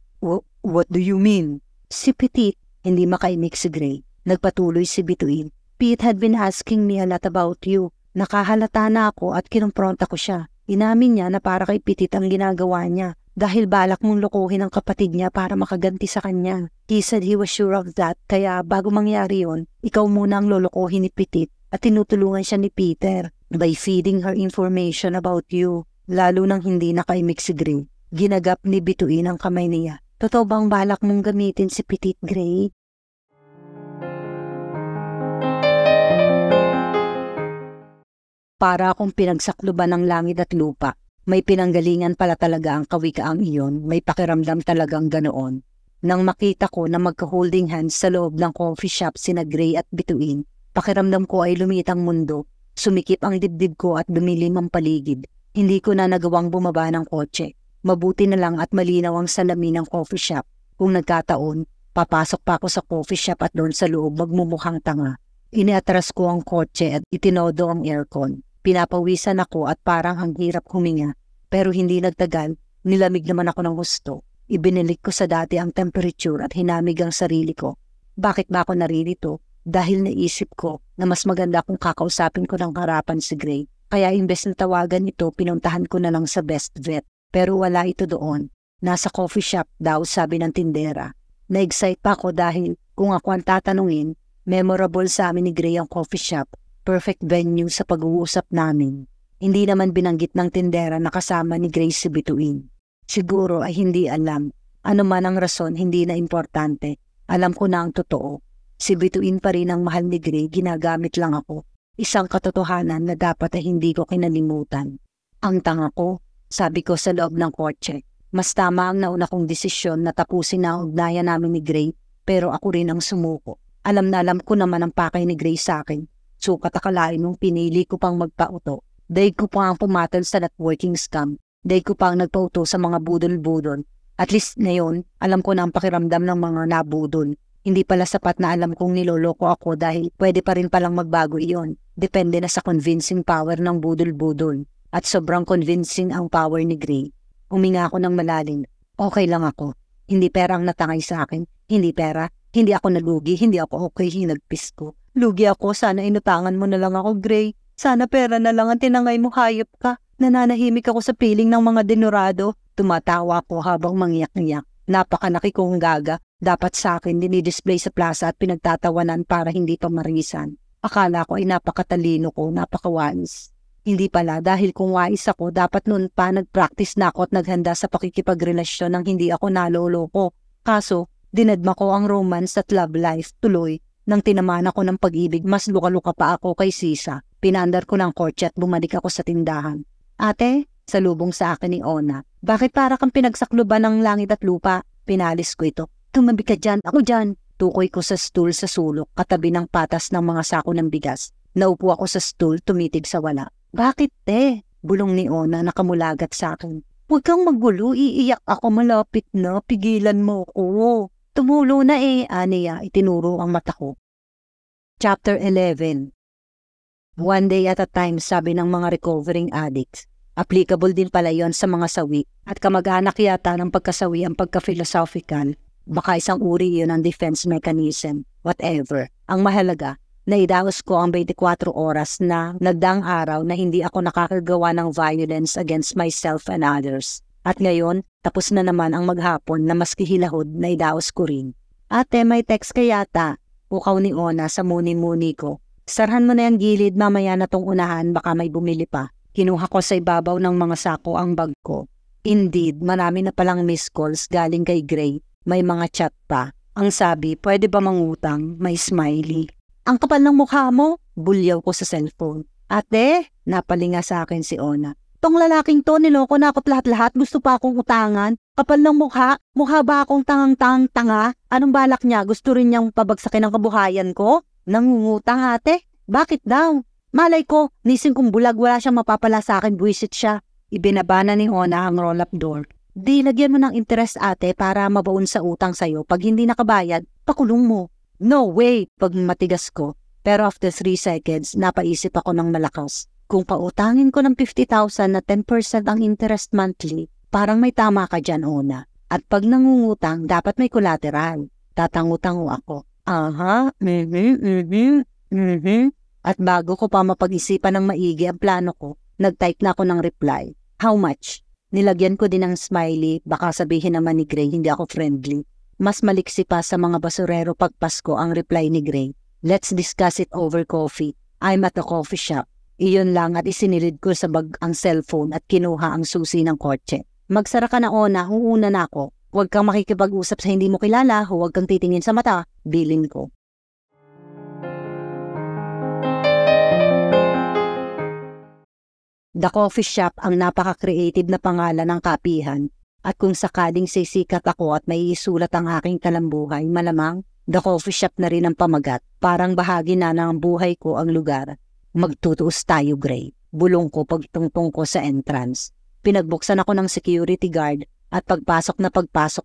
What do you mean? Si Petit, hindi makaimik si Gray. Nagpatuloy si Bituin. Pete had been asking me a lot about you. Nakahalata na ako at kinumpronta ko siya. Inamin niya na para kay Petit ang ginagawa niya dahil balak mong lokohin ang kapatid niya para makaganti sa kanya. He said he was sure of that kaya bago mangyari yon, ikaw muna ang lolokohin ni Petit at tinutulungan siya ni Peter by feeding her information about you. Lalo nang hindi nakaimik si Gray. Ginagap ni Bituin ang kamay niya. Totoo bang balak mong gamitin si Petit, Gray? Para akong pinagsakluban ng langit at lupa. May pinanggalingan pala talaga ang kawikaang iyon, may pakiramdam talagang ganoon. Nang makita ko na magka-holding hands sa loob ng coffee shop sina Gray at Bituin, pakiramdam ko ay lumitang mundo, sumikip ang dibdib ko at dumilim ang paligid. Hindi ko na nagawang bumaba ng kotse. Mabuti na lang at malinaw ang salamin ng coffee shop. Kung nagkataon, papasok pa ako sa coffee shop at doon sa loob magmumukhang tanga. Iniatras ko ang kotse at itinodo ang aircon. Pinapawisan ako at parang ang hirap huminga. Pero hindi nagtagal, nilamig naman ako ng gusto. Ibinilik ko sa dati ang temperature at hinamig ang sarili ko. Bakit ba ako naririto? Dahil naisip ko na mas maganda kung kakausapin ko ng harapan si Gray. Kaya imbes na tawagan ito, pinuntahan ko na lang sa Best Vet. Pero wala ito doon. Nasa coffee shop daw, sabi ng tindera. Na-excite pa ako dahil kung ako ang tatanungin, memorable sa amin ni Gray ang coffee shop. Perfect venue sa pag-uusap namin. Hindi naman binanggit ng tindera na kasama ni Gray si Bituin. Siguro ay hindi alam. Ano man ang rason, hindi na importante. Alam ko na ang totoo. Si Bituin pa rin ang mahal ni Gray, ginagamit lang ako. Isang katotohanan na dapat ay hindi ko kinalimutan. Ang tanga ko, sabi ko sa loob ng kotse. Mas tama ang nauna kong desisyon na tapusin na ang ugnayan namin ni Gray, pero ako rin ang sumuko. Alam na alam ko naman ang pakay ni Gray sa akin. Sukat akalain nung pinili ko pang magpauto. Dahil ko pa ang pumatol sa networking scam. Dahil ko pa ang nagpauto sa mga budol-budol. At least ngayon, alam ko na ang pakiramdam ng mga nabudol. Hindi pala sapat na alam kong niloloko ako dahil pwede pa rin palang magbago iyon. Depende na sa convincing power ng budol-budol. At sobrang convincing ang power ni Gray. Huminga ako ng malalim. Okay lang ako. Hindi pera ang natangay sa akin. Hindi pera. Hindi ako nalugi. Hindi ako okay. Hinagpis ko. Lugi ako. Sana inutangan mo na lang ako, Gray. Sana pera na lang ang tinangay mo. Hayop ka. Nananahimik ako sa piling ng mga denorado. Tumatawa ako habang mangyak-ngyak. Napakanaki kong gaga. Dapat sa akin dinidisplay sa plaza at pinagtatawanan para hindi pa marisan. Akala ko ay napakatalino ko, napakawais. Hindi pala dahil kung wais ako, dapat noon pa nag-practice na ako at naghanda sa pakikipagrelasyon nang hindi ako naloloko. Kaso, dinedma ko ang romance at love life tuloy. Nang tinamaan ako ng pag-ibig, mas luka-luka pa ako kay Sisa. Pinandar ko ng kotse at bumalik ako sa tindahan. Ate, salubong sa akin ni Ona. Bakit para kang pinagsakluban ng langit at lupa? Pinalis ko ito. Tumabi ka dyan, ako dyan. Tukoy ko sa stool sa sulok, katabi ng patas ng mga sako ng bigas. Naupo ako sa stool, tumitig sa wala. Bakit te? Bulong ni Ona, nakamulagat sa akin. Huwag kang magulo, iiyak ako, malapit na, pigilan mo ko. Tumulo na aniya, itinuro ang mata ko. Chapter 11. One day at a time, sabi ng mga recovering addicts. Applicable din pala yon sa mga sawi at kamag-anak yata ng pagkasawi ang pagka-philosophical. Baka isang uri yun ang defense mechanism, whatever. Ang mahalaga, naidaos ko ang 24 oras na nagdaang araw na hindi ako nakakagawa ng violence against myself and others. At ngayon, tapos na naman ang maghapon na maski hilahod na idaos ko rin. Ate, may text ka yata. Pukaw ni Ona sa muni-muni ko. Sarhan mo na yung gilid, mamaya na tong unahan, baka may bumili pa. Kinuha ko sa ibabaw ng mga sako ang bag ko. Indeed, marami na palang missed calls galing kay Gray. May mga chat pa. Ang sabi, pwede ba mangutang? May smiley. Ang kapal ng mukha mo? Bulyaw ko sa cellphone. Ate, napalinga sa akin si Ona. Tong lalaking to, niloko na ako't lahat-lahat. Gusto pa akong utangan. Kapal ng mukha? Mukha ba akong tangang-tanga? Anong balak niya? Gusto rin niyang pabagsakin ang kabuhayan ko? Nangungutang ate? Bakit daw? Malay ko, nising kong bulag, wala siyang mapapala sa akin, buwisit siya. Ibinabana ni Ona ang roll-up door. Di, lagyan mo ng interest ate para mabaon sa utang sa'yo. Pag hindi nakabayad, pakulong mo. No way, pag matigas ko. Pero after 3 seconds, napaisip ako ng malakas. Kung pautangin ko ng 50,000 na 10% ang interest monthly, parang may tama ka dyan, Ona. At pag nangungutang, dapat may collateral. Tatangu-tangu ako. Aha, At bago ko pa mapag-isipan ng maigi ang plano ko, nag-type na ako ng reply. How much? Nilagyan ko din ng smiley, baka sabihin naman ni Gray hindi ako friendly. Mas maliksi pa sa mga basurero pag Pasko ang reply ni Gray. Let's discuss it over coffee. I'm at the coffee shop. Iyon lang at isinilid ko sa bag ang cellphone at kinuha ang susi ng kotse. Magsara ka na Ona, uuna na ako. Huwag kang makikipag-usap sa hindi mo kilala, huwag kang titingin sa mata, bilin ko. The Coffee Shop ang napaka-creative na pangalan ng kapihan at kung sakaling sisikat ako at may isulat ang aking talambuhay, malamang The Coffee Shop na rin ang pamagat. Parang bahagi na ng buhay ko ang lugar. Magtutuos tayo, Gray. Bulong ko pagtungtong ko sa entrance. Pinagbuksan ako ng security guard at pagpasok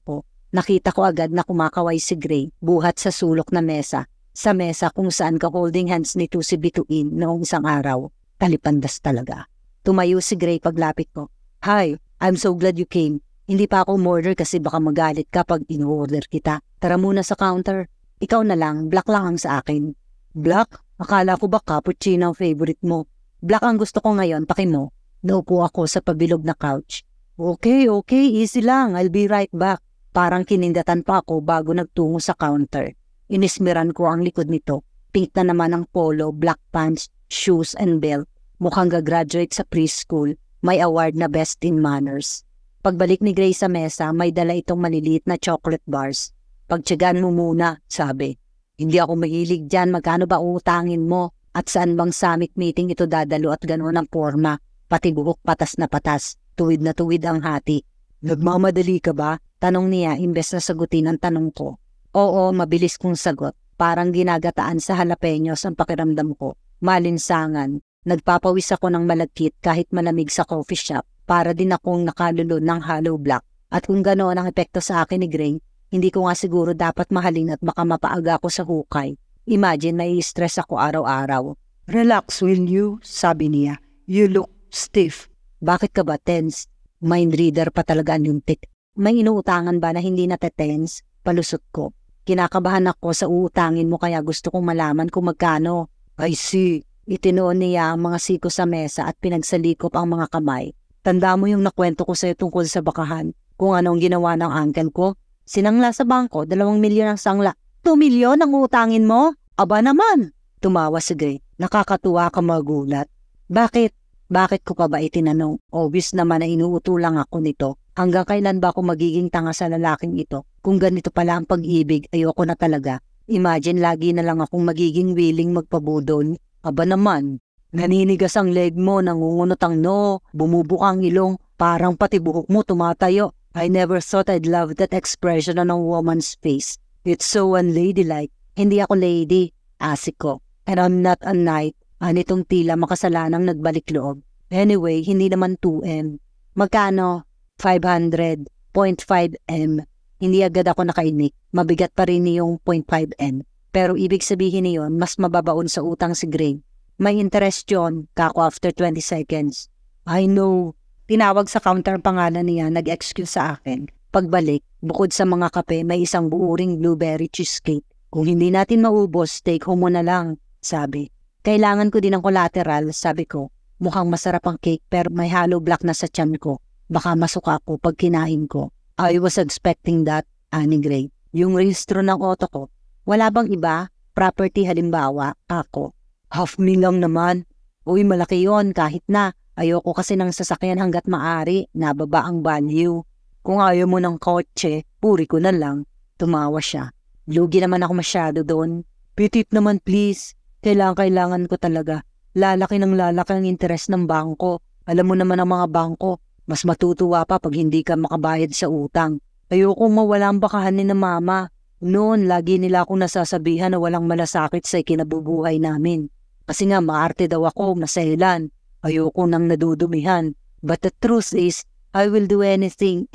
ko, nakita ko agad na kumakaway si Gray buhat sa sulok na mesa. Sa mesa kung saan ka-holding hands nito si Bituin noong isang araw. Talipandas talaga. Tumayo si Gray paglapit ko. Hi, I'm so glad you came. Hindi pa ako umorder kasi baka magalit ka pag in-order kita. Tara muna sa counter. Ikaw na lang, black lang ang sa akin. Black? Akala ko ba cappuccino ang favorite mo? Black ang gusto ko ngayon, paki mo. Naupo ako sa pabilog na couch. Okay, easy lang. I'll be right back. Parang kinindatan pa ako bago nagtungo sa counter. Inismiran ko ang likod nito. Pink na naman ang polo, black pants, shoes and belt. Mukhang gagraduate sa preschool, may award na best in manners. Pagbalik ni Gray sa mesa, may dala itong maliliit na chocolate bars. Pagtiyagaan mo muna, sabi. Hindi ako mahilig dyan, magkano ba utangin mo? At saan bang summit meeting ito dadalo at gano'n ang forma? Pati buhok patas na patas, tuwid na tuwid ang hati. Nagmamadali ka ba? Tanong niya imbes na sagutin ang tanong ko. Oo, mabilis kong sagot. Parang ginagataan sa jalapenos ang pakiramdam ko. Malinsangan. Nagpapawis ako ng malagkit kahit malamig sa coffee shop para din akong nakalulod ng hollow black. At kung ganoon ang epekto sa akin ni Gray, Hindi ko nga siguro dapat mahalin at baka mapaaga ako sa hukay. Imagine, nai-stress ako araw-araw. Relax, will you? Sabi niya. You look stiff. Bakit ka ba tense? Mind reader pa talaga ang yuntik. May inuutangan ba na hindi natetense? Palusot ko. Kinakabahan ako sa uutangin mo kaya gusto kong malaman kung magkano. I see. Itinoon niya ang mga siko sa mesa at pinagsalikop ang mga kamay. Tanda mo yung nakwento ko sa'yo tungkol sa bakahan. Kung anong ginawa ng uncle ko. Sinangla sa bangko, 2 milyon ang sangla. 2 milyon ang uutangin mo? Aba naman! Tumawa si Gray. Nakakatuwa ka magulat. Bakit? Bakit ko pa ba itinanong? Obvious naman na inuutulang ako nito. Hanggang kailan ba ako magiging tanga sa lalaking ito? Kung ganito pala ang pag-ibig, ayoko na talaga. Imagine lagi na lang akong magiging willing magpabudol. Aba naman, naninigas ang leg mo, nangungunot ang no, bumubuka ang ilong, parang pati buhok mo tumatayo. I never thought I'd love that expression on a woman's face. It's so unladylike. Hindi ako lady, asik ko. And I'm not a knight. Anitong tila makasalanang nagbalik loob. Anyway, hindi naman 2M. Magkano? 500. 0.5M. Hindi agad ako nakainik. Mabigat pa rin yung 0.5M. Pero ibig sabihin niyon, mas mababaon sa utang si Gray. May interest yun, kako after 20 seconds. I know. Tinawag sa counter ang pangalan niya, nag-excuse sa akin. Pagbalik, bukod sa mga kape, may isang buuring blueberry cheesecake. Kung hindi natin maubos, take home mo na lang, sabi. Kailangan ko din ng collateral, sabi ko. Mukhang masarap ang cake pero may hollow block na sa tiyan ko. Baka masuka ko pag kinain ko. I was expecting that, ani Gray. Yung rehistro ng auto ko. Wala bang iba? Property halimbawa, ako. $500,000 lang naman. Uy, malaki yon kahit na. Ayoko kasi ng sasakyan hanggat maari, nababa ang value. Kung ayaw mo ng kotse, puri ko na lang. Tumawa siya. Lugi naman ako masyado doon. Pitit naman please. Kailangan ko talaga. Lalaki ng lalaki ang interes ng bangko. Alam mo naman ang mga bangko. Mas matutuwa pa pag hindi ka makabayad sa utang. Ayoko mawala ang bakahan ni na mama. Noon, lagi nila akong nasasabihan na walang malasakit sa ikinabubuhay namin. Kasi nga, maarte daw ako, maselan. Ayoko nang nadudumihan. But the truth is, I will do anything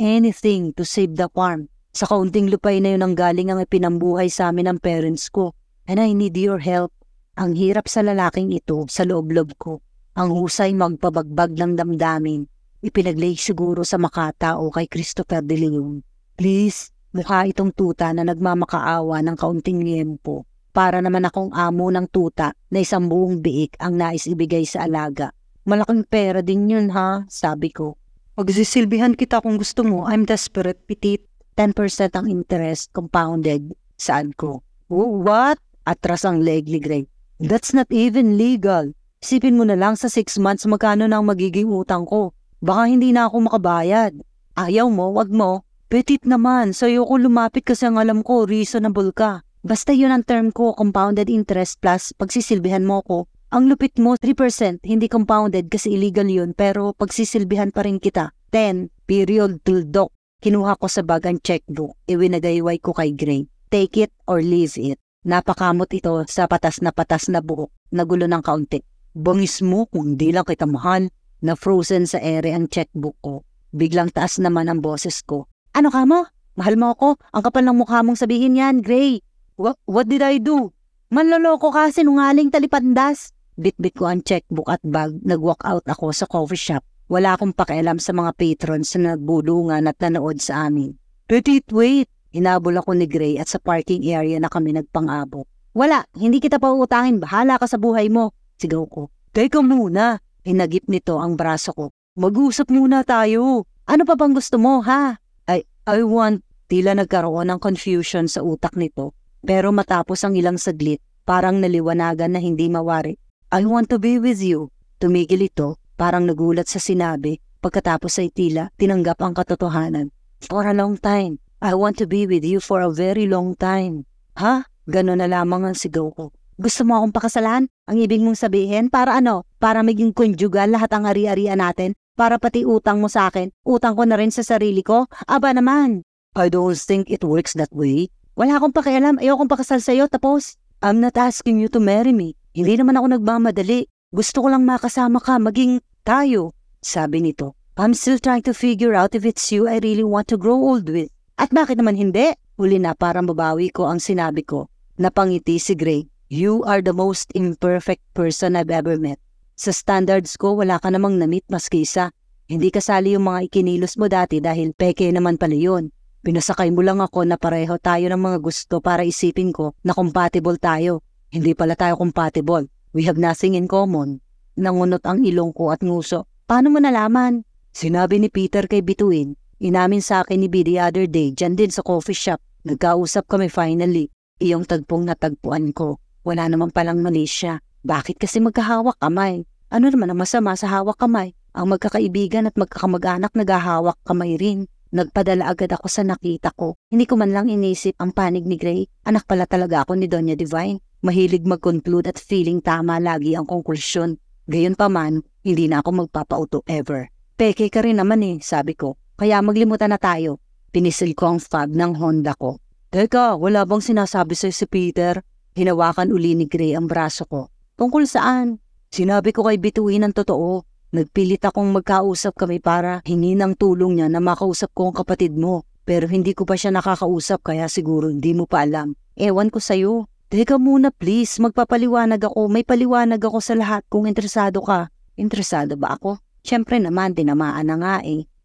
to save the farm. Sa kaunting lupay na yun ang galing ang ipinambuhay sa amin ng parents ko. And I need your help. Ang hirap sa lalaking ito, sa loob-loob ko. Ang husay magpabagbag ng damdamin. Ipinaglay siguro sa Makata o kay Christopher de Leon. Please, mukha itong tuta na nagmamakaawa ng kaunting liempo. Para naman akong amo ng tuta na isang buong biik ang nais ibigay sa alaga. Malaking pera din yun ha, sabi ko. Pagsisilbihan kita kung gusto mo, I'm desperate, pitit. 10% ang interest, compounded. Saan ko? Oh, what? Atras ang leg ni Gray. That's not even legal. Isipin mo na lang sa 6 months magkano na ang magiging utang ko. Baka hindi na ako makabayad. Ayaw mo, wag mo. Petit naman, sa'yo ko lumapit kasi ang alam ko, reasonable ka. Basta yun ang term ko, compounded interest plus pagsisilbihan mo ko. Ang lupit mo, 3%, hindi compounded kasi illegal yun, pero pagsisilbihan pa rin kita. 10, period, tuldok. Kinuha ko sa bag ang checkbook, iwinagayway ko kay Gray. Take it or leave it. Napakamot ito sa patas na buhok, nagulo ng kaunti. Bangis mo kung hindi lang kita mahal. Na frozen sa ere ang checkbook ko. Biglang taas naman ang boses ko. Ano ka mo? Mahal mo ako? Ang kapal ng mukha mong sabihin yan, Gray. What did I do? Manloloko ka, sinungaling talipandas. Bitbit ko ang checkbook at bag, nag-walk out ako sa coffee shop. Wala akong pakialam sa mga patrons na nagbulungan at nanood sa amin. Petit, wait! Hinabol ako ni Gray at sa parking area na kami nagpang-abot. Wala, hindi kita pa uutangin, bahala ka sa buhay mo. Sigaw ko. Teka muna! Hinagip nito ang braso ko. Mag-usap muna tayo. Ano pa bang gusto mo, ha? I want. Tila nagkaroon ng confusion sa utak nito. Pero matapos ang ilang saglit, parang naliwanagan na hindi mawari. I want to be with you. Tumigil ito, parang nagulat sa sinabi. Pagkatapos ay tila, tinanggap ang katotohanan. For a long time. I want to be with you for a very long time. Ha? Ganon na lamang ang sigaw ko. Gusto mo akong pakasalan? Ang ibig mong sabihin, para ano? Para maging konjugal lahat ang ari-arian natin? Para pati utang mo sa akin, utang ko na rin sa sarili ko? Aba naman! I don't think it works that way. Wala akong pakialam, ayokong pakasal sa'yo, tapos. I'm not asking you to marry me. Hindi naman ako nagmamadali. Gusto ko lang makasama ka, maging tayo. Sabi nito, I'm still trying to figure out if it's you I really want to grow old with. At bakit naman hindi? Huli na para mabawi ko ang sinabi ko. Napangiti si Gray. You are the most imperfect person I've ever met. Sa standards ko, wala ka namang na-meet maski isa. Hindi kasali yung mga ikinilos mo dati dahil peke naman pala yun. Pinasakay mo lang ako na pareho tayo ng mga gusto para isipin ko na compatible tayo. Hindi pala tayo compatible. We have nothing in common. Nangunot ang ilong ko at nguso. Paano mo nalaman? Sinabi ni Peter kay Bituin. Inamin sa akin ni B the other day, dyan din sa coffee shop. Nagkausap kami finally. Iyong tagpong natagpuan ko. Wala naman palang mali siya. Bakit kasi magkahawak kamay? Ano naman ang masama sa hawak kamay? Ang magkakaibigan at magkakamag-anak naghahawak kamay rin. Nagpadala agad ako sa nakita ko. Hindi ko man lang inisip ang panig ni Gray. Anak pala talaga ako ni Doña Divine. Mahilig mag-conclude at feeling tama lagi ang konklusyon. Gayunpaman, hindi na ako magpapauto ever. Peke ka rin naman sabi ko. Kaya maglimutan na tayo. Pinisil ko ang fog ng Honda ko. Teka, wala bang sinasabi sa'yo si Peter? Hinawakan uli ni Gray ang braso ko. Tungkol saan? Sinabi ko kay Bituin ang totoo. Nagpilit akong magkausap kami para hingi ng tulong niya na makausap ko ang kapatid mo. Pero hindi ko pa siya nakakausap kaya siguro hindi mo pa alam. Ewan ko sa'yo. Teka muna please, magpapaliwanag ako. May paliwanag ako sa lahat kung interesado ka. Interesado ba ako? Siyempre naman, tinamaan na nga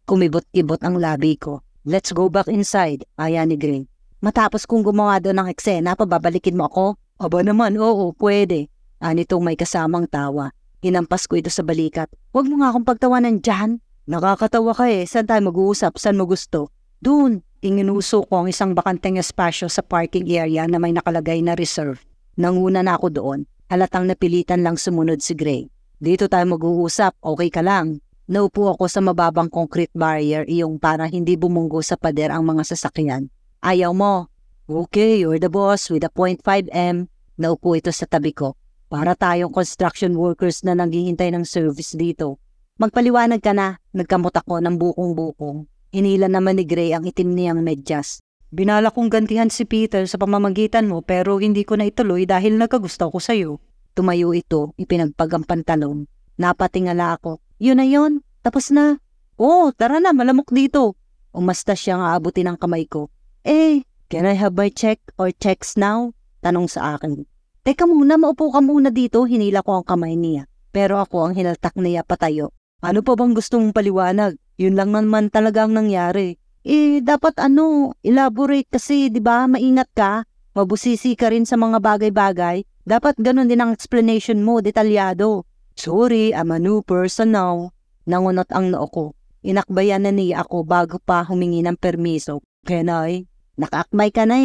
Kumibot-kibot ang labi ko. Let's go back inside, aya ni Gray. Matapos kong gumawa doon ng eksena, pababalikin mo ako? Aba naman, oo, pwede. Anitong may kasamang tawa. Hinampas ko ito sa balikat. Huwag mo nga akong pagtawanan dyan. Nakakatawa ka Saan tayo mag-uusap? Saan mo gusto? Doon. Inginuso ko ang isang bakanteng espasyo sa parking area na may nakalagay na reserve. Nanguna na ako doon. Halatang napilitan lang sumunod si Gray. Dito tayo mag-uusap, okay ka lang. Naupo ako sa mababang concrete barrier iyong para hindi bumunggo sa pader ang mga sasakyan. Ayaw mo? Okay, you're the boss with a 0.5M. Naupo ito sa tabi ko. Para tayong construction workers na naghihintay ng service dito. Magpaliwanag ka na, nagkamot ako ng bukong-bukong. Hinila naman ni Gray ang itim niyang medyas. Binala kong gantihan si Peter sa pamamagitan mo pero hindi ko na ituloy dahil nagkagusto ko sa'yo. Tumayo ito, ipinagpag ang pantalon. Napatingala ako. Yun na yun, tapos na. Oh, tara na, malamok dito. Umasta siyang aabutin ang kamay ko. Can I have my check or checks now? Tanong sa akin. Teka muna, maupo ka muna dito, hinila ko ang kamay niya. Pero ako ang hinaltak niya patayo. Ano pa bang gusto mong paliwanag? Yun lang naman talaga ang nangyari. Dapat elaborate kasi, di ba? Maingat ka. Mabusisi ka rin sa mga bagay-bagay. Dapat ganun din ang explanation mo, detalyado. Sorry, I'm a new person now. Nangunot ang noo ko. Inakbayan na niya ako bago pa humingi ng permiso. Can I? Nakaakmay ka na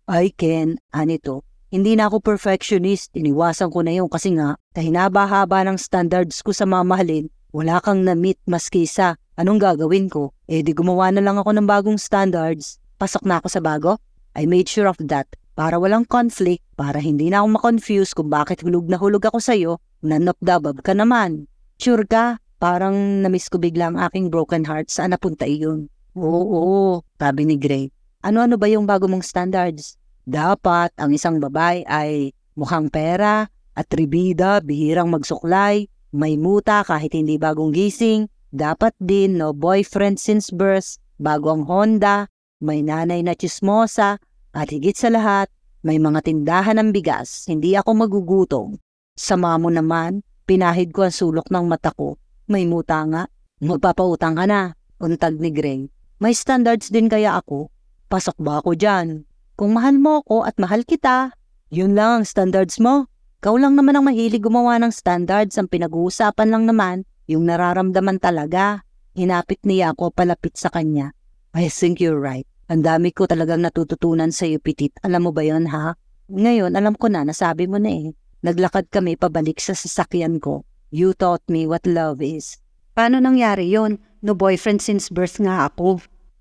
I can. Anito. Hindi na ako perfectionist. Iniwasan ko na yun kasi nga, kahinaba-haba ng standards ko sa mamahalin, wala kang na-meet maski isa. Anong gagawin ko? Di gumawa na lang ako ng bagong standards. Pasok na ako sa bago? I made sure of that. Para walang conflict, para hindi na ako makonfuse kung bakit hulog na hulog ako sa'yo, nanokdabab ka naman. Sure ka? Parang namiss ko bigla ang aking broken heart. Saan napunta iyon? Oo, sabi ni Gray. Ano-ano ba yung bago mong standards? Dapat ang isang babae ay mukhang pera, atribida, bihirang magsuklay, may muta kahit hindi bagong gising, dapat din no boyfriend since birth, bago ang Honda, may nanay na chismosa, at higit sa lahat, may mga tindahan ng bigas, hindi ako magugutom. Sama mo naman, pinahid ko ang sulok ng mata ko. May muta nga, magpapautang ka na, untag ni Gray. May standards din kaya ako? Pasok ba ako dyan? Kung mahal mo ako at mahal kita, yun lang ang standards mo. Ikaw lang naman ang mahilig gumawa ng standards, ang pinag-uusapan lang naman, yung nararamdaman talaga. Hinapit niya ako palapit sa kanya. I think you're right. Ang dami ko talagang natututunan sa iyo, Pitit. Alam mo ba yun, ha? Ngayon, alam ko na, nasabi mo na Naglakad kami pabalik sa sasakyan ko. You taught me what love is. Paano nangyari yon? No boyfriend since birth nga ako.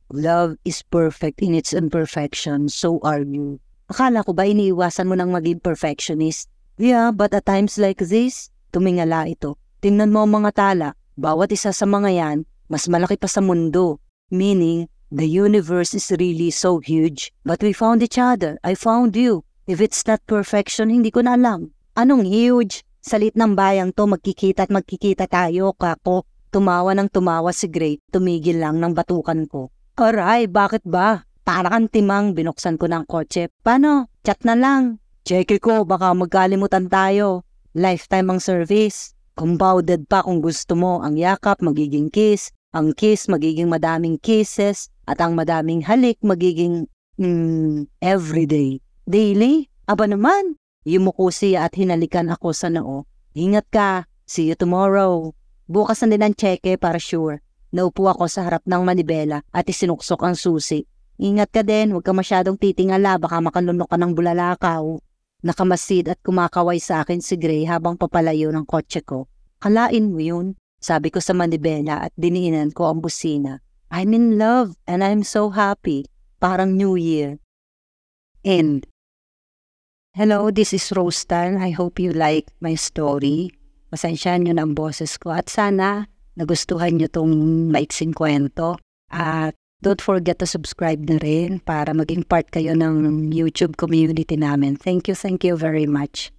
Love is perfect in its imperfection, so are you. Akala ko ba iniiwasan mo nang maging perfectionist? Yeah, but at times like this, tumingala ito. Tingnan mo ang mga tala. Bawat isa sa mga yan, mas malaki pa sa mundo. Meaning, the universe is really so huge. But we found each other. I found you. If it's not perfection, hindi ko na alam. Anong huge? Salit ng bayang to, magkikita at magkikita tayo, kako. Tumawa ng tumawa si Gray, tumigil lang ng batukan ko. Aray, bakit ba? Para kang timang, binuksan ko ng kotse. Paano? Chat na lang. Check ko, baka magkalimutan tayo. Lifetime ang service. Compounded pa kung gusto mo. Ang yakap magiging kiss. Ang kiss magiging madaming kisses. At ang madaming halik magiging everyday. Daily? Aba naman. Yumuko siya at hinalikan ako sa noo. Ingat ka. See you tomorrow. Bukas na din ang cheque para sure. Naupo ako sa harap ng manibela at isinuksok ang susi. Ingat ka din, huwag ka masyadong titingala, baka makalunok ka ng bulalakaw. Nakamasid at kumakaway sa akin si Gray habang papalayo ng kotse ko. Kalain mo yun, sabi ko sa manibela at diniinan ko ang busina. I'm in love and I'm so happy. Parang New Year. End. Hello, this is Rostan. I hope you like my story. Pasensyahan nyo na ang boses ko at sana nagustuhan nyo tong maiksing kwento. At don't forget to subscribe na rin para maging part kayo ng YouTube community namin. Thank you very much.